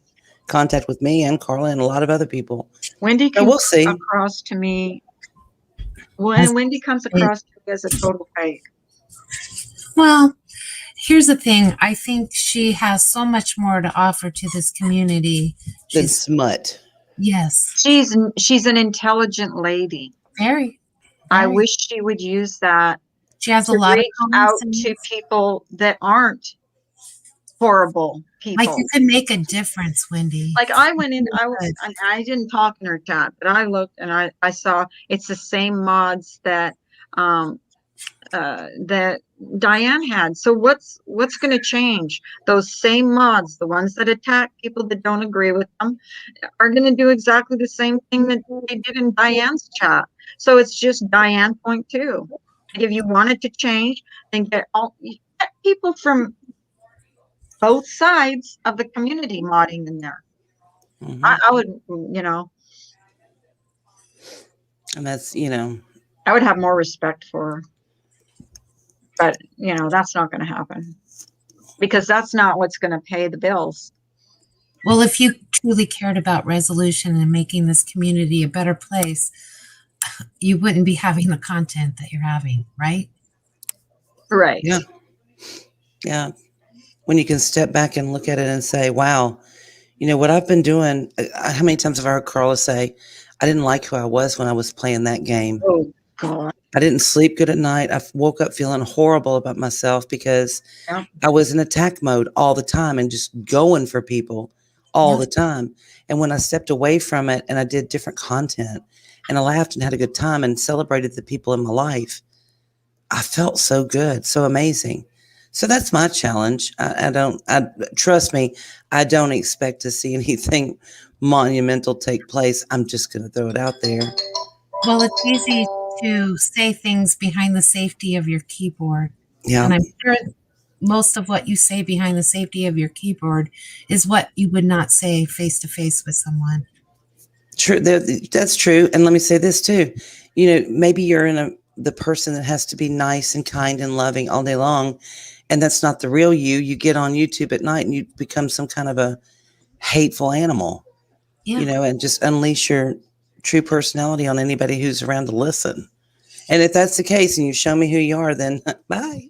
contact with me and Carla and a lot of other people. Wendy So we'll see. across to me. When Wendy comes across to me as a total fake. Well, here's the thing. I think she has so much more to offer to this community. Than smut. Yes. She's an intelligent lady. Very. I wish she would use that. She has a to lot of reach out to people that aren't horrible people. Like, you can make a difference, Wendy. Like, I went in, I didn't talk in her chat, but I looked and I saw it's the same mods that that Diane had. So what's going to change? Those same mods, the ones that attack people that don't agree with them, are going to do exactly the same thing that they did in Diane's chat. So it's just Diane point two. If you wanted to change, then get people from both sides of the community modding in there. Mm-hmm. I would, and that's, I would have more respect for her. But, that's not going to happen because that's not what's going to pay the bills. Well, if you truly cared about resolution and making this community a better place, you wouldn't be having the content that you're having, right? Right. Yeah. Yeah. When you can step back and look at it and say, wow, what I've been doing. How many times have I heard Carla say, I didn't like who I was when I was playing that game. Oh, God. I didn't sleep good at night. I woke up feeling horrible about myself because I was in attack mode all the time and just going for people all the time. And when I stepped away from it and I did different content and I laughed and had a good time and celebrated the people in my life, I felt so good, so amazing. So that's my challenge. Trust me, I don't expect to see anything monumental take place. I'm just going to throw it out there. Well, it's easy to say things behind the safety of your keyboard. Yeah. And I'm sure most of what you say behind the safety of your keyboard is what you would not say face to face with someone. True. That's true. And let me say this too. Maybe you're the person that has to be nice and kind and loving all day long. And that's not the real you. You get on YouTube at night and you become some kind of a hateful animal, and just unleash your true personality on anybody who's around to listen. And if that's the case and you show me who you are, then bye.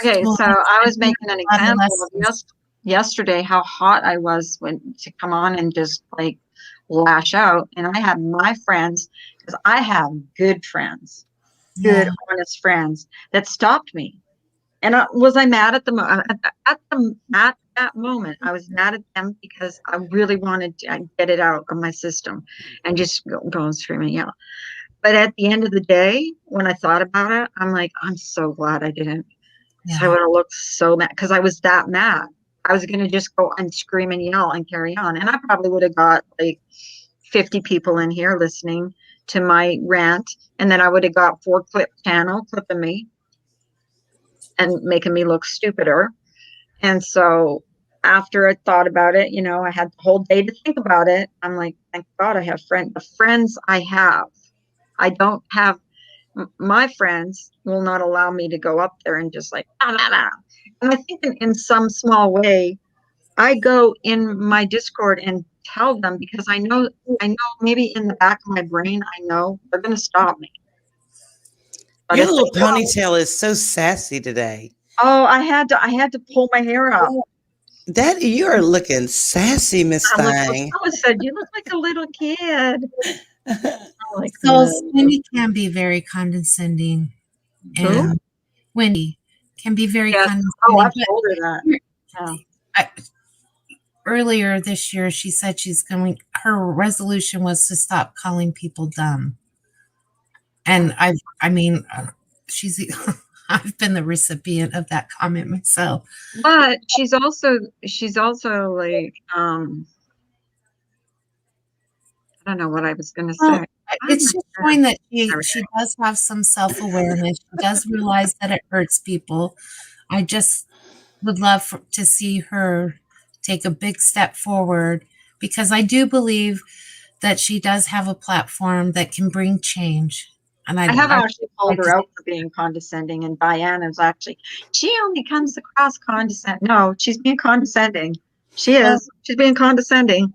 Okay, so I was making an example of yesterday how hot I was to come on and just like lash out. And I had my friends, because I have good friends, good, honest friends that stopped me. And was I mad at at that moment? I was mad at them because I really wanted to get it out of my system and just go and scream and yell. But at the end of the day, when I thought about it, I'm like, I'm so glad I didn't. Yeah. So I would have looked so mad because I was that mad. I was going to just go and scream and yell and carry on. And I probably would have got like 50 people in here listening to my rant. And then I would have got 4 channel clipping me and making me look stupider. And so after I thought about it, I had the whole day to think about it. I'm like, thank God I have friends. The friends I have, I don't have. My friends will not allow me to go up there and just like, And I think in some small way, I go in my Discord and tell them because I know maybe in the back of my brain, I know they're going to stop me. But your little ponytail is so sassy today. Oh, I had to pull my hair up. That you are looking sassy, Miss Thang. I said, you look like a little kid. Like, So no. Wendy can be very condescending, Who? and Wendy can be very Yes. condescending. Oh, I've But told her that. Yeah. I, earlier this year, she said her resolution was to stop calling people dumb. And I mean, she's, I've been the recipient of that comment myself. But she's also like, I don't know what I was going to Well, say. it's just showing that she Okay. does have some self-awareness. She does realize that it hurts people. I just would love to see her take a big step forward, because I do believe that she does have a platform that can bring change. And I have actually called her out for being condescending, and Diane is actually, she only comes across condescending. No, she's being condescending. She is. She's being condescending.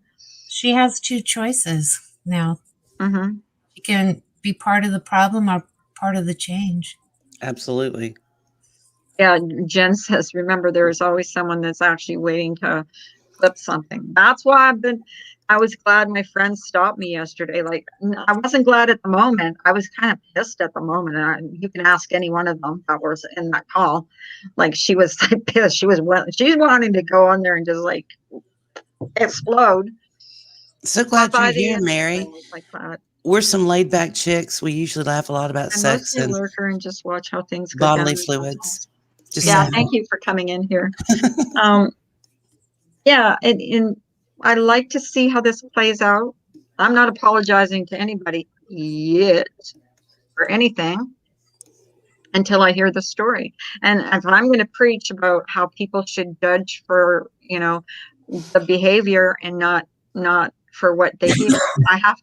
She has two choices now. Mm-hmm. She can be part of the problem or part of the change. Absolutely. Yeah, Jen says, remember, there is always someone that's actually waiting to flip something. That's why I was glad my friend stopped me yesterday. Like, I wasn't glad at the moment. I was kind of pissed at the moment. And you can ask any one of them that was in that call. Like, she was like pissed. She's wanting to go on there and just like explode. So But glad by you're the here, end, Mary. it was like that. We're some laid back chicks. We usually laugh a lot about And sex mostly and lurker and just watch how things go down. bodily fluids. Just Yeah, saying. thank you for coming in here. Yeah, and I like to see how this plays out. I'm not apologizing to anybody yet for anything until I hear the story. And if I'm going to preach about how people should judge for, the behavior and not for what they hear, I have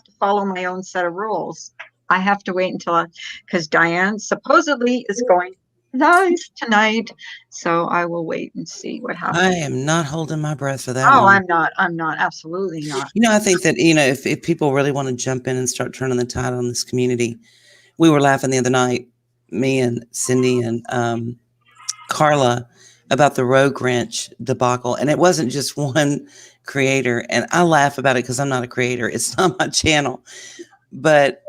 to follow my own set of rules. I have to wait until, because Diane supposedly is going live tonight, so I will wait and see what happens. I am not holding my breath for that Oh, one. I'm not, absolutely not. I think that, if people really want to jump in and start turning the tide on this community, we were laughing the other night, me and Cindy and Carla, about the Rogue Ranch debacle. And it wasn't just one creator. And I laugh about it because I'm not a creator. It's not my channel. But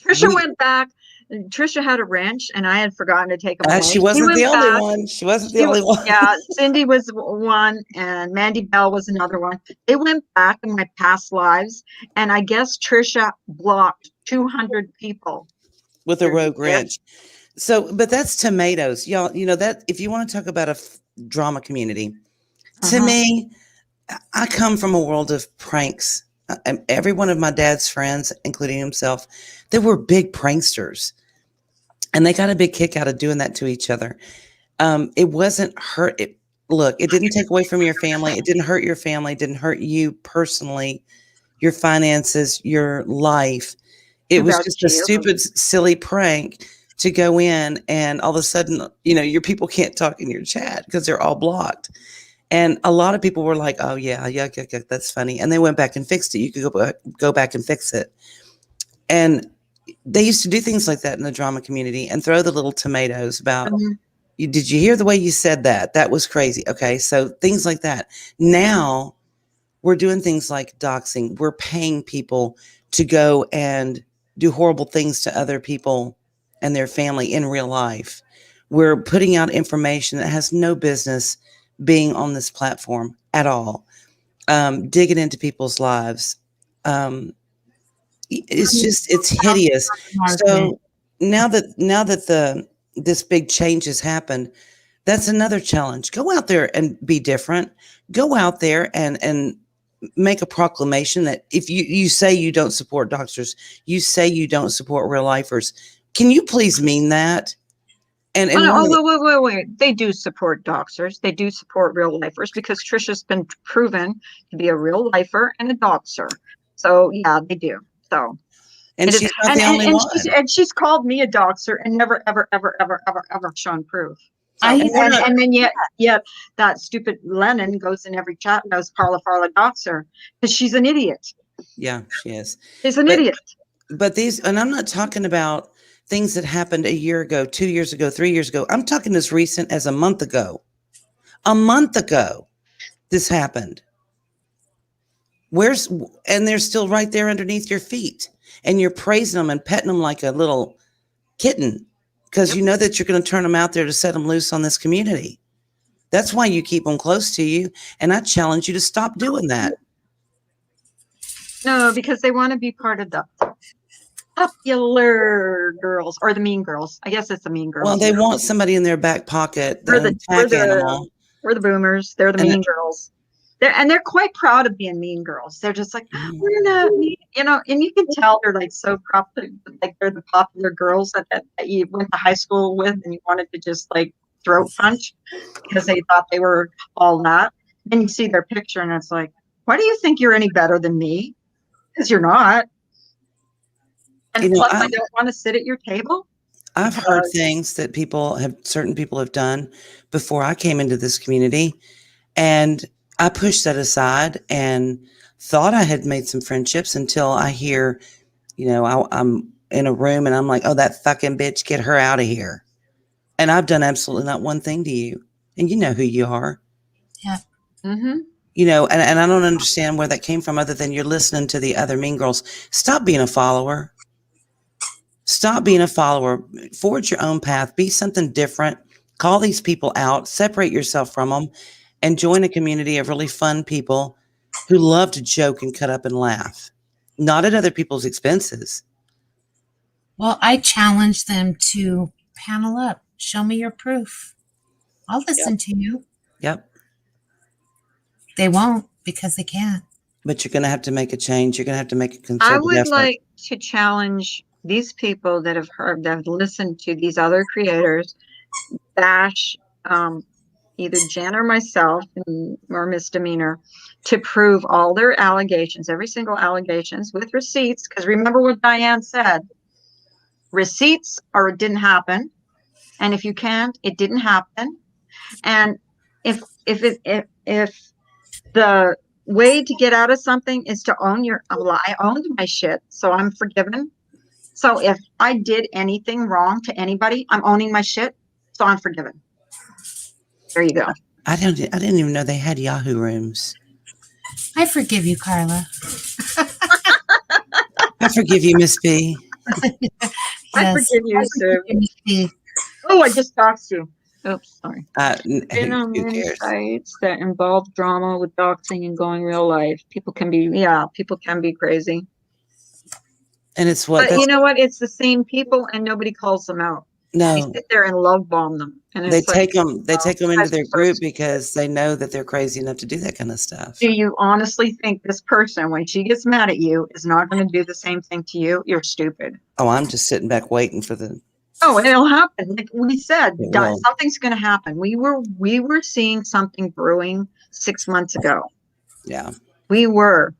Trisha went back. Trisha had a ranch, and I had forgotten to take them away. She wasn't the only one. She wasn't the only one. Yeah, Cindy was one, and Mandy Bell was another one. They went back in my past lives, and I guess Trisha blocked 200 people with a Rogue Ranch. So, but that's tomatoes, y'all. That if you want to talk about a drama community, to me, I come from a world of pranks. Every one of my dad's friends, including himself, they were big pranksters, and they got a big kick out of doing that to each other. It wasn't hurt. Look, it didn't take away from your family. It didn't hurt your family. It didn't hurt you personally, your finances, your life. It was just a stupid, silly prank to go in, and all of a sudden, your people can't talk in your chat because they're all blocked. And a lot of people were like, "Oh yeah, that's funny," and they went back and fixed it. You could go back and fix it. And they used to do things like that in the drama community and throw the little tomatoes about, did you hear the way you said that? That was crazy. Okay, so things like that. Now we're doing things like doxing. We're paying people to go and do horrible things to other people and their family in real life. We're putting out information that has no business being on this platform at all. Digging into people's lives. It's hideous. So now that this big change has happened, that's another challenge. Go out there and be different. Go out there and make a proclamation that if you say you don't support doctors, you say you don't support real lifers, can you please mean that? And wait. They do support doxers. They do support real lifers because Trisha's been proven to be a real lifer and a doxer. So yeah, they do. So and she's not the only one. And she's called me a doxer and never, ever, ever, ever, ever, ever shown proof. So, I and then yet that stupid Lennon goes in every chat and knows Carla doxer because she's an idiot. Yeah, she is. She's an idiot. But these, and I'm not talking about things that happened a year ago, 2 years ago, 3 years ago. I'm talking as recent as a month ago. A month ago, this happened. And they're still right there underneath your feet, and you're praising them and petting them like a little kitten because you know that you're going to turn them out there to set them loose on this community. That's why you keep them close to you. And I challenge you to stop doing that. No, because they want to be part of the popular girls or the mean girls. I guess it's the mean girls. Well, they want somebody in their back pocket, We're an the attack animal. we're the boomers. They're the And mean girls. They're quite proud of being mean girls. They're just like, we're not mean, and you can tell they're like so proud, like they're the popular girls that you went to high school with and you wanted to just like throat punch because they thought they were all that. And you see their picture and it's like, why do you think you're any better than me? Because you're not. And plus, I don't want to sit at your table. I've heard things that certain people have done before I came into this community. And I pushed that aside and thought I had made some friendships until I hear, I'm in a room and I'm like, oh, that fucking bitch, get her out of here. And I've done absolutely not one thing to you. And you know who you are. Yeah. Mm-hmm. And I don't understand where that came from other than you're listening to the other mean girls. Stop being a follower. Stop being a follower. Forge your own path. Be something different. Call these people out. Separate yourself from them. And join a community of really fun people who love to joke and cut up and laugh, not at other people's expenses. Well, I challenge them to panel up. Show me your proof. I'll listen to you. Yep. They won't because they can't. But you're going to have to make a change. You're going to have to make a concerted I would effort. like to challenge these people that have listened to these other creators bash either Jen or myself or misdemeanor to prove all their allegations, every single allegations with receipts. Because remember what Diane said, receipts or it didn't happen. And if you can't, it didn't happen. And if the way to get out of something is to own I owned my shit, so I'm forgiven. So if I did anything wrong to anybody, I'm owning my shit, so I'm forgiven. There you go. I didn't even know they had Yahoo rooms. I forgive you, Carla. I forgive you, Miss B. Yes, I forgive you, Sue. Oh, I just doxed you. Oops, sorry. Been on many sites that involve drama with doxing and going real life. People can be crazy. And it's but you know what? It's the same people, and nobody calls them out. No, they sit there and love bomb them, and they take them. They take them into their group because they know that they're crazy enough to do that kind of stuff. Do you honestly think this person, when she gets mad at you, is not going to do the same thing to you? You're stupid. Oh, I'm just sitting back waiting for the. Oh, it'll happen. Like we said, something's going to happen. We were seeing something brewing 6 months ago. Yeah, we were.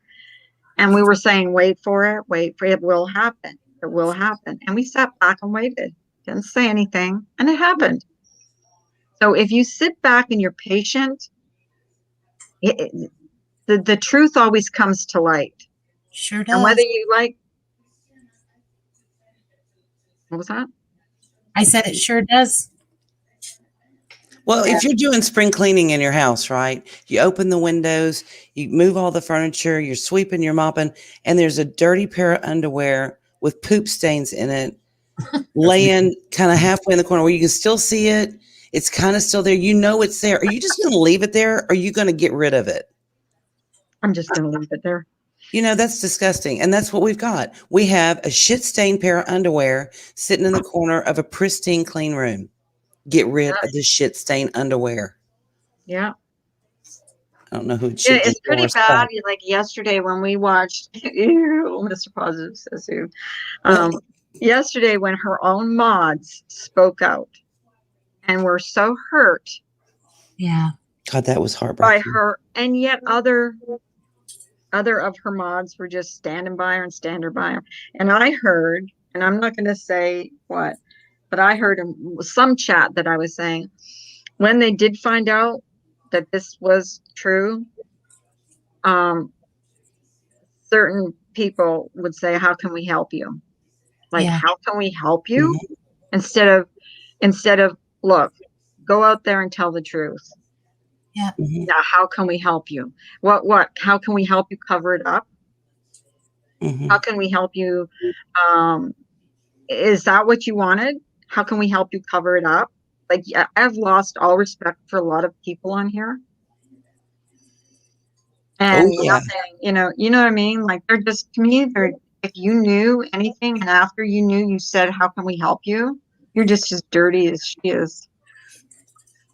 And we were saying, wait for it, it will happen. It will happen. And we sat back and waited. Didn't say anything. And it happened. So if you sit back and you're patient, the truth always comes to light. Sure does. And whether you like, what was that? I said it sure does. Well, if you're doing spring cleaning in your house, right? You open the windows, you move all the furniture, you're sweeping, you're mopping, and there's a dirty pair of underwear with poop stains in it, laying kind of halfway in the corner where you can still see it. It's kind of still there. You know it's there. Are you just going to leave it there? Or are you going to get rid of it? I'm just going to leave it there. That's disgusting. And that's what we've got. We have a shit-stained pair of underwear sitting in the corner of a pristine, clean room. Get rid of the shit-stained underwear. Yeah. I don't know who it should be. It's pretty bad. Like yesterday when we watched, Mr. Positive says who. Yesterday when her own mods spoke out and were so hurt. Yeah. God, that was heartbreaking. By her, and yet other of her mods were just standing by her and standing by her. And I heard, and I'm not going to say what, but I heard in some chat that I was saying, when they did find out that this was true, certain people would say, how can we help you? Like, how can we help you? Mm-hmm. Instead of, look, go out there and tell the truth. Mhm. Now, how can we help you? How can we help you cover it up? Mhm. How can we help you? Um, is that what you wanted? How can we help you cover it up? Like, yeah, I've lost all respect for a lot of people on here. Oh And yeah. nothing, you know what I mean? Like, they're just, to me, if you knew anything and after you knew, you said, how can we help you? You're just as dirty as she is.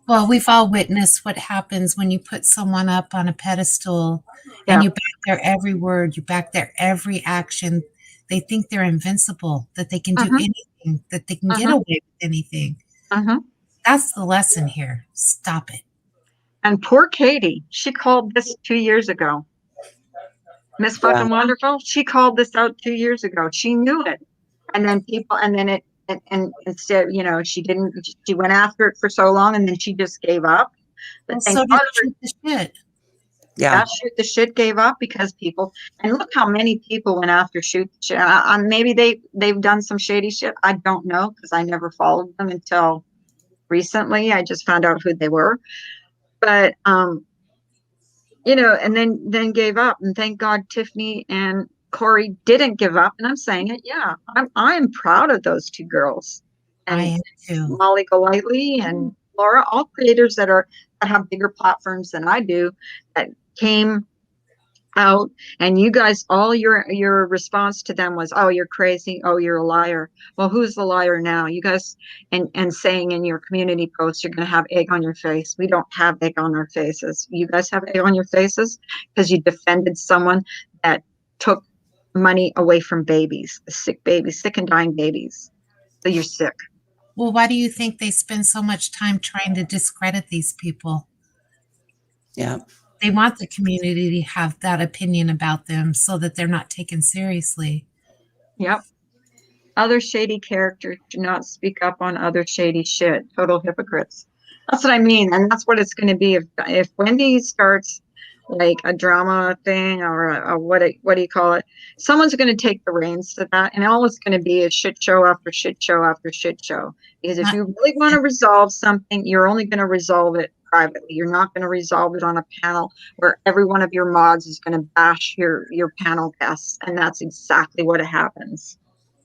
Well, we've all witnessed what happens when you put someone up on a pedestal Yeah. and you back their every word, you back their every action. They think they're invincible, that they can do Mhm. anything, that they can get Mhm. away with anything. Mhm. That's the lesson here. Stop it. And poor Katie, she called this 2 years ago. Miss Yeah. Fucking Wonderful, she called this out 2 years ago. She knew it. And then and instead, she didn't, she went after it for so long and then she just gave up. But Well, thank so God did shoot the shit. Yeah. Shoot the shit gave up because people, and look how many people went after shoot the shit. Maybe they've done some shady shit. I don't know because I never followed them until recently. I just found out who they were. But and then gave up. And thank God Tiffany and Corey didn't give up. And I'm saying it, yeah. I'm proud of those two girls. I And am too. Molly Golightly and Laura, all creators that have bigger platforms than I do, that came out. And you guys, all your response to them was, oh, you're crazy, oh, you're a liar. Well, who's the liar now? You guys, and saying in your community posts you're going to have egg on your face. We don't have egg on our faces. You guys have egg on your faces because you defended someone that took money away from babies, sick and dying babies. So you're sick. Well, why do you think they spend so much time trying to discredit these people? Yeah. They want the community to have that opinion about them so that they're not taken seriously. Yep. Other shady characters do not speak up on other shady shit. Total hypocrites. That's what I mean, and that's what it's going to be if Wendy starts like a drama thing or what do you call it? Someone's going to take the reins to that, and all it's going to be is shit show after shit show after shit show. Because if Not- you really want to resolve something, you're only going to resolve it privately. You're not going to resolve it on a panel where every one of your mods is going to bash your panel guests, and that's exactly what happens.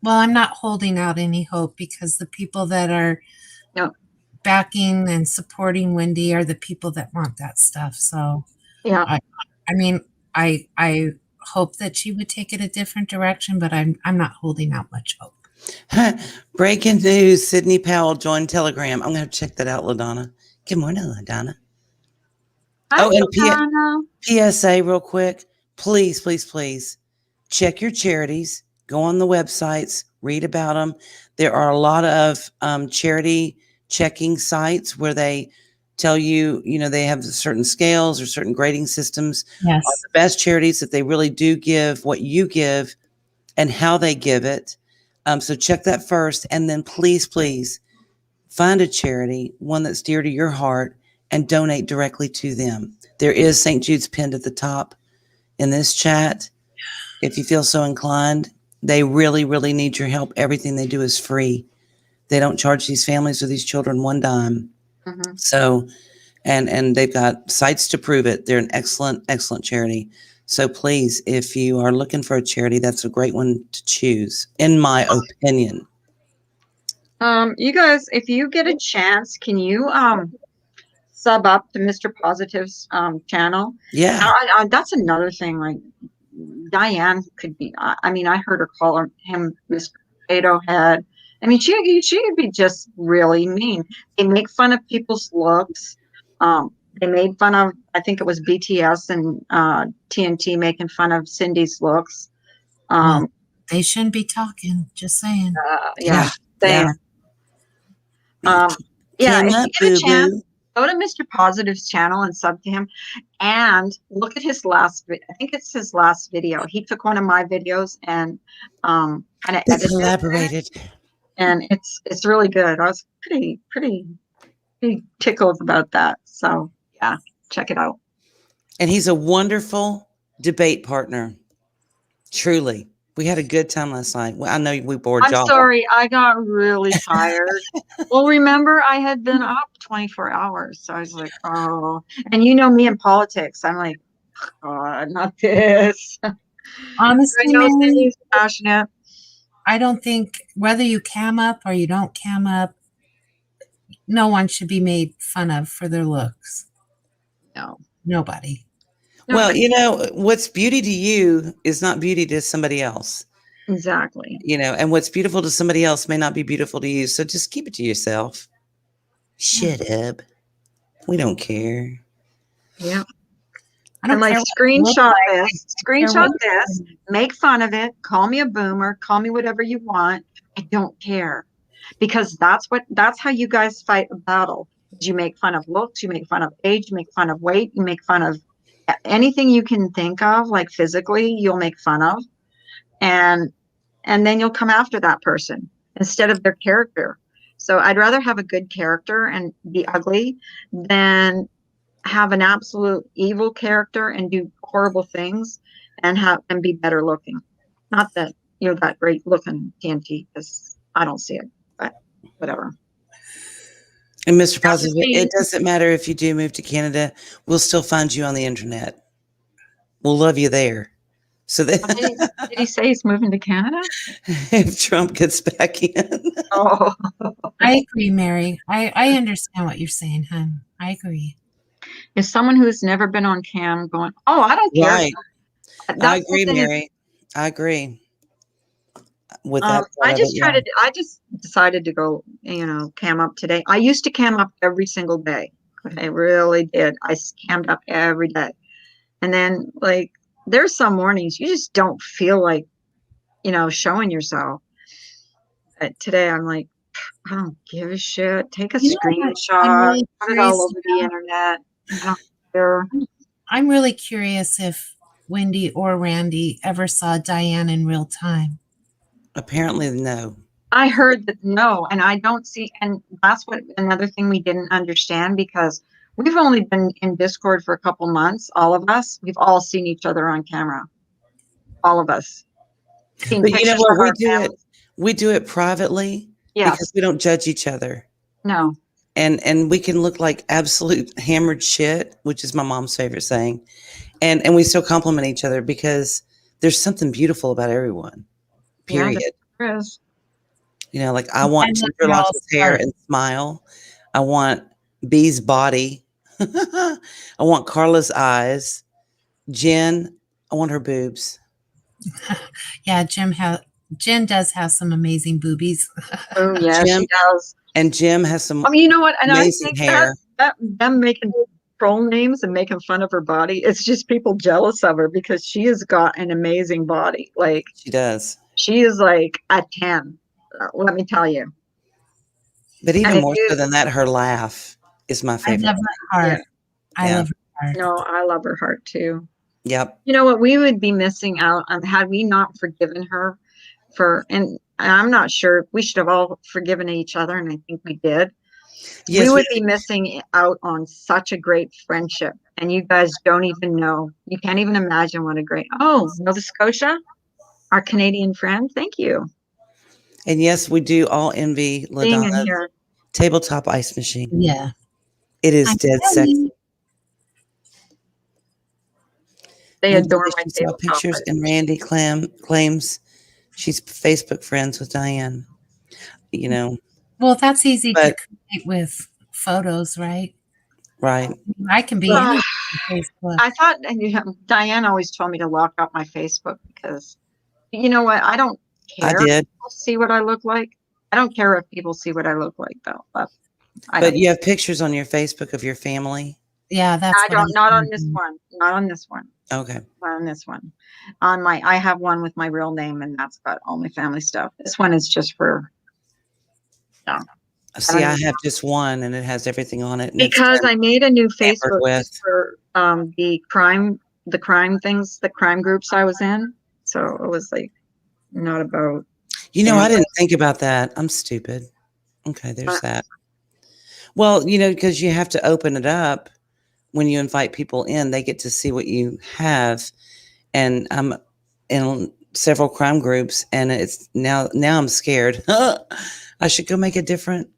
Well, I'm not holding out any hope because the people that are No. backing and supporting Wendy are the people that want that stuff. So, Yeah. I mean, I hope that she would take it a different direction, but I'm not holding out much hope. Breaking news: Sidney Powell joined Telegram. I'm going to check that out, LaDonna. Good morning, LaDonna. Hi, And Donna. PSA real quick. Please, please, please check your charities. Go on the websites, read about them. There are a lot of charity checking sites where they tell you, they have certain scales or certain grading systems. Yes. Are the best charities that they really do give what you give and how they give it. So check that first. And then please, please find a charity, one that's dear to your heart, and donate directly to them. There is St. Jude's pinned at the top in this chat. If you feel so inclined, they really, really need your help. Everything they do is free. They don't charge these families or these children one dime. Mm-hmm. So, and they've got sites to prove it. They're an excellent, excellent charity. So please, if you are looking for a charity, that's a great one to choose, in my opinion. You guys, if you get a chance, can you sub up to Mr. Positive's channel? Yeah. That's another thing. Like Diane could be. I mean, I heard her call him Mr. Potato Head. I mean, she could be just really mean. They make fun of people's looks. They made fun of, I think it was BTS and TNT making fun of Cindy's looks. They shouldn't be talking. Just saying. Yeah. Yeah. Yeah, if Came you up, get a chance, boo-boo. go to Mr. Positive's channel and sub to him and look at his last, I think it's his last video. He took one of my videos and kind of They edited collaborated. it, and it's really good. I was pretty tickled about that. So yeah, check it out. And he's a wonderful debate partner. Truly. We had a good time last night. Well, I know we bored I'm y'all. sorry, I got really tired. Well, remember, I had been up 24 hours, so I was like, oh, and you know me in politics. I'm like, God, not this. I Honestly, know Mary, Cindy's passionate. I don't think whether you cam up or you don't cam up, no one should be made fun of for their looks. No, Nobody. Well, what's beauty to you is not beauty to somebody else. exactly. And what's beautiful to somebody else may not be beautiful to you. So just keep it to yourself. Shut up. We don't care. Yeah. I don't I'm like, care what you look screenshot like. this, care screenshot what- this, make fun of it, call me a boomer, call me whatever you want. I don't care. Because that's how you guys fight a battle. You make fun of looks, you make fun of age, you make fun of weight, you make fun of anything you can think of, like physically, you'll make fun of. And then you'll come after that person instead of their character. So I'd rather have a good character and be ugly than have an absolute evil character and do horrible things and be better looking. Not that you're that great looking, TNT, because I don't see it, but whatever. And Mr. That's Positive, just me. it doesn't matter if you do move to Canada. We'll still find you on the internet. We'll love you there. So that Did he say he's moving to Canada? if Trump gets back in. Oh, I agree, Mary. I understand what you're saying, hon. I agree. is someone who's never been on cam going, oh, I don't care. Right. That's I the agree, thing is, Mary. I agree with that. I part of just it, yeah. I just decided to go, cam up today. I used to cam up every single day. I really did. I cammed up every day. And then like there's some mornings you just don't feel like, showing yourself. But today I'm like, I don't give a shit. Take a You know what I'm screenshot, really put it curious all over the internet. I don't care. I'm really curious if Wendy or Randy ever saw Diane in real time. Apparently, no. I heard that no, and I don't see, and that's what another thing we didn't understand because we've only been in Discord for a couple months, all of us. We've all seen each other on camera. All of us. Seen But you know pictures what? from our families. We do it privately because Yes. we don't judge each other. No. And we can look like absolute hammered shit, which is my mom's favorite saying. And we still compliment each other because there's something beautiful about everyone. Period. Yeah, there is. Like I want look, Ginger you're all Lots' hair smart. and smile. I want B's body. I want Carla's eyes. Jen, I want her boobs. Yeah, Jen does have some amazing boobies. Oh yeah, Jim, she does. And Jim has some I mean, you know what? And I amazing think hair. that them making troll names and making fun of her body, it's just people jealous of her because she has got an amazing body. Like She does. she is like a 10. Let me tell you. But And even if more you- so than that, her laugh is my I favorite. love her heart. Yeah. I Yeah. love her heart. No, I love her heart too. Yep. You know what? We would be missing out on had we not forgiven her and I'm not sure we should have all forgiven each other, and I think we did. Yes, We would be missing out on such a great friendship, and you guys don't even know. You can't even imagine what a great. Oh, Nova Scotia, our Canadian friend. Thank you. and yes, we do all envy Being in LaDonna's here. tabletop ice machine. Yeah. It is I'm dead telling sexy. you. They Wendy adore says my she saw tabletop. pictures, and Randy claims she's Facebook friends with Diane. Well, that's easy to But- create with photos, right? Right. I can be Well, anyone on Facebook. I thought Diane always told me to lock up my Facebook because you know what? I don't I care. did. People see what I look like. I don't care if people see what I look like, though. But But you have pictures on your Facebook of your family. Yeah, that's I what don't. I'm Not on thinking. this one. Not on this one. Okay. Not on this one. I have one with my real name, and that's got all my family stuff. This one is just for. No. See, I have just one, and it has everything on it. And it's Because kind I made a new of tampered Facebook with. for the crime things, the crime groups I was in. So it was like not about. I didn't think about that. I'm stupid. Okay, there's that. Well, because you have to open it up when you invite people in, they get to see what you have. And several crime groups, and it's now I'm scared. I should go make a different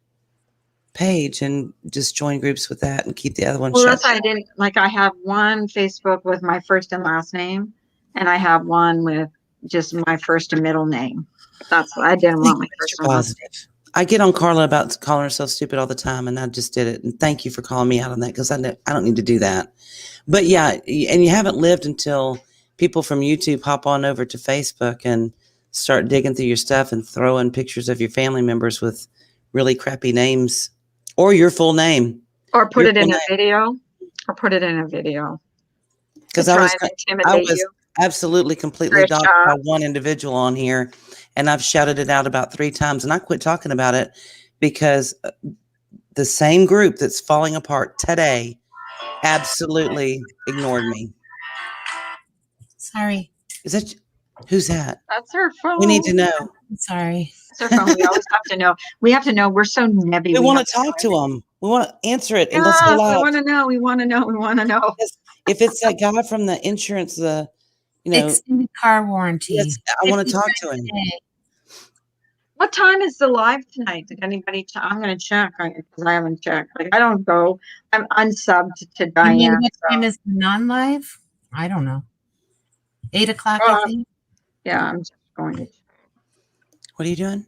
page and just join groups with that and keep the other one Well, shut that's why I down. didn't, like, I have one Facebook with my first and last name, and I have one with just my first and middle name. That's why I didn't want my first and last name. Positive. I get on Carla about calling herself stupid all the time, and I just did it. And thank you for calling me out on that, because I don't need to do that. But yeah, and you haven't lived until people from YouTube hop on over to Facebook and start digging through your stuff and throwing pictures of your family members with really crappy names or your full name. Or put Your it in full a video. Or put it in a video. Because To I try was and I intimidate was you. absolutely completely doxxed Trisha. by one individual on here, and I've shouted it out about 3 times, and I quit talking about it because the same group that's falling apart today absolutely ignored me. Sorry. Is that who's that? That's her phone. We need to know. I'm sorry. That's her phone. We always have to know. We have to know. We're so nebby. We want have to talk to know. them. We want to answer it, and let's go Yes, we live. want to know. We want to know. We want to know. If it's that guy from the insurance, Extended car warranty. yes, I want to 50 talk cents to him. a day. What time is the live tonight? Did anybody? I'm going to check because I haven't checked. Like, I don't go. I'm unsubbed to You mean Diane. what time So, is the non-live? I don't know. 8 o'clock, I think. yeah, I'm just going to. What are you doing?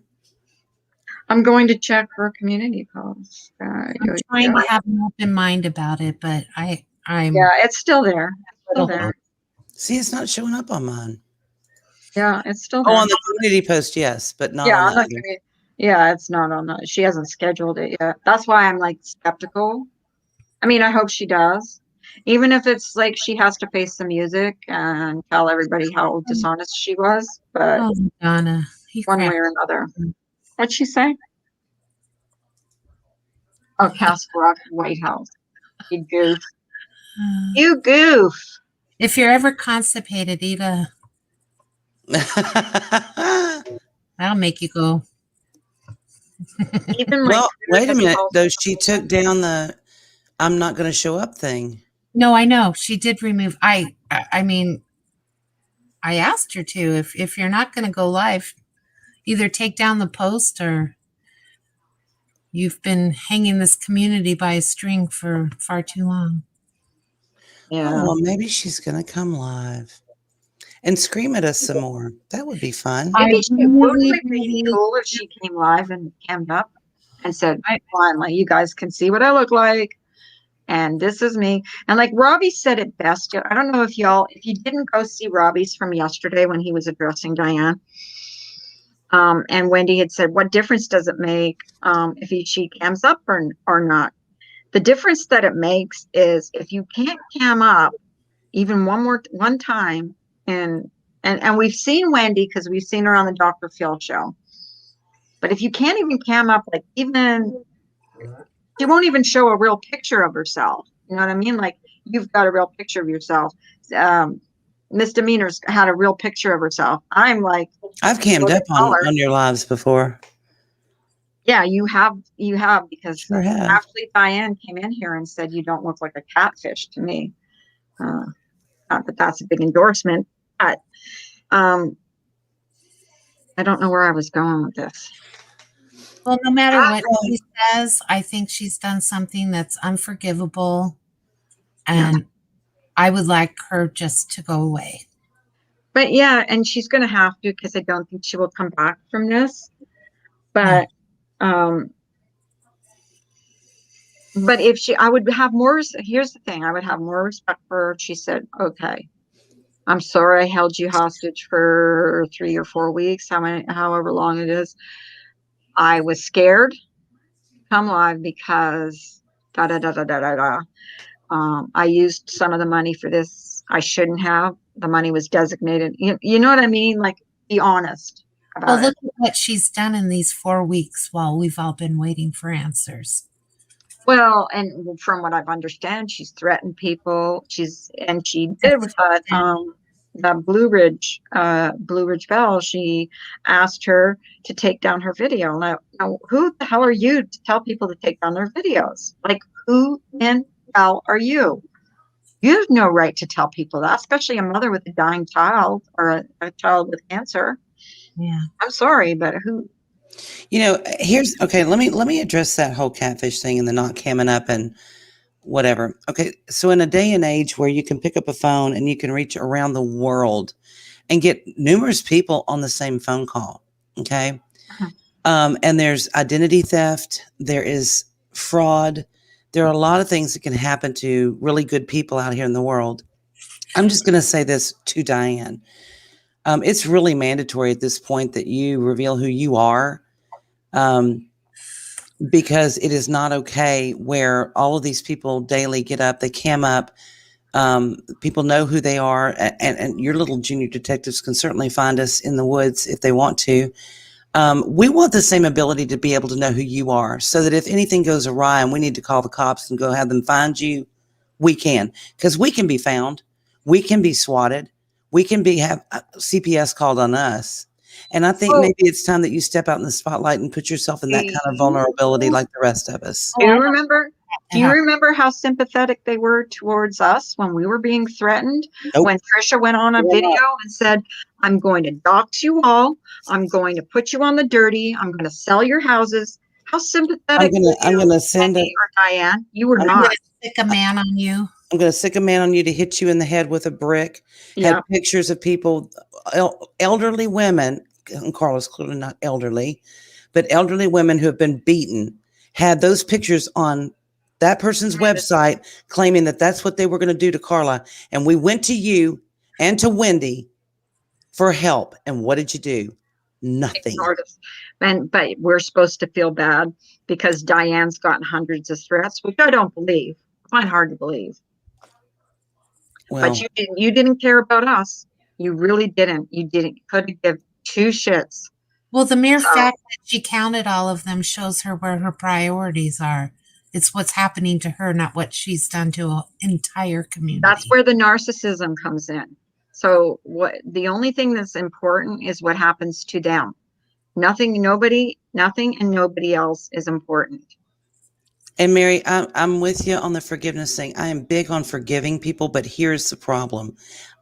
I'm going to check for community calls. I'm trying to have an open mind about it, but I'm Yeah, it's still there. It's still little there. See, it's not showing up on mine. Yeah, it's still Oh, there. on the community post, yes, but not Yeah, on I'm the not other. gonna. Yeah, it's not on that. She hasn't scheduled it yet. That's why I'm like skeptical. I mean, I hope she does. Even if it's like she has to face the music and tell everybody how dishonest she was, but Oh, Donna. He one way cracked. or another. What'd she say? Oh, Castle Rock White House. You goof. You goof. If you're ever constipated, eat a. That'll make you go. Even my Well, Twitter wait a has minute, also- though. She took down the "I'm not going to show up" thing. No, I know she did remove. I mean, I asked her to. If you're not going to go live, either take down the post or you've been hanging this community by a string for far too long. Yeah. Oh, well, maybe she's going to come live and scream at us some more. That would be fun. Maybe she would really, be really- cool if she came live and cammed up and said, finally, you guys can see what I look like. And this is me. And like Robbie said it best. I don't know if you didn't go see Robbie's from yesterday when he was addressing Diane. And Wendy had said, what difference does it make if she cams up or not? The difference that it makes is if you can't cam up even one time, and we've seen Wendy because we've seen her on the Dr. Phil show. But if you can't even cam up, like even she won't even show a real picture of herself. You know what I mean? Like you've got a real picture of yourself. Misdemeanors had a real picture of herself. I'm like, I've cammed up on your lives before. yeah, you have because Sure have. actually Diane came in here and said you don't look like a catfish to me. Not that that's a big endorsement, but I don't know where I was going with this. Well, no matter what she says, I think she's done something that's unforgivable, and I would like her just to go away. But yeah, and she's going to have to because I don't think she will come back from this. But if I would have more. Here's the thing: I would have more respect for her if she said, "Okay, I'm sorry I held you hostage for 3 or 4 weeks, however long it is. I was scared. Come live because da da da da da da da. I used some of the money for this. I shouldn't have. The money was designated. You know what I mean? Like, be honest about Well, it. look at what she's done in these 4 weeks while we've all been waiting for answers. Well, and from what I've understand, she's threatened people. She did with that Blue Ridge Bell. She asked her to take down her video. Now, who the hell are you to tell people to take down their videos? Like, who in hell are you? You have no right to tell people that, especially a mother with a dying child or a child with cancer. Yeah. I'm sorry, but who? You know, here's okay. Let me address that whole catfish thing and the not camming up and whatever. Okay, so in a day and age where you can pick up a phone and you can reach around the world and get numerous people on the same phone call. Okay. And there's identity theft, there is fraud, there are a lot of things that can happen to really good people out here in the world. I'm just going to say this to Diane. It's really mandatory at this point that you reveal who you are, because it is not okay where all of these people daily get up, they cam up, people know who they are, and your little junior detectives can certainly find us in the woods if they want to. We want the same ability to be able to know who you are so that if anything goes awry and we need to call the cops and go have them find you, we can, because we can be found. We can be swatted. We can have CPS called on us. And I think maybe it's time that you step out in the spotlight and put yourself in that kind of vulnerability like the rest of us. Do you remember? Do you remember how sympathetic they were towards us when we were being threatened? Nope. When Trisha went on a video and said, I'm going to dox you all. I'm going to put you on the dirty. I'm going to sell your houses. How sympathetic I'm gonna send Wendy or Diane? You were I'm not. gonna stick a man on you. I'm going to sick a man on you to hit you in the head with a brick. Yeah. Had pictures of people, elderly women, and Carla's clearly not elderly, but elderly women who have been beaten, had those pictures on that person's website claiming that that's what they were going to do to Carla. And we went to you and to Wendy for help. And what did you do? Nothing. But we're supposed to feel bad because Diane's gotten hundreds of threats, which I don't believe. I find hard to believe. Well, But you didn't care about us. You really didn't. You couldn't give two shits. Well, the mere fact that she counted all of them shows her where her priorities are. It's what's happening to her, not what she's done to an entire community. That's where the narcissism comes in. So the only thing that's important is what happens to them. Nothing and nobody else is important. and Mary, I'm with you on the forgiveness thing. I am big on forgiving people, but here's the problem.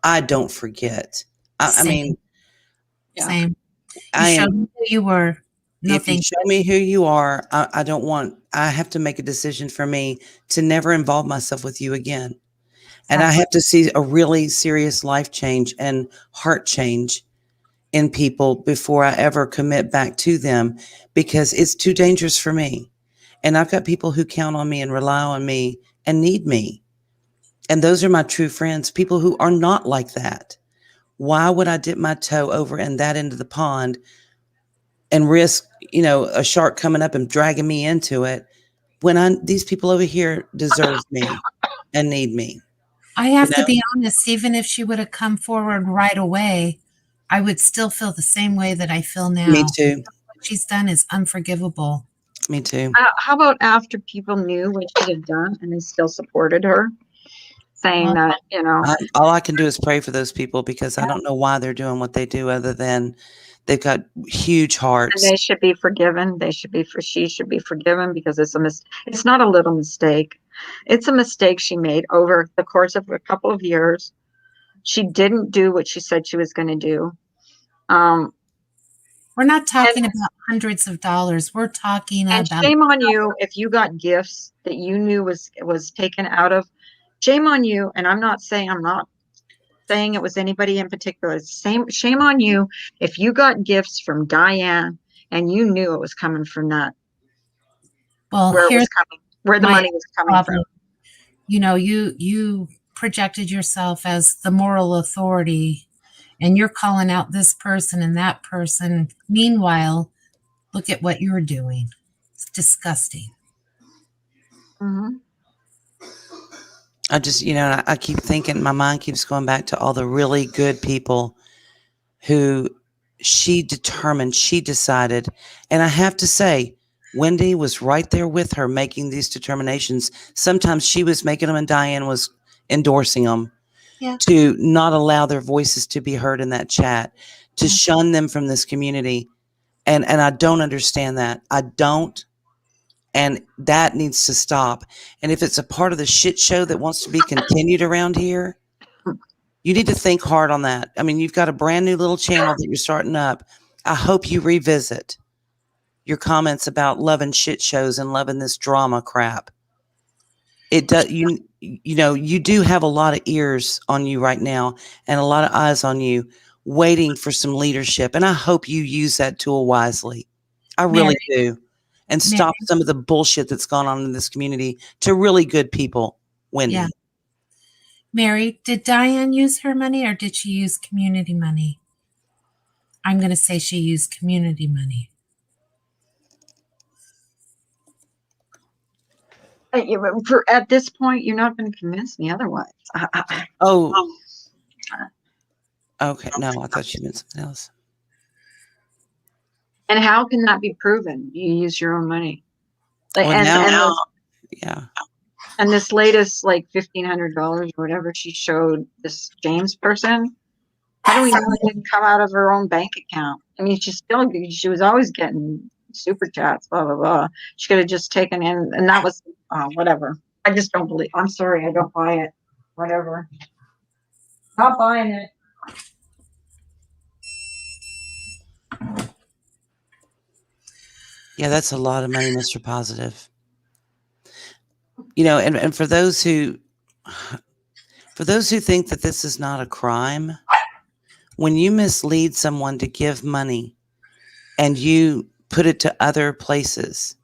I don't forget. I mean, Same. I You am. showed me who you were. If you show me who you are, I have to make a decision for me to never involve myself with you again. And I have to see a really serious life change and heart change in people before I ever commit back to them, because it's too dangerous for me. And I've got people who count on me and rely on me and need me. And those are my true friends, people who are not like that. Why would I dip my toe over in that end of the pond and risk, a shark coming up and dragging me into it when these people over here deserve me and need me? I have to be honest, even if she would have come forward right away, I would still feel the same way that I feel now. Me too. What she's done is unforgivable. Me too. How about after people knew what she had done and they still supported her, saying that, all I can do is pray for those people, because I don't know why they're doing what they do, other than they've got huge hearts. And they should be forgiven. She should be forgiven, because it's not a little mistake. It's a mistake she made over the course of a couple of years. She didn't do what she said she was going to do. We're not talking about hundreds of dollars. We're talking and about. Shame on you if you got gifts that you knew was taken out of. Shame on you. And I'm not saying it was anybody in particular. Shame on you if you got gifts from Diane and you knew it was coming from that. Well, where the money was coming from. You projected yourself as the moral authority, and you're calling out this person and that person. Meanwhile, look at what you're doing. It's disgusting. Mm-hmm. I just, I keep thinking, my mind keeps going back to all the really good people who she decided. And I have to say, Wendy was right there with her making these determinations. Sometimes she was making them and Diane was endorsing them to not allow their voices to be heard in that chat, to shun them from this community. And I don't understand that. I don't. And that needs to stop. And if it's a part of the shit show that wants to be continued around here, you need to think hard on that. I mean, you've got a brand new little channel that you're starting up. I hope you revisit your comments about loving shit shows and loving this drama crap. It does, you know, you do have a lot of ears on you right now and a lot of eyes on you waiting for some leadership. And I hope you use that tool wisely. I really do. And stop some of the bullshit that's gone on in this community to really good people, Wendy. Yeah. Mary, did Diane use her money or did she use community money? I'm going to say she used community money. At this point, you're not going to convince me otherwise. Oh, okay. No, I thought you meant something else. And how can that be proven? You use your own money. Well, yeah. And this latest, like $1,500 or whatever she showed this James person, how do we know it didn't come out of her own bank account? I mean, she was always getting super chats, blah, blah, blah. She could have just taken in, and that was, whatever. I just don't believe, I'm sorry, I don't buy it. Whatever. Not buying it. Yeah, that's a lot of money, Mr. Positive. You know, and for those who think that this is not a crime, when you mislead someone to give money and you put it to other places,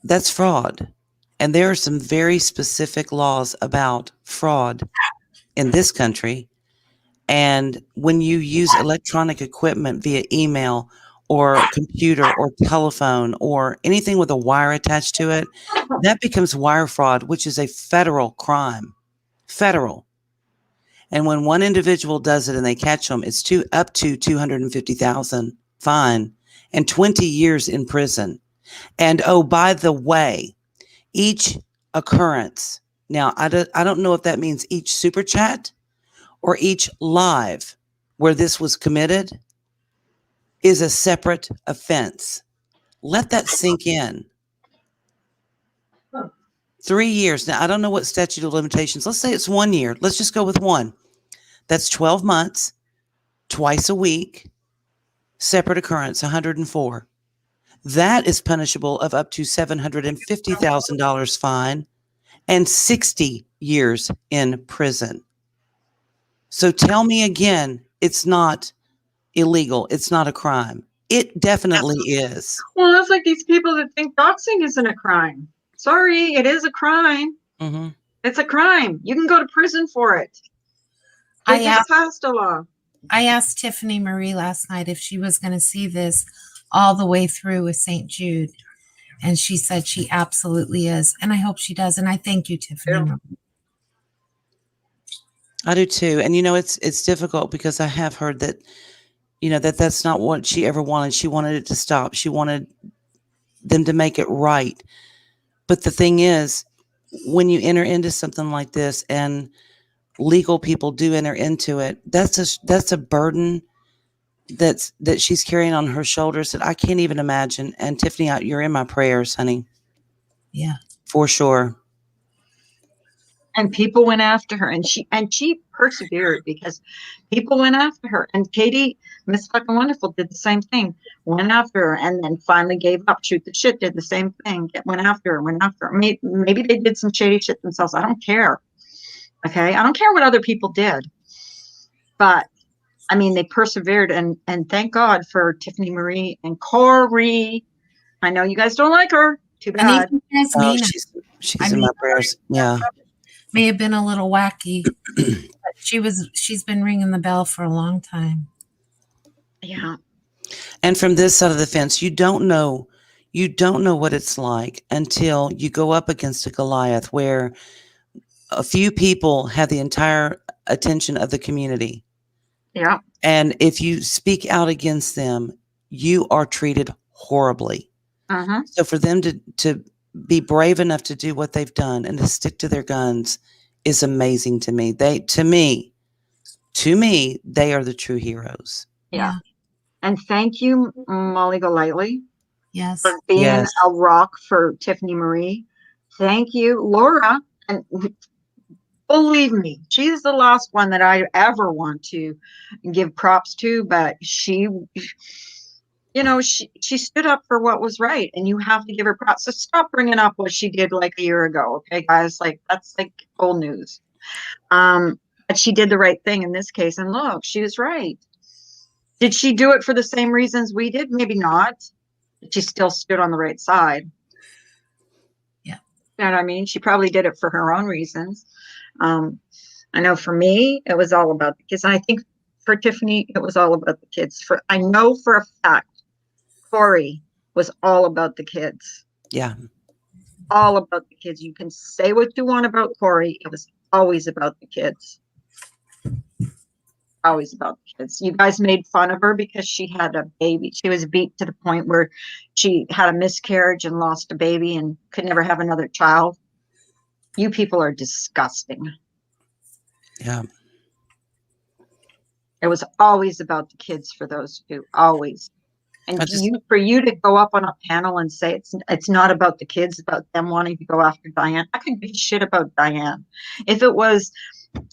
that's fraud. And there are some very specific laws about fraud in this country. And when you use electronic equipment via email or computer or telephone or anything with a wire attached to it, that becomes wire fraud, which is a federal crime. Federal. And when one individual does it and they catch them, it's up to $250,000 fine and 20 years in prison. And oh, by the way, each occurrence, now I don't know if that means each super chat or each live where this was committed, is a separate offense. Let that sink in. 3 years. Now, I don't know what statute of limitations. Let's say it's 1 year. Let's just go with one. That's 12 months, twice a week, separate occurrence, 104. That is punishable of up to $750,000 fine and 60 years in prison. So tell me again, it's not illegal. It's not a crime. It definitely is. Well, that's like these people that think doxing isn't a crime. Sorry, it is a crime. Mm-hmm. It's a crime. You can go to prison for it. They just passed a law. I asked Tiffany Marie last night if she was going to see this all the way through with St. Jude. And she said she absolutely is. And I hope she does. And I thank you, Tiffany. Yeah. I do too. And you know, it's difficult because I have heard that, you know, that's not what she ever wanted. She wanted it to stop. She wanted them to make it right. But the thing is, when you enter into something like this and legal people do enter into it, that's a burden that she's carrying on her shoulders that I can't even imagine. And Tiffany, you're in my prayers, honey. Yeah, for sure. And people went after her, and she persevered because people went after her. And Katie, Miss Fucking Wonderful, did the same thing. Went after her, and then finally gave up. Shoot the shit did the same thing. Went after her. Maybe they did some shady shit themselves. I don't care. Okay, I don't care what other people did, but I mean, they persevered, and thank God for Tiffany Marie and Corey. I know you guys don't like her. Too bad. Oh, she's in my prayers. Yeah. May have been a little wacky. But she's been ringing the bell for a long time. Yeah. And from this side of the fence, you don't know what it's like until you go up against a Goliath where a few people have the entire attention of the community. Yeah. And if you speak out against them, you are treated horribly. Uh-huh. So for them to be brave enough to do what they've done and to stick to their guns is amazing to me. To me, they are the true heroes. Yeah. And thank you, Molly Golightly. Yes. for being Yes. a rock for Tiffany Marie. Thank you, Laura. And believe me, she's the last one that I ever want to give props to, but she, she stood up for what was right, and you have to give her props. So stop bringing up what she did like a year ago, okay, guys? Like, that's like old news. But she did the right thing in this case, and look, she was right. Did she do it for the same reasons we did? Maybe not. But she still stood on the right side. Yeah. You know what I mean? She probably did it for her own reasons. I know for me, it was all about the kids. And I think for Tiffany, it was all about the kids. I know for a fact, Corey was all about the kids. Yeah. All about the kids. You can say what you want about Corey. It was always about the kids. Always about the kids. You guys made fun of her because she had a baby. She was beat to the point where she had a miscarriage and lost a baby and could never have another child. You people are disgusting. Yeah. It was always about the kids for those two, always. And for you to go up on a panel and say it's not about the kids, about them wanting to go after Diane. I could give a shit about Diane. If it was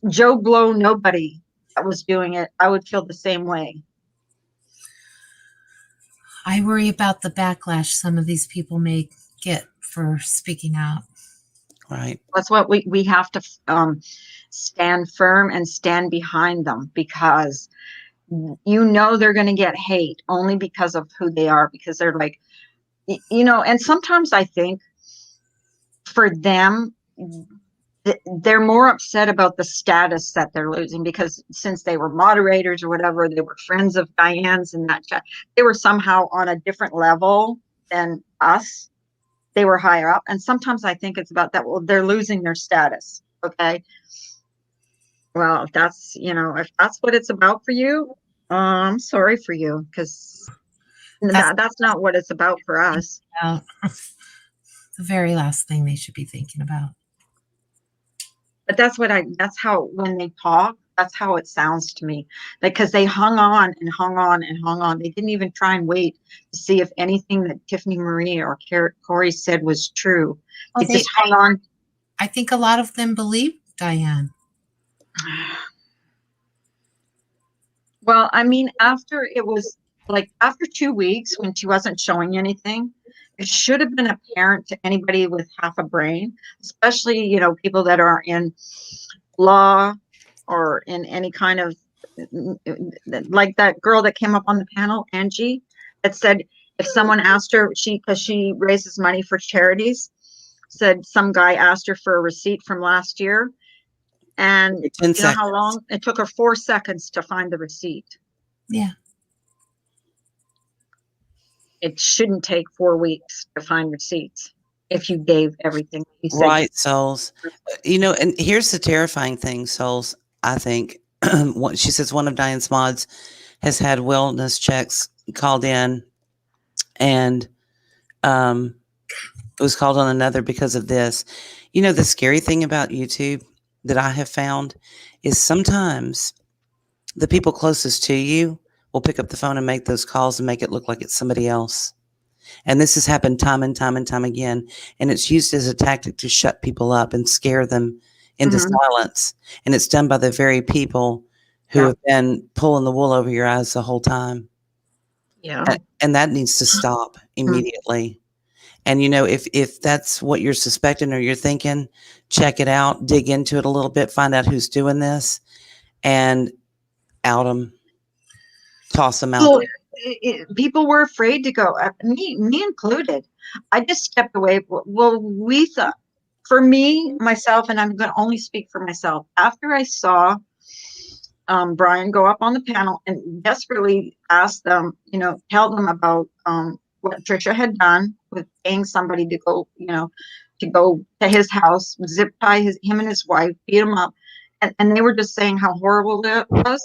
Joe Blow, nobody that was doing it, I would feel the same way. I worry about the backlash some of these people may get for speaking out. Right. That's what we have to stand firm and stand behind them, because they're going to get hate only because of who they are, because they're like, and sometimes I think for them, they're more upset about the status that they're losing, because since they were moderators or whatever, they were friends of Diane's and that chat, they were somehow on a different level than us. They were higher up. And sometimes I think it's about that. Well, they're losing their status. Okay. Well, if that's what it's about for you, I'm sorry for you, because that's not what it's about for us. The very last thing they should be thinking about. But that's how, when they talk, that's how it sounds to me. Because they hung on and hung on and hung on. They didn't even try and wait to see if anything that Tiffany Marie or Corey said was true. They just hung on. I think a lot of them believe Diane. Well, I mean, after 2 weeks when she wasn't showing anything, it should have been apparent to anybody with half a brain, especially, people that are in law or in any kind of, like that girl that came up on the panel, Angie, that said if someone asked her, because she raises money for charities, said some guy asked her for a receipt from last year. And you know how long it took her? 4 seconds to find the receipt. Yeah. It shouldn't take 4 weeks to find receipts if you gave everything you said. Right, Souls. And here's the terrifying thing, Souls. I think she says one of Diane's mods has had wellness checks called in, and it was called on another because of this. The scary thing about YouTube that I have found is sometimes the people closest to you will pick up the phone and make those calls and make it look like it's somebody else. And this has happened time and time and time again. And it's used as a tactic to shut people up and scare them into silence. And it's done by the very people who have been pulling the wool over your eyes the whole time. Yeah. And that needs to stop immediately. And, if that's what you're suspecting or you're thinking, check it out, dig into it a little bit, find out who's doing this, and out them, toss them out. People were afraid to go, me included. I just stepped away. Well, we thought, for me, myself, and I'm going to only speak for myself, after I saw Brian go up on the panel and desperately ask them, tell them about what Trisha had done with paying somebody to go, to go to his house, zip tie him and his wife, beat him up. And they were just saying how horrible it was.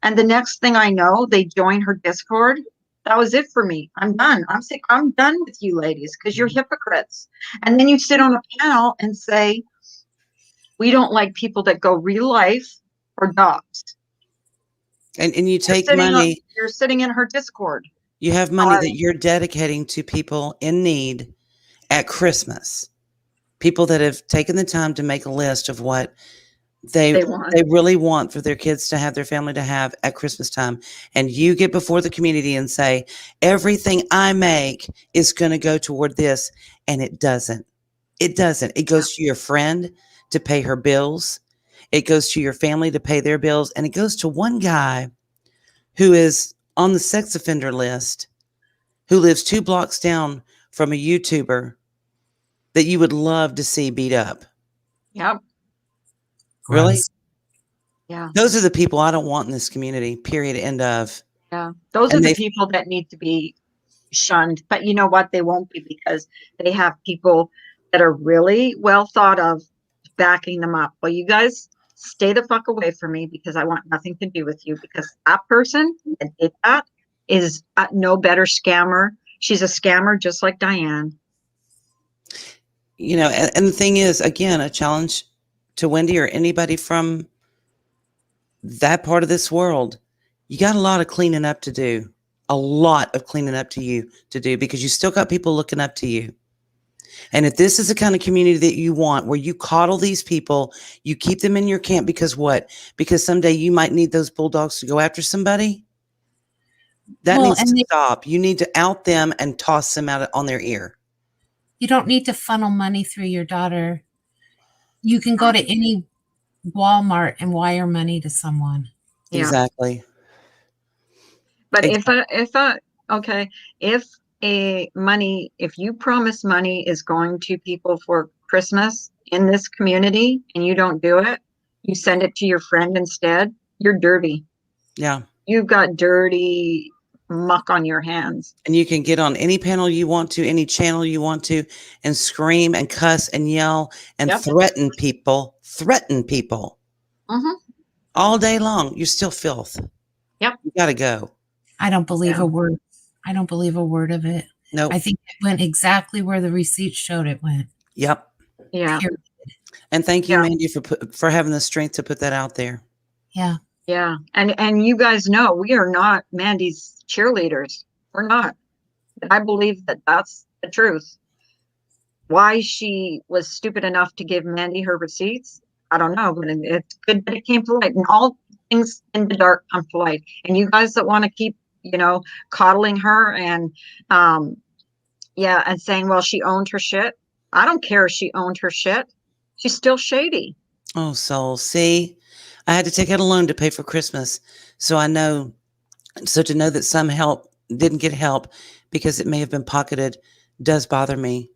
And the next thing I know, they joined her Discord. That was it for me. I'm done. I'm done with you ladies, because you're hypocrites. And then you sit on a panel and say, we don't like people that go real life or dogs. And you take money. You're sitting in her Discord. You have money that you're dedicating to people in need at Christmas. People that have taken the time to make a list of what they really want for their kids to have, their family to have at Christmas time. And you get before the community and say, everything I make is going to go toward this. And it doesn't. It doesn't. It goes to your friend to pay her bills. It goes to your family to pay their bills. And it goes to one guy who is on the sex offender list, who lives 2 blocks down from a YouTuber that you would love to see beat up. Yep. Really? Gross. Yeah. Those are the people I don't want in this community, period, end of. Yeah. Those are the people that need to be shunned. But you know what? They won't be, because they have people that are really well thought of backing them up. Well, you guys stay the fuck away from me, because I want nothing to do with you, because that person that did that is no better scammer. She's a scammer just like Diane. You know, and the thing is, again, a challenge to Wendy or anybody from that part of this world. You got a lot of cleaning up to do, a lot of cleaning up to do, because you still got people looking up to you. And if this is the kind of community that you want, where you coddle these people, you keep them in your camp, because what? Because someday you might need those bulldogs to go after somebody. That needs to stop. You need to out them and toss them out on their ear. You don't need to funnel money through your daughter. You can go to any Walmart and wire money to someone. Yeah. Exactly. But if you promise money is going to people for Christmas in this community and you don't do it, you send it to your friend instead, you're dirty. Yeah. You've got dirty muck on your hands. And you can get on any panel you want to, any channel you want to, and scream and cuss and yell and threaten people all day long. You're still filth. Yep. You got to go. I don't believe a word. I don't believe a word of it. No. I think it went exactly where the receipt showed it went. Yep. Yeah. Period. And thank you, Mandy, for having the strength to put that out there. Yeah. Yeah. And you guys know we are not Mandy's cheerleaders. We're not. I believe that that's the truth. Why she was stupid enough to give Mandy her receipts, I don't know, but it's good that it came to light. And all things in the dark come to light. And you guys that want to keep, coddling her and and saying, well, she owned her shit. I don't care if she owned her shit. She's still shady. Oh, soul. See, I had to take out a loan to pay for Christmas. So to know that some help didn't get help because it may have been pocketed does bother me,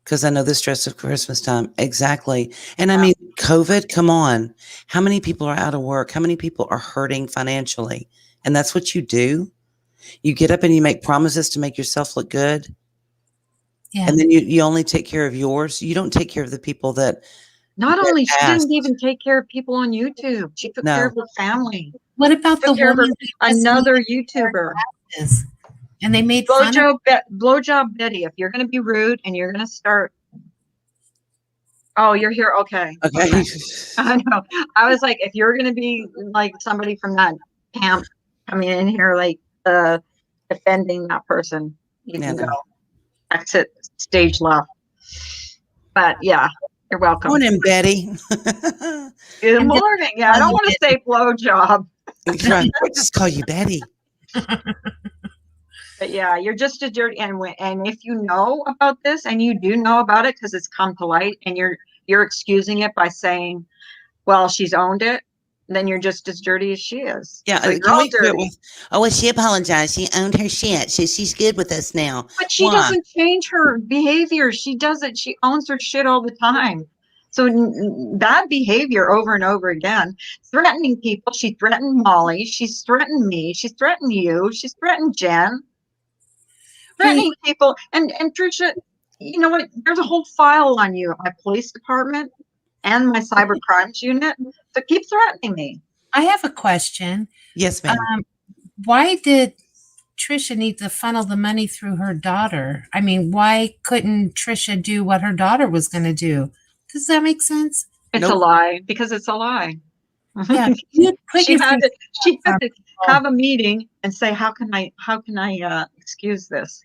because I know the stress of Christmas time. Exactly. And I mean, COVID, come on. How many people are out of work? How many people are hurting financially? And that's what you do. You get up and you make promises to make yourself look good. Yeah. And then you only take care of yours. You don't take care of the people that. Not only, she didn't even take care of people on YouTube. She took care of her family. What about the woman? Another YouTuber. And they made Blowjob Betty. If you're going to be rude and you're going to start. Oh, you're here. Okay. Okay. I know. I was like, if you're going to be like somebody from that camp coming in here, like defending that person, you can go. Exit stage left. But yeah, you're welcome. Morning, Betty. Good morning. Yeah, I don't want to say blowjob. Right. We'll just call you Betty. But yeah, you're just a dirty. And if you know about this, and you do know about it because it's come to light, and you're excusing it by saying, "Well, she's owned it," then you're just as dirty as she is. Yeah, so can we do it with? Oh, well, she apologized. She owned her shit. She's good with us now. But she doesn't change her behavior. She doesn't. She owns her shit all the time. So bad behavior over and over again. Threatening people. She threatened Molly. She's threatened me. She's threatened you. She's threatened Jen. Threatening people. And Tricia, you know what? There's a whole file on you, my police department and my cyber crimes unit. So keep threatening me. I have a question. Yes, ma'am. Why did Tricia need to funnel the money through her daughter? I mean, why couldn't Tricia do what her daughter was going to do? Does that make sense? It's a lie, because it's a lie. Yeah, you put She your had to, she had to Oh. have a meeting and say, how can I excuse this?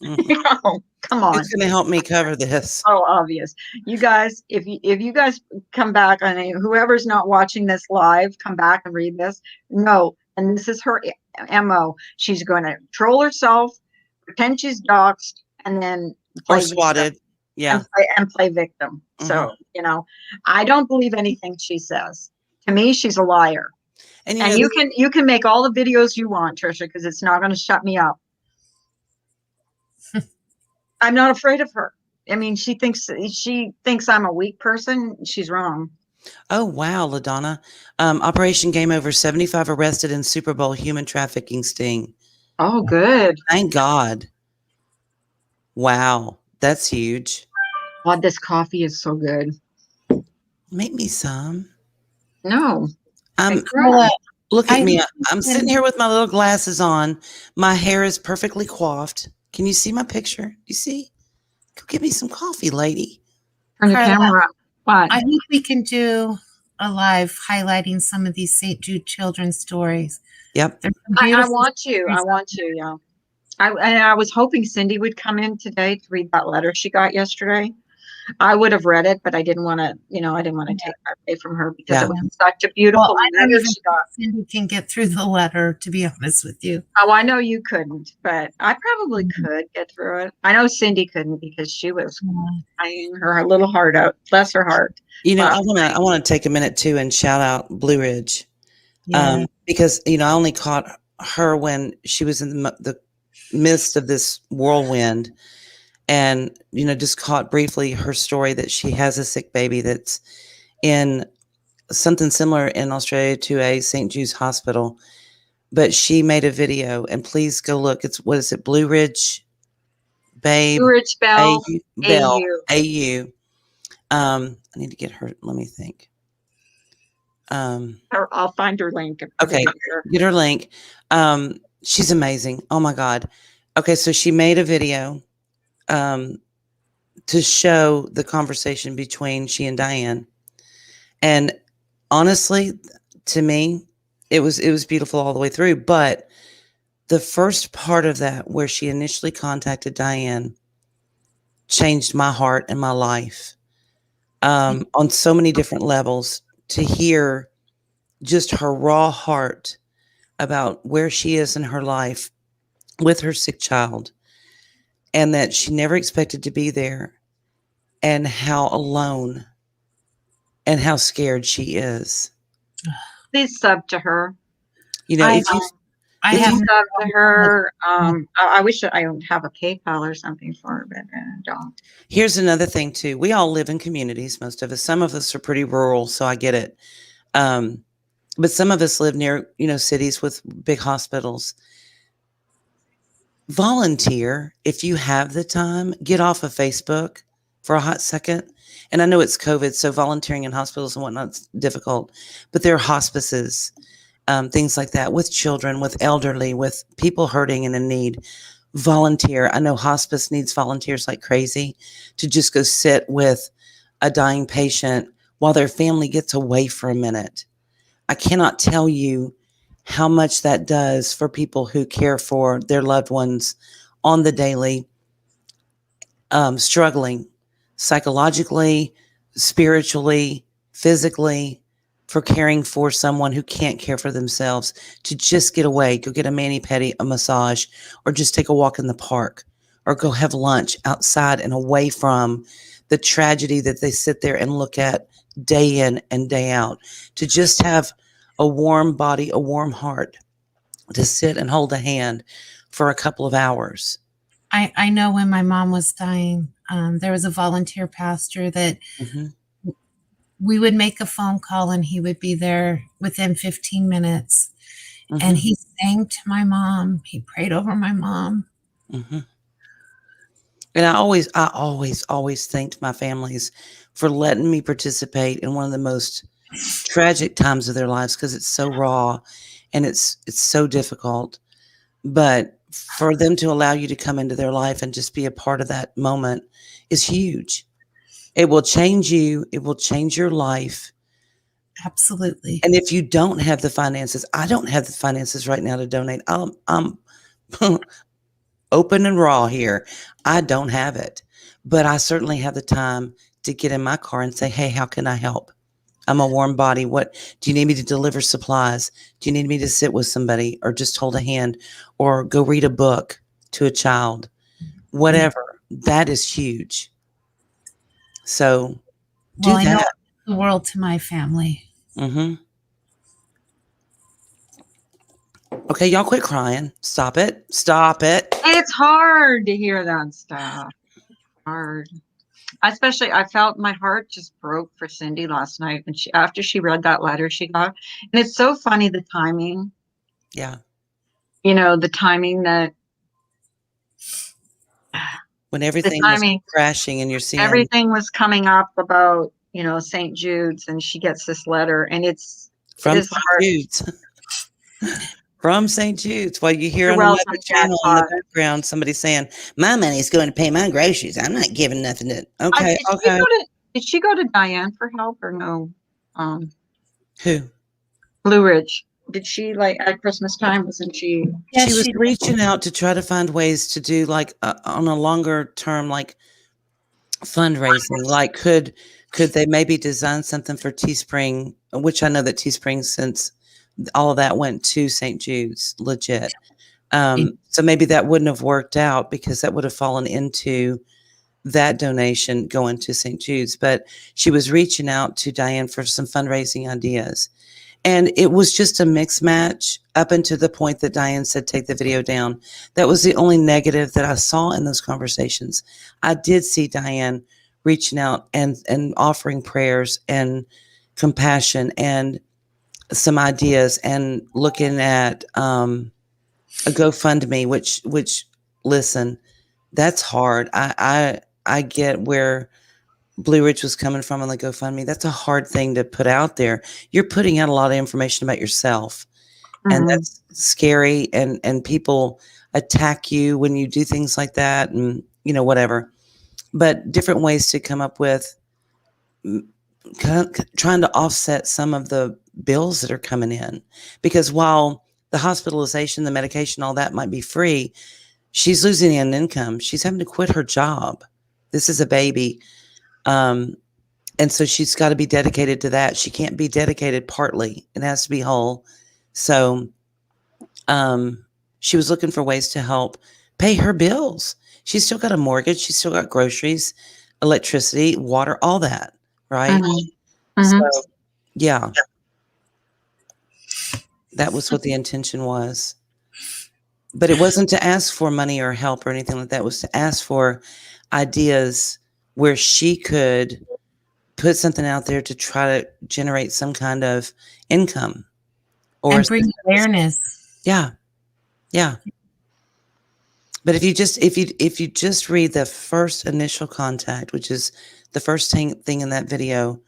Mhm. You know, come on. Who's going to help me cover this? So obvious. You guys, if you guys come back, I mean, whoever's not watching this live, come back and read this. No, and this is her MO. She's going to troll herself, pretend she's doxxed, and then Or play victim swatted. Yeah. and play victim. Mhm. So, you know, I don't believe anything she says. To me, she's a liar. And And you can make all the videos you want, Trisha, because it's not going to shut me up. I'm not afraid of her. I mean, she thinks I'm a weak person. She's wrong. oh, wow, LaDonna. Operation Game Over, 75 arrested in Super Bowl human trafficking sting. Oh, good. Thank God. Wow. That's huge. God, this coffee is so good. Make me some. No. Carla, Look at I me. hope I'm you sitting can- here with my little glasses on. My hair is perfectly coiffed. Can you see my picture? You see? Go get me some coffee, lady. Turn your Carla, camera up. What? I think we can do a live highlighting some of these St. Jude children's stories. Yep. There's some I beautiful want to. I stories. want to, yeah. I was hoping Cindy would come in today to read that letter she got yesterday. I would have read it, but I didn't want to, I didn't want to take that away from her because Yeah. it was such a beautiful Well, I don't letter even she got. think Cindy can get through the letter, to be honest with you. Oh, I know you couldn't, but I probably could get through it. I know Cindy couldn't because she was crying her little heart out. Bless her heart. You know, Wow. I want to take a minute too and shout out Blue Ridge. Yeah. Because, I only caught her when she was in the midst of this whirlwind, and, just caught briefly her story that she has a sick baby that's in something similar in Australia to a St. Jude's hospital. But she made a video, and please go look. What is it? Blue Ridge Babe. Blue Ridge Bell, Bell. AU. AU. I need to get her. Let me think. I'll find her link. And put it Okay. up there. Get her link. She's amazing. Oh my God. Okay. So she made a video, to show the conversation between she and Diane. And honestly, to me, it was beautiful all the way through. But the first part of that, where she initially contacted Diane, changed my heart and my life, on so many different levels. To hear just her raw heart about where she is in her life with her sick child, and that she never expected to be there, and how alone and how scared she is. Please sub to her. I If you I If have Please you- sub to her. I wish that I would have a PayPal or something for her, but I don't. here's another thing too. We all live in communities, most of us. Some of us are pretty rural, so I get it. But some of us live near, cities with big hospitals. Volunteer if you have the time. Get off of Facebook for a hot second. And I know it's COVID, so volunteering in hospitals and whatnot's difficult. But there are hospices, things like that, with children, with elderly, with people hurting and in need. Volunteer. I know hospice needs volunteers like crazy to just go sit with a dying patient while their family gets away for a minute. I cannot tell you how much that does for people who care for their loved ones on the daily, struggling psychologically, spiritually, physically, for caring for someone who can't care for themselves, to just get away, go get a mani-pedi, a massage, or just take a walk in the park, or go have lunch outside and away from the tragedy that they sit there and look at day in and day out. To just have a warm body, a warm heart, to sit and hold a hand for a couple of hours. I know when my mom was dying, there was a volunteer pastor that we would make a phone call and he would be there within 15 minutes. And he sang to my mom. He prayed over my mom. And I always thanked my families for letting me participate in one of the most tragic times of their lives, because it's so raw and it's so difficult. But for them to allow you to come into their life and just be a part of that moment is huge. It will change you. It will change your life. Absolutely. And if you don't have the finances, I don't have the finances right now to donate. I'm open and raw here. I don't have it, but I certainly have the time to get in my car and say, hey, how can I help? I'm a warm body. What do you need me to deliver supplies? Do you need me to sit with somebody or just hold a hand or go read a book to a child? Whatever. That is huge. So do Well, I know that. the world to my family. Mm-hmm. Okay, y'all quit crying. Stop it. Stop it. It's hard to hear that stuff. Hard. Especially, I felt my heart just broke for Cindy last night. And after she read that letter she got, and it's so funny, the timing, Yeah. the timing that, When the everything was timing, crashing and you're seeing everything was coming up about, St. Jude's, and she gets this letter, and it from is St. hard. Jude's. From St. Jude's. While you hear You're on another welcome, channel in the Jackpot. background somebody saying, my money's going to pay my groceries. I'm not giving nothing to okay, okay. Did she go to Diane for help or no? Who? Blue Ridge. Did she, like, at Christmas time, wasn't she? Yes, She was she did. reaching out to try to find ways to do like on a longer term, like fundraising. Like could they maybe design something for Teespring, which I know that Teespring, since all of that went to St. Jude's, legit. So maybe that wouldn't have worked out because that would have fallen into that donation going to St. Jude's. But she was reaching out to Diane for some fundraising ideas. And it was just a mixed match up until the point that Diane said, take the video down. That was the only negative that I saw in those conversations. I did see Diane reaching out and offering prayers and compassion and some ideas and looking at a GoFundMe, which listen, that's hard. I get where Blue Ridge was coming from on the GoFundMe. That's a hard thing to put out there. You're putting out a lot of information about yourself, and that's scary. And people attack you when you do things like that, and whatever. But different ways to come up with trying to offset some of the bills that are coming in, because while the hospitalization, the medication, all that might be free, she's losing an income. She's having to quit her job. This is a baby. And so she's got to be dedicated to that. She can't be dedicated partly. It has to be whole. So she was looking for ways to help pay her bills. She's still got a mortgage. She's still got groceries, electricity, water, all that. Right. So, yeah. That was what the intention was. But it wasn't to ask for money or help or anything like that. It was to ask for ideas where she could put something out there to try to generate some kind of income or and bring awareness. Yeah. But if you just read the first initial contact, which is the first thing in that video,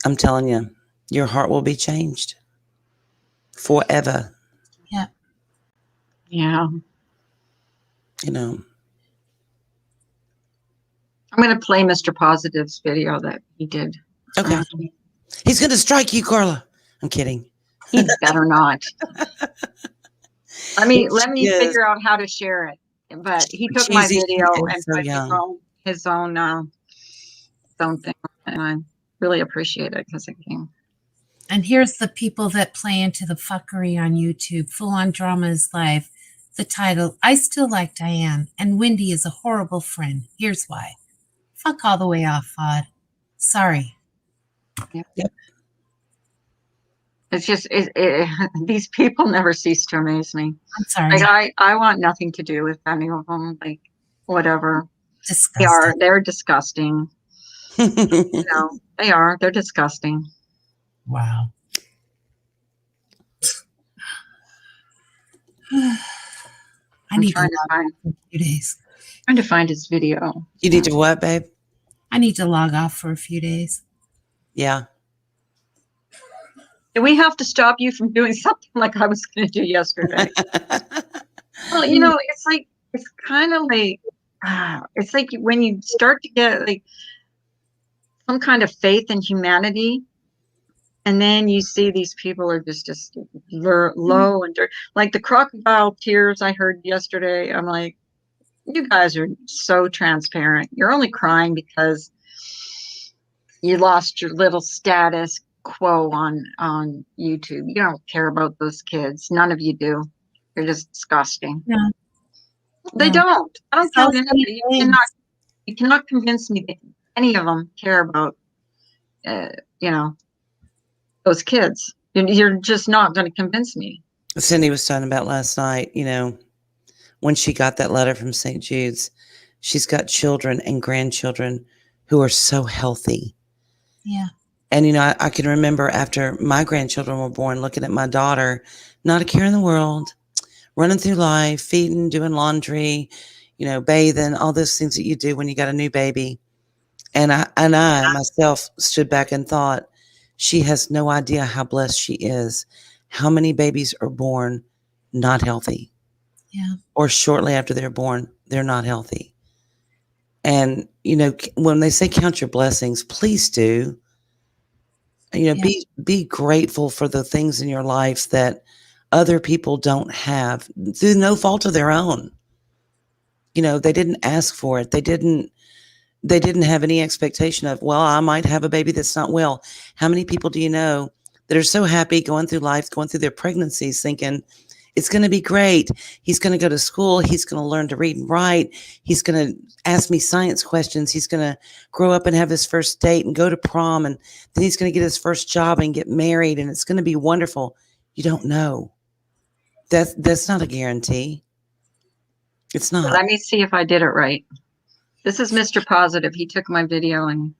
I'm telling you, your heart will be changed forever. Yeah. I'm going to play Mr. Positive's video that he did. Okay. He's going to strike you, Carla. I'm kidding. He better not. Let me figure out how to share it. But he took my video and put his own thing, and I really appreciate it because it came. And here's the people that play into the fuckery on YouTube. Full On Drama is Live. The title, I Still Like Diane, and Wendy is a horrible friend. Here's why. Fuck all the way off, Fod. Sorry. Yep. It's just these people never cease to amaze me. I'm sorry. Like I want nothing to do with any of them. Like whatever. Disgusting. They're disgusting. They are. They're disgusting. Wow. I need to log off for a few days. Trying to find his video. You need to what, babe? I need to log off for a few days. Yeah. Do we have to stop you from doing something like I was going to do yesterday? Well, it's kind of like, it's like when you start to get like some kind of faith in humanity, And then you see these people are just low and dirty. Like the crocodile tears I heard yesterday. I'm like, you guys are so transparent. You're only crying because you lost your little status quo on YouTube. You don't care about those kids. None of you do. They're just disgusting. Yeah. They Yeah. don't. I don't It's care all what anybody. funny You cannot convince me that any of them care about, you know, those kids. You're just not going to convince me. Cindy was talking about last night, you know, when she got that letter from St. Jude's, she's got children and grandchildren who are so healthy. Yeah. And, you know, I can remember after my grandchildren were born, looking at my daughter, not a care in the world, running through life, feeding, doing laundry, you know, bathing, all those things that you do when you got a new baby. And I myself stood back and thought, she has no idea how blessed she is. How many babies are born not healthy? Yeah. Or shortly after they're born, they're not healthy. And, you know, when they say count your blessings, please do. You know, Yeah. be grateful for the things in your life that other people don't have through no fault of their own. You know, they didn't ask for it. They didn't have any expectation of, well, I might have a baby that's not well. How many people do you know that are so happy going through life, going through their pregnancies, thinking it's going to be great. He's going to go to school. He's going to learn to read and write. He's going to ask me science questions. He's going to grow up and have his first date and go to prom. And then he's going to get his first job and get married. And it's going to be wonderful. You don't know. That's not a guarantee. It's not. Let me see if I did it right. This is Mr. Positive. He took my video and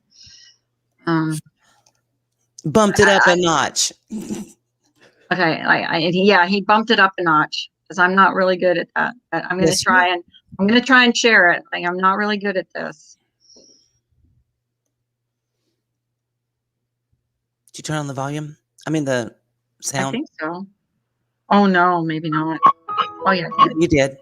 Bumped it up a notch. okay, yeah, he bumped it up a notch because I'm not really good at that. But I'm going to try and share it. Like, I'm not really good at this. Did you turn on the volume? I mean the I sound. think so. Oh no, maybe not. Oh yeah, I did. You did.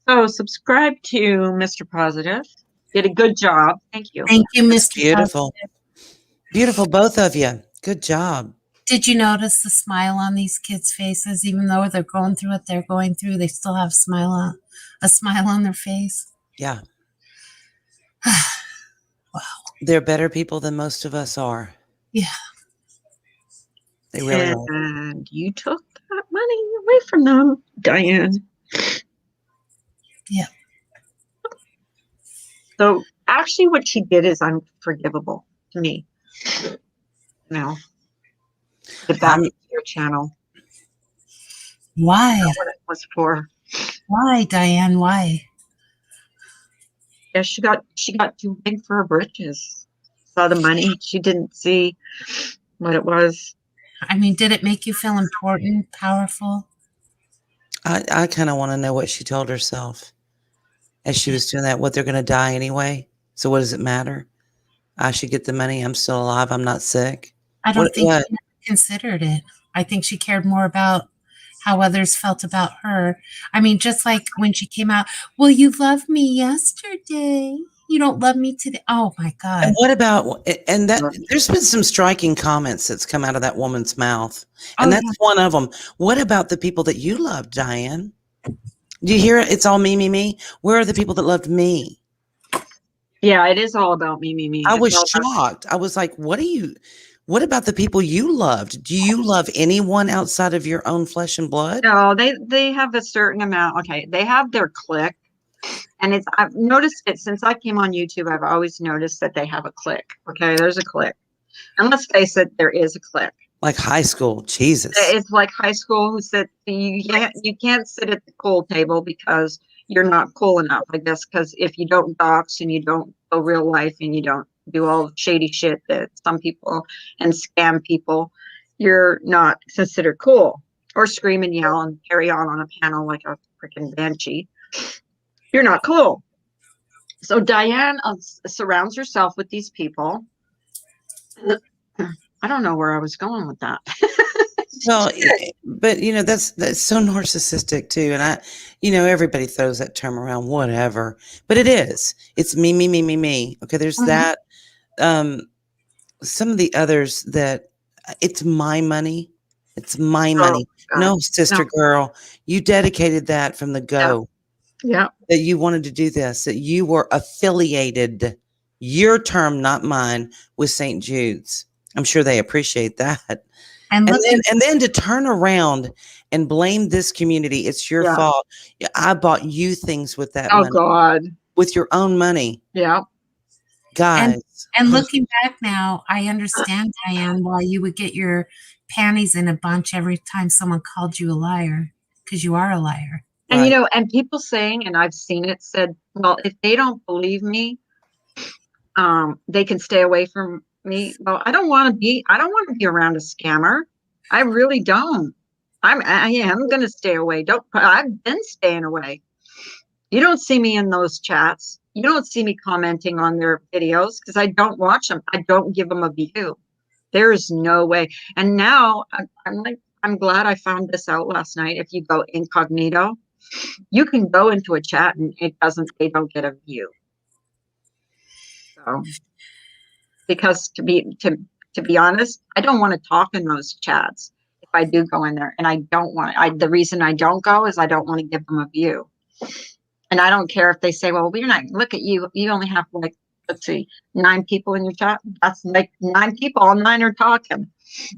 So subscribe to Mr. Positive. Did a good job. Thank you. Thank you, That's Mr. beautiful. Positive. Beautiful, both of you. Good job. Did you notice the smile on these kids' faces? Even though they're going through what they're going through, they still have a smile on their face. Yeah. Wow. They're better people than most of us are. Yeah. They really are. And you took that money away from them, Diane. Yeah. So actually what she did is unforgivable to me. You know, get back into your channel. Why? That's what it was for. Why, Diane? Why? Yeah, she got too big for her britches. Saw the money. She didn't see what it was. I mean, did it make you feel important, powerful? I kind of want to know what she told herself as she was doing that. What, they're going to die anyway. So what does it matter? I should get the money. I'm still alive. I'm not sick. I don't think What? she ever considered it. I think she cared more about how others felt about her. I mean, just like when she came out, well, you loved me yesterday. You don't love me today. Oh my And God. what about, and that there's been some striking comments that's come out of that woman's mouth. And Oh, that's yeah. one of them. What about the people that you loved, Diane? Do you hear it? It's all me, me, me. Where are the people that loved me? Yeah, it is all about me, me, me. I It's was all about, shocked. I was like, what about the people you loved? Do you love anyone outside of your own flesh and blood? no, they have a certain amount. Okay, they have their clique, and it's I've noticed it since I came on YouTube. I've always noticed that they have a clique. Okay, there's a clique, and let's face it, there is a clique. Like high school. Jesus. It's like high school who said you can't sit at the pool table because you're not cool enough, I guess, because if you don't dox and you don't go real life and you don't do all the shady shit that some people and scam people, you're not considered cool. Or scream and yell and carry on a panel like a freaking banshee. You're not cool. So Diane surrounds herself with these people. I don't know where I was going with that. Well, but that's so narcissistic too. And everybody throws that term around, whatever, but it's me, me, me, me, me. Okay. There's that. Some of the others that it's my money. It's my money. God. No, sister girl, you dedicated that from the go. Yeah. That you wanted to do this, that you were affiliated, your term, not mine, with St. Jude's. I'm sure they appreciate that. And then to turn around and blame this community, it's your fault. I bought you things with that money. Oh God. With your own money. Yeah. Guys. And looking back now, I understand, Diane, why you would get your panties in a bunch every time someone called you a liar, because you are a liar. And and people saying, and I've seen it said, well, if they don't believe me, they can stay away from me. Well, I don't want to be around a scammer. I really don't. I am going to stay away. I've been staying away. You don't see me in those chats. You don't see me commenting on their videos because I don't watch them. I don't give them a view. There is no way. And now I'm glad I found this out last night. If you go incognito, you can go into a chat and they don't get a view. So, because to be honest, I don't want to talk in those chats if I do go in there, and I don't want. The reason I don't go is I don't want to give them a view, and I don't care if they say, "Well, we're not. Look at you. You only have like, let's see, 9 people in your chat. That's like 9 people. All 9 are talking."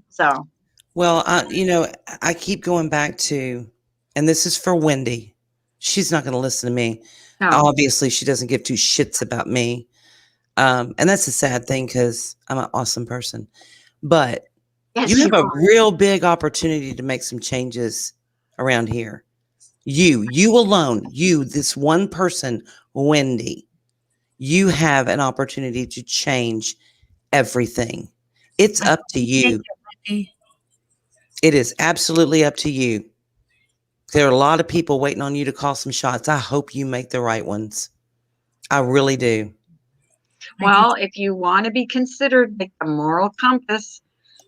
So, well, I keep going back to, and this is for Wendy. She's not going to listen to me. No. Obviously, she doesn't give 2 shits about me. And that's a sad thing because I'm an awesome person. But you have a real big opportunity to make some changes around here. You alone, this one person, Wendy, you have an opportunity to change everything. It's up to you. It is absolutely up to you. There are a lot of people waiting on you to call some shots. I hope you make the right ones. I really do. Well, if you want to be considered like a moral compass,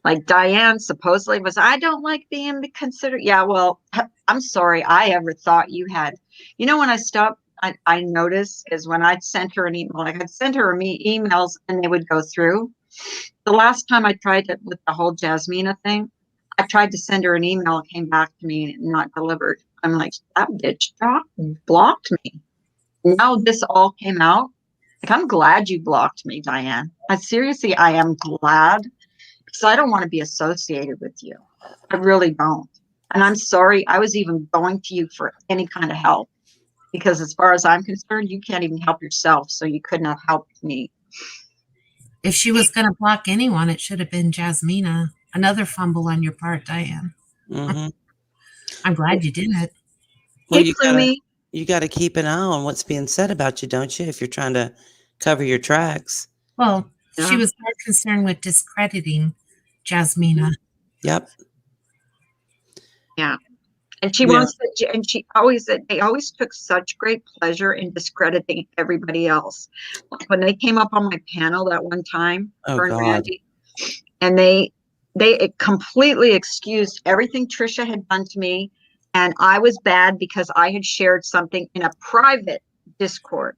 like Diane supposedly was, I don't like being considered. Yeah, well, I'm sorry. I ever thought you had. When I stopped, I noticed is when I'd sent her an email, like I'd send her emails and they would go through. The last time I tried it with the whole Jasmina thing, I tried to send her an email. It came back to me and not delivered. I'm like, that bitch blocked me. Now this all came out. Like, I'm glad you blocked me, Diane. I am glad because I don't want to be associated with you. I really don't. And I'm sorry I was even going to you for any kind of help because as far as I'm concerned, you can't even help yourself. So you couldn't have helped me. If she was going to block anyone, it should have been Jasmina. Another fumble on your part, Diane. Mm-hmm. I'm glad you did it. Hey, Plumie. you got to keep an eye on what's being said about you, don't you? If you're trying to cover your tracks. Well, she Yeah. was more concerned with discrediting Jasmina. Yep. Yeah. And she Yeah. wants to, and they always took such great pleasure in discrediting everybody else. Like when they came up on my panel that one time, Oh, her and God. Randy, and they completely excused everything Trisha had done to me. And I was bad because I had shared something in a private Discord.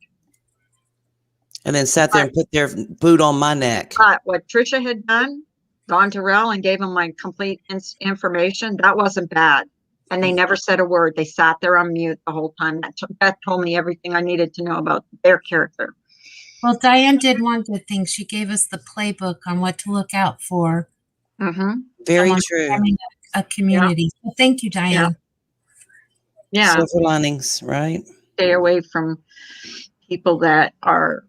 And then sat there and put their boot on my neck. But what Trisha had done, gone to Rel and gave them my complete information, that wasn't bad. And they never said a word. They sat there on mute the whole time. That told me everything I needed to know about their character. Well, Diane did one good thing. She gave us the playbook on what to look out for. Mm-hmm. Very someone true. forming a community. So thank you, Diane. Yeah. Silver linings, right? Stay away from people that are,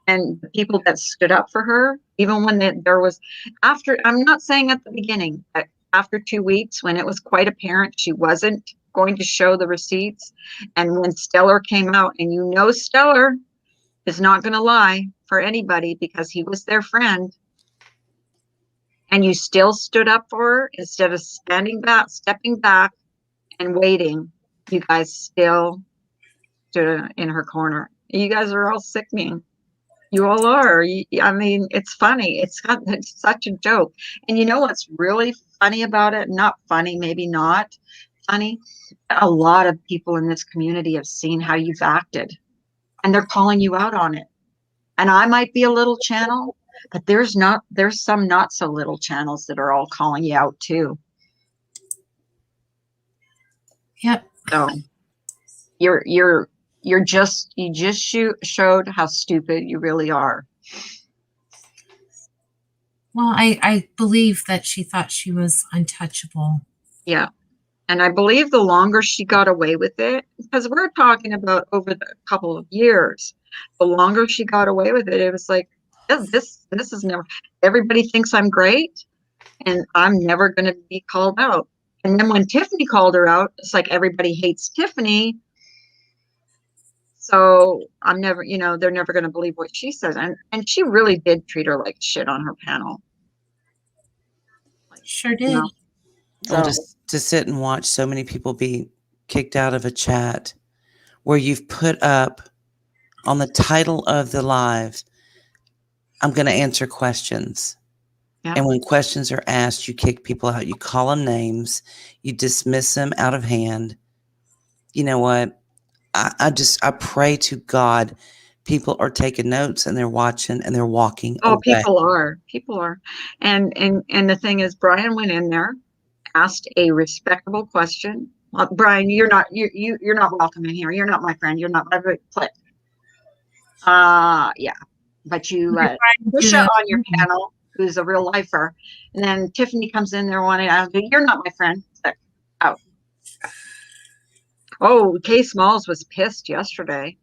and the people that stood up for her, even when there was, after, I'm not saying at the beginning, but after 2 weeks, when it was quite apparent she wasn't going to show the receipts, and when Stellar came out, and you know Stellar is not going to lie for anybody because he was their friend, and you still stood up for her instead of stepping back and waiting, you guys still stood in her corner. You guys are all sickening. You all are. I mean, it's funny. It's such a joke. And you know what's really funny about it? Not funny, maybe not funny. A lot of people in this community have seen how you've acted, and they're calling you out on it. And I might be a little channel, but there's some not so little channels that are all calling you out too. Yep. So you just showed how stupid you really are. Well, I believe that she thought she was untouchable. Yeah. And I believe the longer she got away with it, because we're talking about over the couple of years, the longer she got away with it, it was like, this is never, everybody thinks I'm great and I'm never going to be called out. And then when Tiffany called her out, it's like everybody hates Tiffany. So I'm never, they're never going to believe what she says. And she really did treat her like shit on her panel. Sure did. Or just to sit and watch so many people be kicked out of a chat where you've put up on the title of the live, I'm going to answer questions. Yeah. And when questions are asked, you kick people out. You call them names. You dismiss them out of hand. You know what? I pray to God people are taking notes and they're watching and they're walking away. People are. And the thing is, Brian went in there, asked a respectable question. Well, Brian, you're not welcome in here. You're not my friend. You're not my click. Yeah. But you let Trisha on your panel, who's a real lifer, and then Tiffany comes in there wanting to ask, you're not my friend. Click out. Oh, Kay Smalls was pissed yesterday.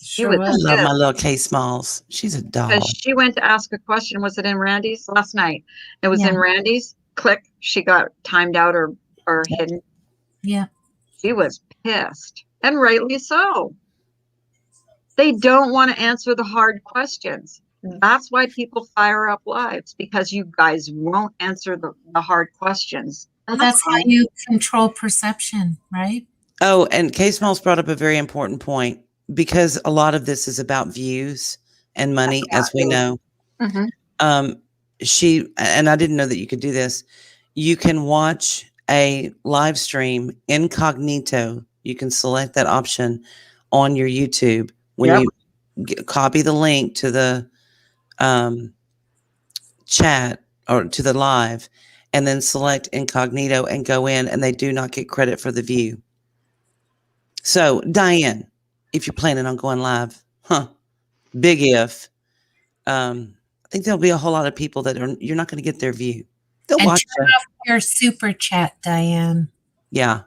Sure I love my little Kay Smalls. She's a doll. Because she went to ask a question. Was it in Randy's last night? It was in Randy's. Click. She got timed out or hidden. Yeah. She was pissed, and rightly so. They don't want to answer the hard questions. That's why people fire up lives, because you guys won't answer the hard questions. Well, that's how you control perception, right? Oh, and Kay Smalls brought up a very important point, because a lot of this is about views and money, as we know. Mm-hmm. And I didn't know that you could do this. You can watch a live stream incognito. You can select that option on your YouTube when you copy the link to the chat or to the live, and then select incognito and go in, and they do not get credit for the view. So, Diane, if you're planning on going live, big if, I think there'll be a whole lot of people that you're not going to get their view. They'll watch turn off your super chat, Diane. Yeah.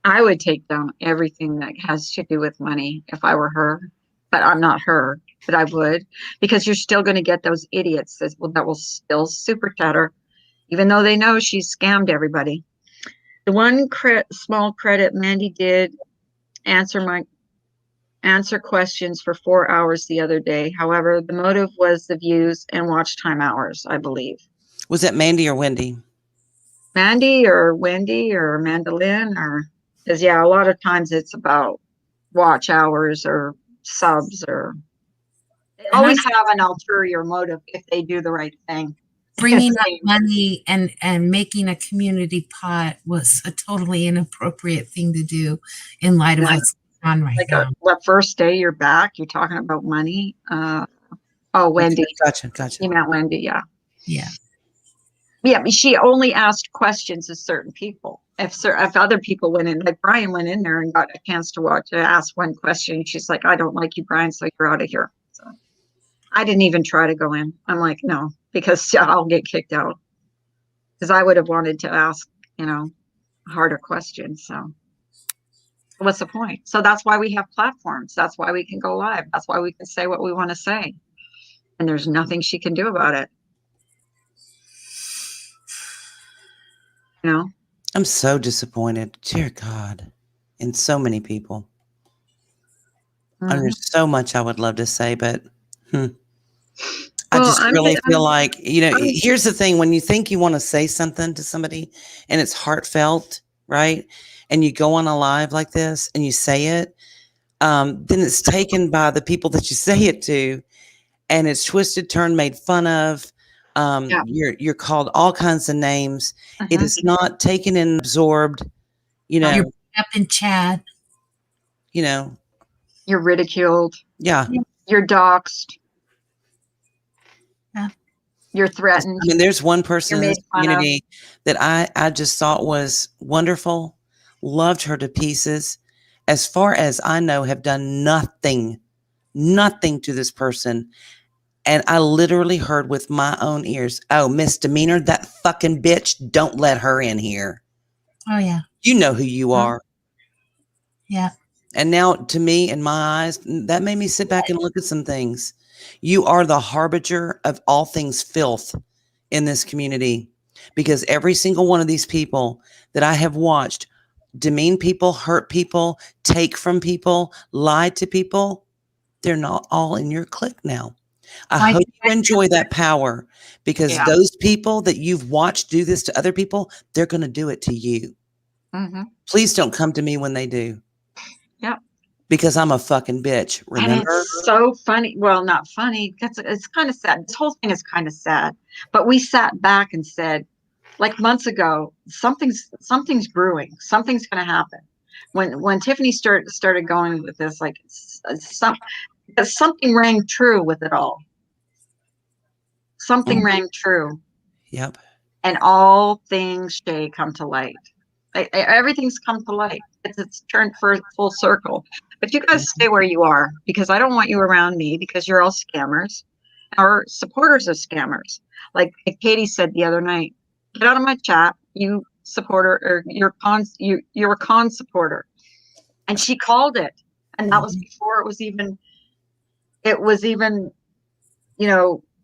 I would take down everything that has to do with money if I were her, but I'm not her, but I would, because you're still going to get those idiots that will still super chat her, even though they know she's scammed everybody. The one small credit Mandy did answer questions for 4 hours the other day. However, the motive was the views and watch time hours, I believe. Was that Mandy or Wendy? Mandy or Wendy or Mandolin, or because yeah, a lot of times it's about watch hours or subs, or they always have an ulterior motive if they do the right thing. Bringing up money and making a community pot was a totally inappropriate thing to do in light of what's going on right now. What first day you're back, you're talking about money. Wendy. Gotcha. You meant Wendy, yeah. Yeah. Yeah, but she only asked questions of certain people. If other people went in, like Brian went in there and got a chance to ask one question. She's like, I don't like you, Brian, so you're out of here. So I didn't even try to go in. I'm like, no, because I'll get kicked out. Because I would have wanted to ask, harder questions. So what's the point? So that's why we have platforms. That's why we can go live. That's why we can say what we want to say. And there's nothing she can do about it. I'm so disappointed. Dear God. In so many people. There's so much I would love to say, but I just really feel like, here's the thing. When you think you want to say something to somebody and it's heartfelt, right? And you go on a live like this and you say it, then it's taken by the people that you say it to, and it's twisted, turned, made fun of. You're called all kinds of names. It is not taken and absorbed, You're up in chat. You're ridiculed. Yeah. You're doxxed. Yeah. You're threatened. I mean, there's one person in this community that I just thought was wonderful, loved her to pieces. As far as I know, have done nothing to this person. And I literally heard with my own ears, oh, misdemeanor, that fucking bitch, don't let her in here. Oh, yeah. You know who you are. Yeah. And now, to me, in my eyes, that made me sit back and look at some things. You are the harbinger of all things filth in this community, because every single one of these people that I have watched demean people, hurt people, take from people, lie to people, they're not all in your clique now. I hope you enjoy that power, because those people that you've watched do this to other people, they're going to do it to you. Mm-hmm. Please don't come to me when they do. Yep. Because I'm a fucking bitch. Remember? And it's so funny. Well, not funny. It's kind of sad. This whole thing is kind of sad. But we sat back and said, like months ago, something's brewing. Something's going to happen. When Tiffany started going with this, like something rang true with it all. Something rang true. Yep. And all things Shay come to light. Everything's come to light. It's turned full circle. But you guys stay where you are, because I don't want you around me, because you're all scammers or supporters of scammers. Like Katie said the other night, get out of my chat, you supporter, or you're a con supporter. And she called it. And that was before it was even,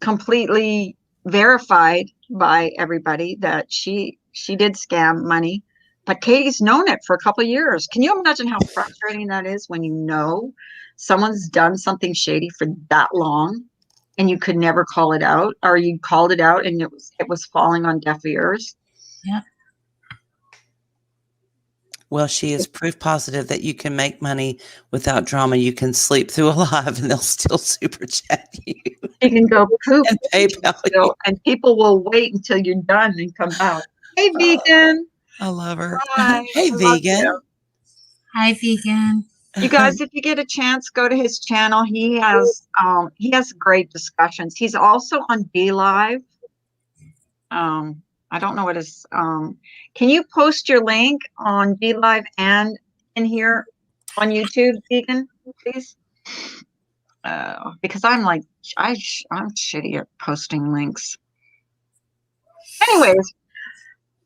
completely verified by everybody that she did scam money. But Katie's known it for a couple of years. Can you imagine how frustrating that is when you know someone's done something shady for that long and you could never call it out, or you called it out and it was falling on deaf ears? Yeah. Well, she is proof positive that you can make money without drama. You can sleep through a live and they'll still super chat you. You can go poop and PayPal you. And people will wait until you're done and come out. Hey, vegan. I love her. Hi. Hey, vegan. Hi, vegan. You guys, if you get a chance, go to his channel. He has great discussions. He's also on B Live. I don't know what his can you post your link on B Live and in here on YouTube, vegan, please? Because I'm like I'm shitty at posting links. Anyways,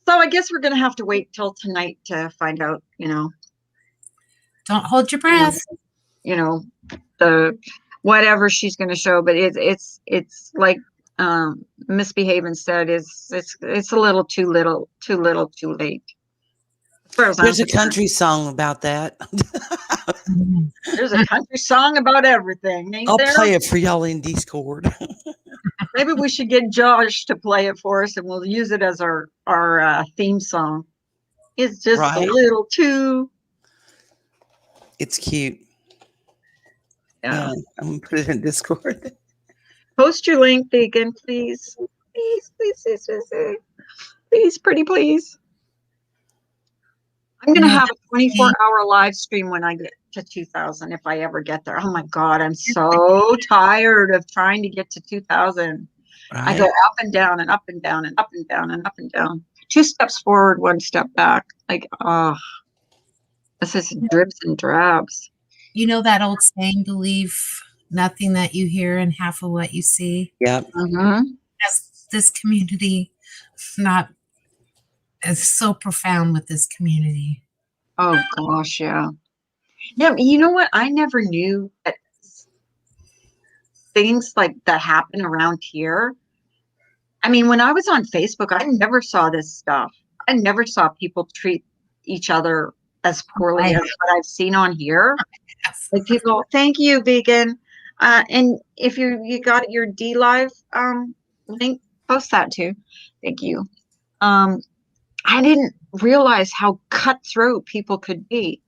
so I guess we're gonna have to wait till tonight to find out, Don't hold your breath. The whatever she's gonna show, but it's like Misbehaving said, it's a little too little too late. There's a country song about that. There's a country song about everything, ain't I'll there? play it for y'all in Discord. Maybe we should get Josh to play it for us, and we'll use it as our theme song. It's just a Right. little too. It's cute. Yeah. I'm gonna put it in Discord. Post your link, Deacon, please. Please, please, please, please, please. Please, pretty please. I'm going to No, have a 24-hour live stream when I get to 2,000, if I ever get there. Oh my God, I'm so tired of trying to get to 2,000. I go Right. up and down and up and down and up and down and up and down. 2 steps forward, 1 step back. Like, oh, this is dribs and drabs. You know that old saying, believe nothing that you hear and half of what you see? Yep. Mm-hmm. As this community, not as so profound with this community. Oh gosh, yeah. Yeah, you know what? I never knew that things like that happen around here. I mean, when I was on Facebook, I never saw this stuff. I never saw people treat each other as poorly as what I've seen on here. Yes. Like people, thank you, vegan. And if you got your D Live link, post that too. Thank you. I didn't realize how cutthroat people could be.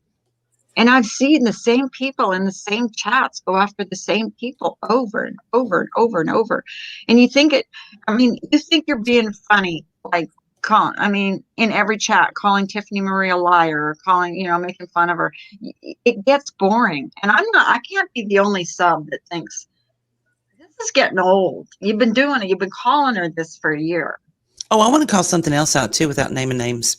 And I've seen the same people in the same chats go after the same people over and over and over and over. And you think you think you're being funny, like, in every chat, calling Tiffany Marie a liar or calling, making fun of her. It gets boring. And I can't be the only sub that thinks this is getting old. You've been doing it. You've been calling her this for a year. Oh, I want to call something else out too without naming names.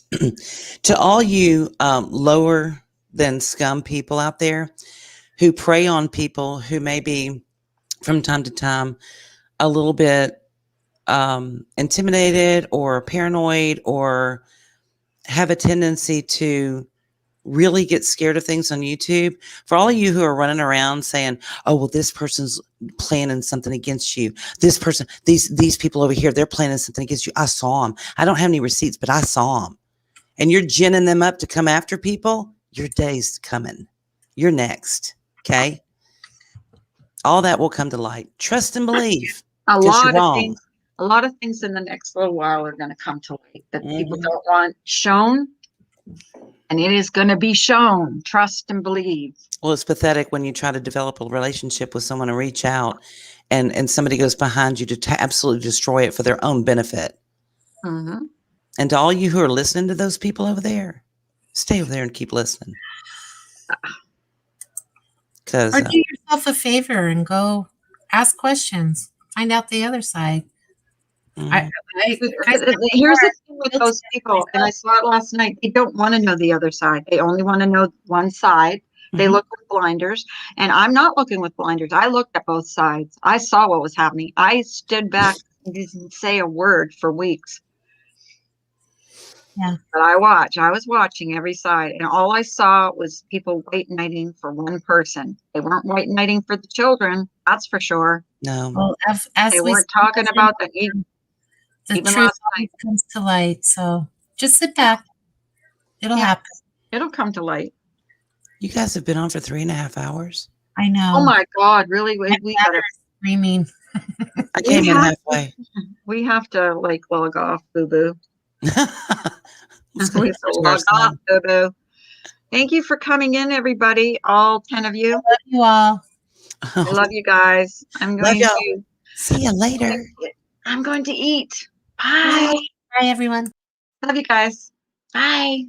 To all you lower than scum people out there who prey on people who may be from time to time a little bit intimidated or paranoid or have a tendency to really get scared of things on YouTube. For all of you who are running around saying, oh, well, this person's planning something against you. This person, these people over here, they're planning something against you. I saw them. I don't have any receipts, but I saw them. And you're ginning them up to come after people. Your day's coming. You're next. Okay. All that will come to light. Trust and believe. A 'cause lot you're of wrong. things. A lot of things in the next little while are going to come to light that people Mhm. don't want shown, and it is going to be shown. Trust and believe. Well, it's pathetic when you try to develop a relationship with someone and reach out and somebody goes behind you to absolutely destroy it for their own benefit. Mm-hmm. And to all you who are listening to those people over there, stay over there and keep listening. Because Or do yourself a favor and go ask questions. Find out the other side. mhm. Here's the thing with those people, and I saw it last night. They don't want to know the other side. They only want to know one side. They Mhm. look with blinders, and I'm not looking with blinders. I looked at both sides. I saw what was happening. I stood back and didn't say a word for weeks. Yeah. But I was watching every side, and all I saw was people white knighting for one person. They weren't white knighting for the children, that's for sure. No. Well, as They we weren't talking about the the even truth last always night. comes to light. So just sit back. It'll Yeah. happen. It'll come to light. You guys have been on for 3.5 hours. I know. Oh my God, really? We gotta Screaming. I came in have- halfway. we have to log off, boo boo. Let's We go have to to log our off, boo boo. Thank you for coming in, everybody. All 10 of you. Love you all. I love you guys. I'm going y'all. to See you later. I'm going to eat. Bye. Bye, everyone. Love you guys. Bye.